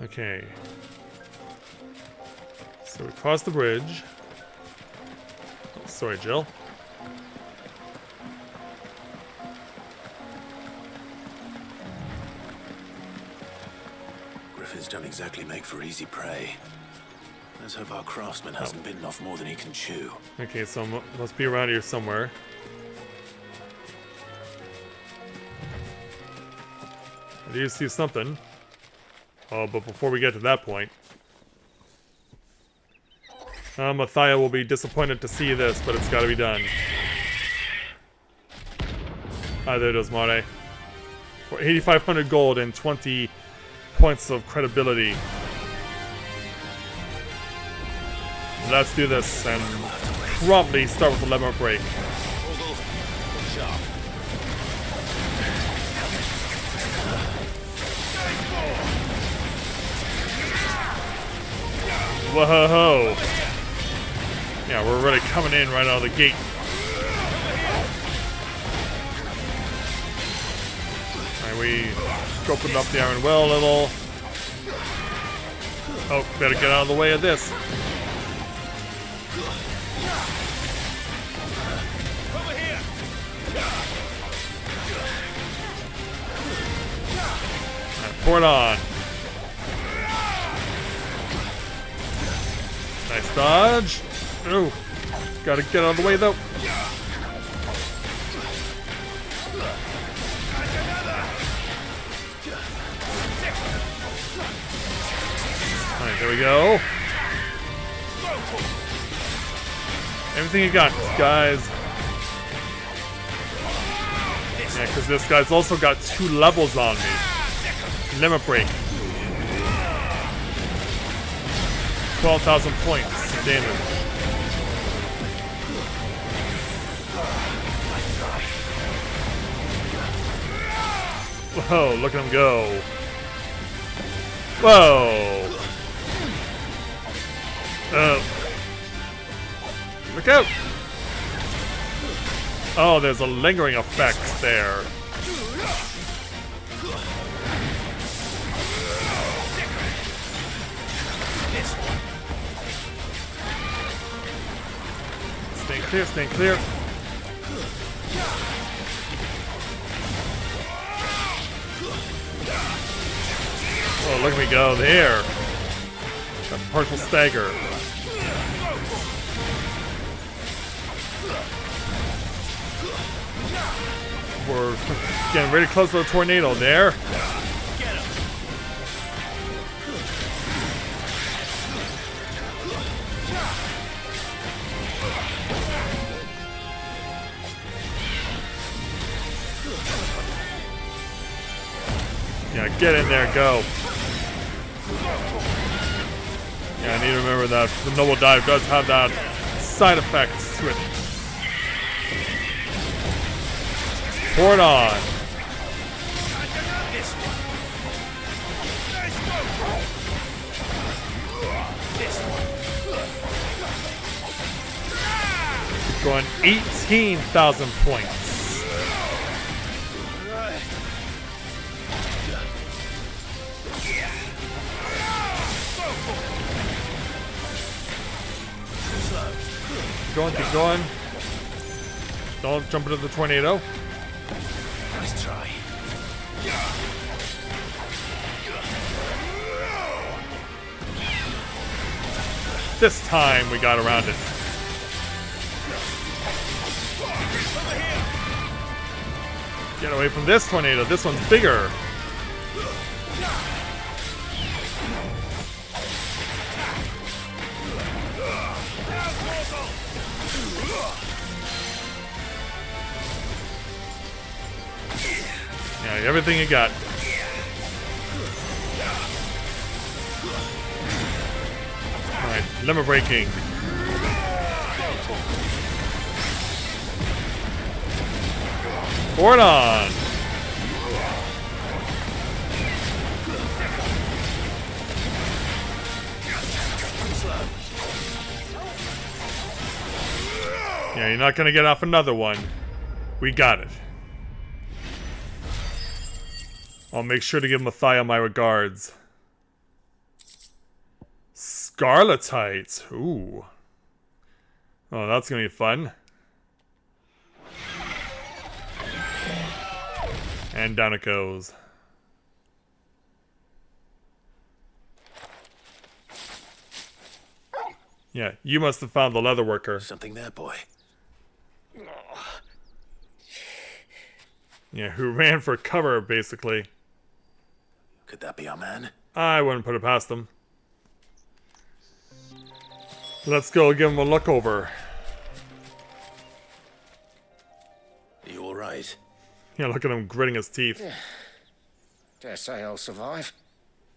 Okay. So we cross the bridge. Oh, sorry, Jill. Griffins don't exactly make for easy prey. Let's hope our craftsman hasn't bitten off more than he can chew. Okay, so must be around here somewhere. I do see something. Oh, but before we get to that point, Mathia will be disappointed to see this, but it's got to be done. Ah, there it is, Mare. For 8,500 gold and 20 points of credibility. Let's do this and promptly start with the lemon break. Whoa! Yeah, we're really coming in right out of the gate. Alright, we opened up the iron well a little. Oh, better get out of the way of this. Alright, pour it on. Nice dodge. Ooh. Gotta get out of the way though. Alright, there we go. Everything you got, guys. Yeah, because this guy's also got 2 levels on me. Limit break. 12,000 points of damage. Whoa, look at him go. Whoa. Look out. Oh, there's a lingering effect there. Stay clear, stay clear. Oh, look at me go there. That partial stagger. We're getting really close to the tornado there. Yeah, Get in there, go. Yeah, I need to remember that the Noble Dive does have that side effect to it. Pour it on. Going 18,000 points. Keep going. Don't jump into the tornado. Nice try. This time we got around it. Get away from this tornado. This one's bigger. Yeah, everything you got. Alright, limit breaking. Pour it on. Yeah, you're not gonna get off another one. We got it. I'll make sure to give Mathia my regards. Scarletite. Ooh. Oh, that's gonna be fun. And down it goes. Yeah, you must have found the leather worker. Something there, boy. Yeah, who ran for cover, basically. Could that be our man? I wouldn't put it past them. Let's go give him a look over. Are you alright? Yeah, look at him gritting his teeth. Yeah. Dare say I'll survive.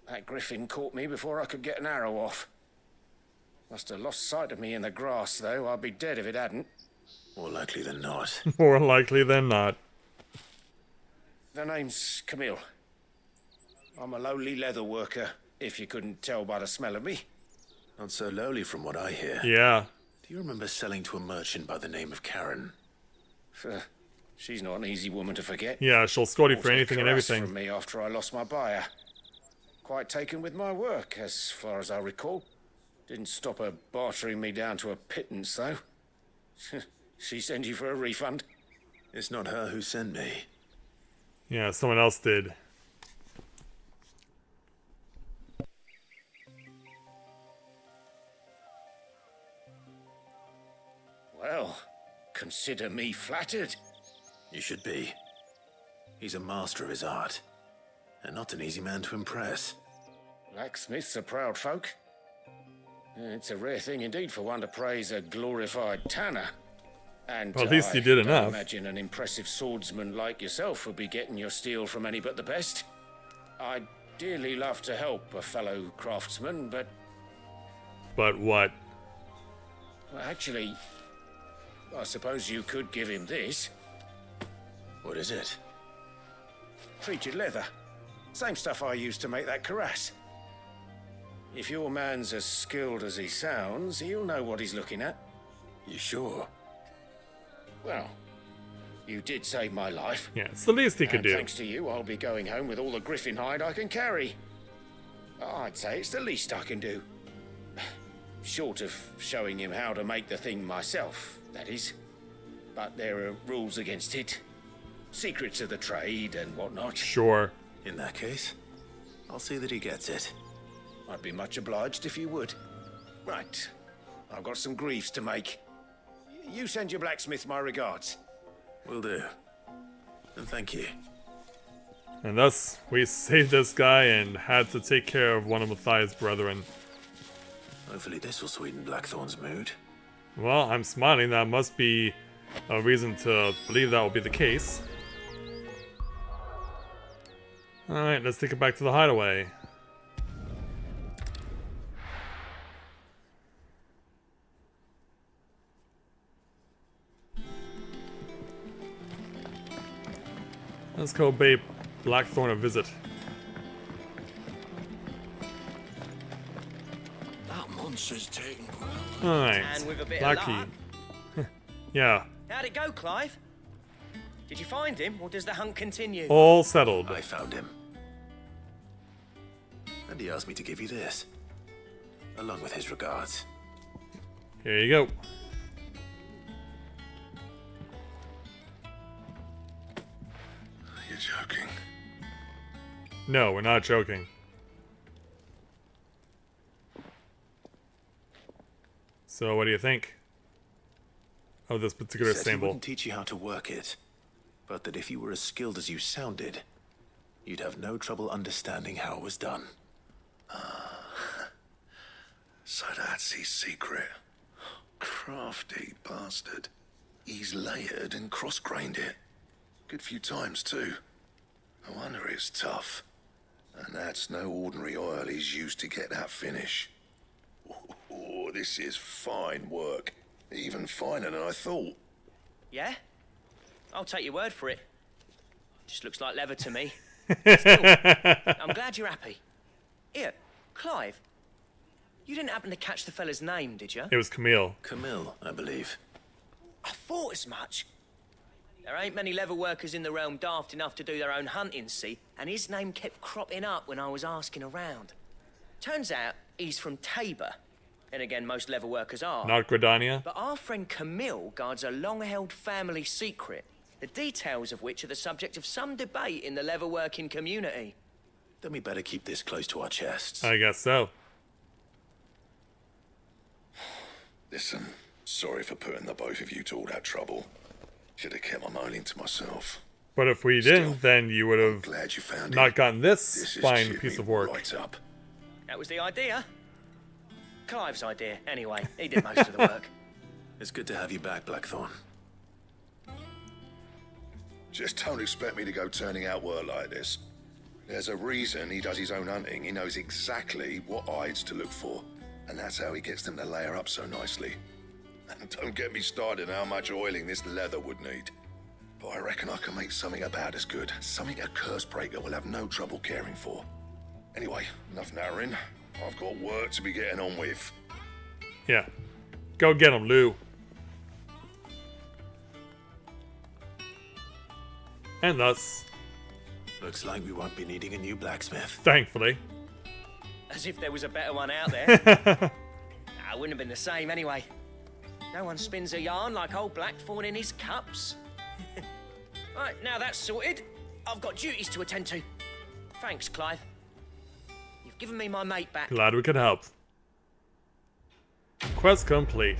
That griffin caught me before I could get an arrow off. Must have lost sight of me in the grass, though. I'd be dead if it hadn't. More likely than not. More likely than not. The name's Camille. I'm a lowly leather worker, if you couldn't tell by the smell of me. Not so lowly from what I hear. Yeah. Do you remember selling to a merchant by the name of Karen? She's not an easy woman to forget. Yeah, she'll scold you for Bought a anything and cuirass everything. From me after I lost my buyer. Quite taken with my work, as far as I recall. Didn't stop her bartering me down to a pittance, though. She sent you for a refund? It's not her who sent me. Yeah, someone else did. Well, consider me flattered. You should be. He's a master of his art, and not an easy man to impress. Blacksmiths are proud folk. It's a rare thing indeed for one to praise a glorified tanner. And well, at least you did I enough. imagine an impressive swordsman like yourself would be getting your steel from any but the best. I'd dearly love to help a fellow craftsman, but... But what? Well, actually, I suppose you could give him this. What is it? Treated leather. Same stuff I used to make that cuirass. If your man's as skilled as he sounds, he'll know what he's looking at. You sure? Well, you did save my life. Yeah, it's the least he could do. Thanks to you, I'll be going home with all the griffin hide I can carry. I'd say it's the least I can do. Short of showing him how to make the thing myself, that is. But there are rules against it. Secrets of the trade and whatnot. Sure. In that case, I'll see that he gets it. I'd be much obliged if you would. Right. I've got some griefs to make. You send your blacksmith my regards. Will do. And thank you. And thus, we saved this guy and had to take care of one of Matthias' brethren. Hopefully this will sweeten Blackthorn's mood. Well, I'm smiling. That must be a reason to believe that will be the case. Alright, let's take it back to the hideaway. Let's go pay Blackthorn a visit. That monster's taking Alright, And with a bit of Blackie. luck. Yeah, How'd it go, Clive? Did you find him, or does the hunt continue? all settled. I found him. And he asked me to give you this, along with his regards. Here you go. You're joking. No, we're not joking. So, what do you think of this particular He said he symbol? wouldn't teach you how to work it, but that if you were as skilled as you sounded, you'd have no trouble understanding how it was done. So that's his secret. Crafty bastard. He's layered and cross-grained it. Good few times, too. No wonder it's tough. And that's no ordinary oil he's used to get that finish. Oh, this is fine work. Even finer than I thought. Yeah? I'll take your word for it. Just looks like leather to me. Still, I'm glad you're happy. Here, Clive. You didn't happen to catch the fella's name, did you? It was Camille. Camille, I believe. I thought as much. There ain't many leather workers in the realm daft enough to do their own hunting, see? And his name kept cropping up when I was asking around. Turns out he's from Tabor. And again, most leather workers are. Not Gridania? But our friend Camille guards a long-held family secret, the details of which are the subject of some debate in the leather-working community. Then we better keep this close to our chests. I guess so. Listen, sorry for putting the both of you to all that trouble. Should have kept my moaning to myself. But if we didn't, then you would have Glad you found not it. gotten this This is fine cheered piece me of work. Right up. That was the idea. Clive's idea, anyway. He did most of the work. It's good to have you back, Blackthorn. Just don't expect me to go turning out work like this. There's a reason he does his own hunting. He knows exactly what hides to look for. And that's how he gets them to layer up so nicely. And don't get me started on how much oiling this leather would need. But I reckon I can make something about as good. Something a Cursebreaker will have no trouble caring for. Anyway, enough narrowing. I've got work to be getting on with. Yeah. Go get him, Lou. And thus, Looks like we won't be needing a new blacksmith. thankfully. As if there was a better one out there. Nah, it wouldn't have been the same anyway. No one spins a yarn like old Blackthorn in his cups. Right, now that's sorted, I've got duties to attend to. Thanks, Clive. You've given me my mate back. Glad we could help. Quest complete.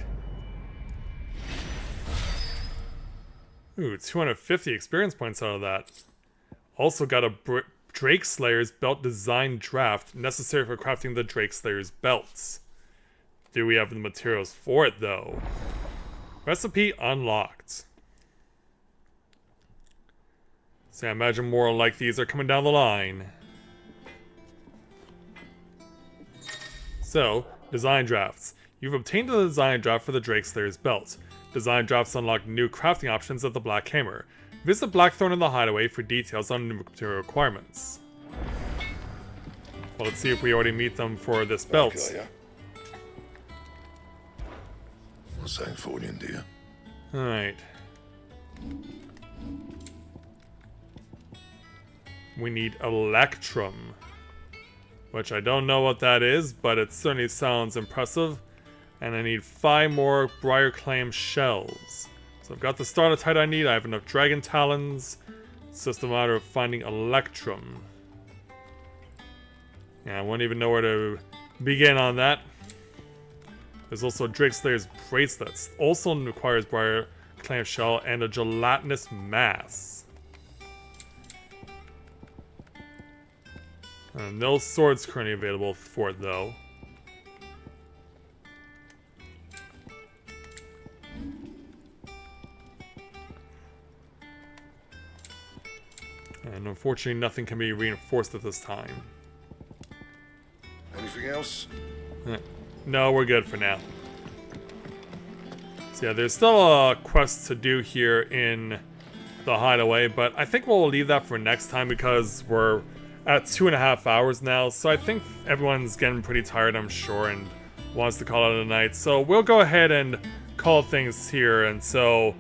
Ooh, 250 experience points out of that. Also got a Drake Slayer's belt design draft necessary for crafting the Drake Slayer's belts. Do we have the materials for it though? Recipe unlocked. So I imagine more like these are coming down the line. So, design drafts. You've obtained the design draft for the Drake Slayer's belt. Design drafts unlock new crafting options at the Black Hammer. Visit Blackthorn in the Hideaway for details on new material requirements. Well, let's see if we already meet them for this belt. Okay, yeah. What's saying for you, dear? Alright. We need Electrum. Which I don't know what that is, but it certainly sounds impressive. And I need 5 more Briarclaim shells. So I've got the starter type I need, I have enough Dragon Talons. It's just a matter of finding Electrum. Yeah, I won't even know where to begin on that. There's also Drake Slayer's bracelets. Also requires Briarclaim shell and a gelatinous mass. No swords currently available for it though. And unfortunately, nothing can be reinforced at this time. Anything else? No, we're good for now. So yeah, there's still a quest to do here in the hideaway, but I think we'll leave that for next time because we're at 2.5 hours now. So I think everyone's getting pretty tired, I'm sure, and wants to call it a night. So we'll go ahead and call things here. And so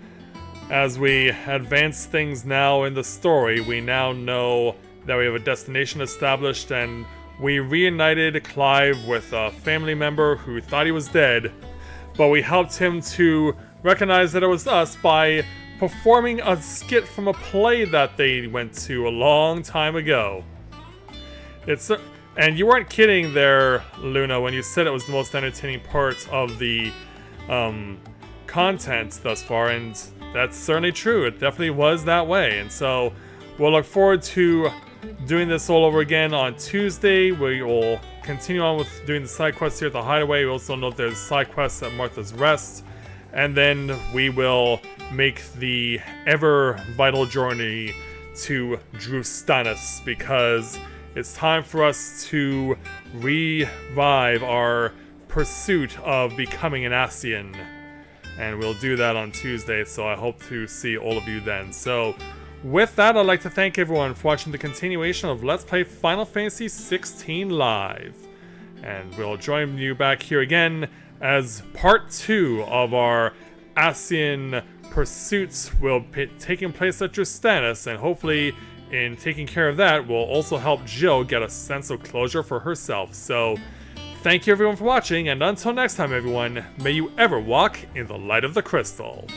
as we advance things now in the story, we now know that we have a destination established, and we reunited Clive with a family member who thought he was dead, but we helped him to recognize that it was us by performing a skit from a play that they went to a long time ago. And you weren't kidding there, Luna, when you said it was the most entertaining part of the content thus far, and that's certainly true. It definitely was that way, and so we'll look forward to doing this all over again on Tuesday. We will continue on with doing the side quests here at the hideaway. We also know there's side quests at Martha's Rest, and then we will make the ever vital journey to Drustanus, because it's time for us to revive our pursuit of becoming an Ascian, and we'll do that on Tuesday, so I hope to see all of you then. So with that, I'd like to thank everyone for watching the continuation of Let's Play Final Fantasy XVI Live. And we'll join you back here again as part 2 of our Ascian pursuits will be taking place at Drustanus, and hopefully in taking care of that, we'll also help Jill get a sense of closure for herself. So thank you everyone for watching, and until next time everyone, may you ever walk in the light of the crystal.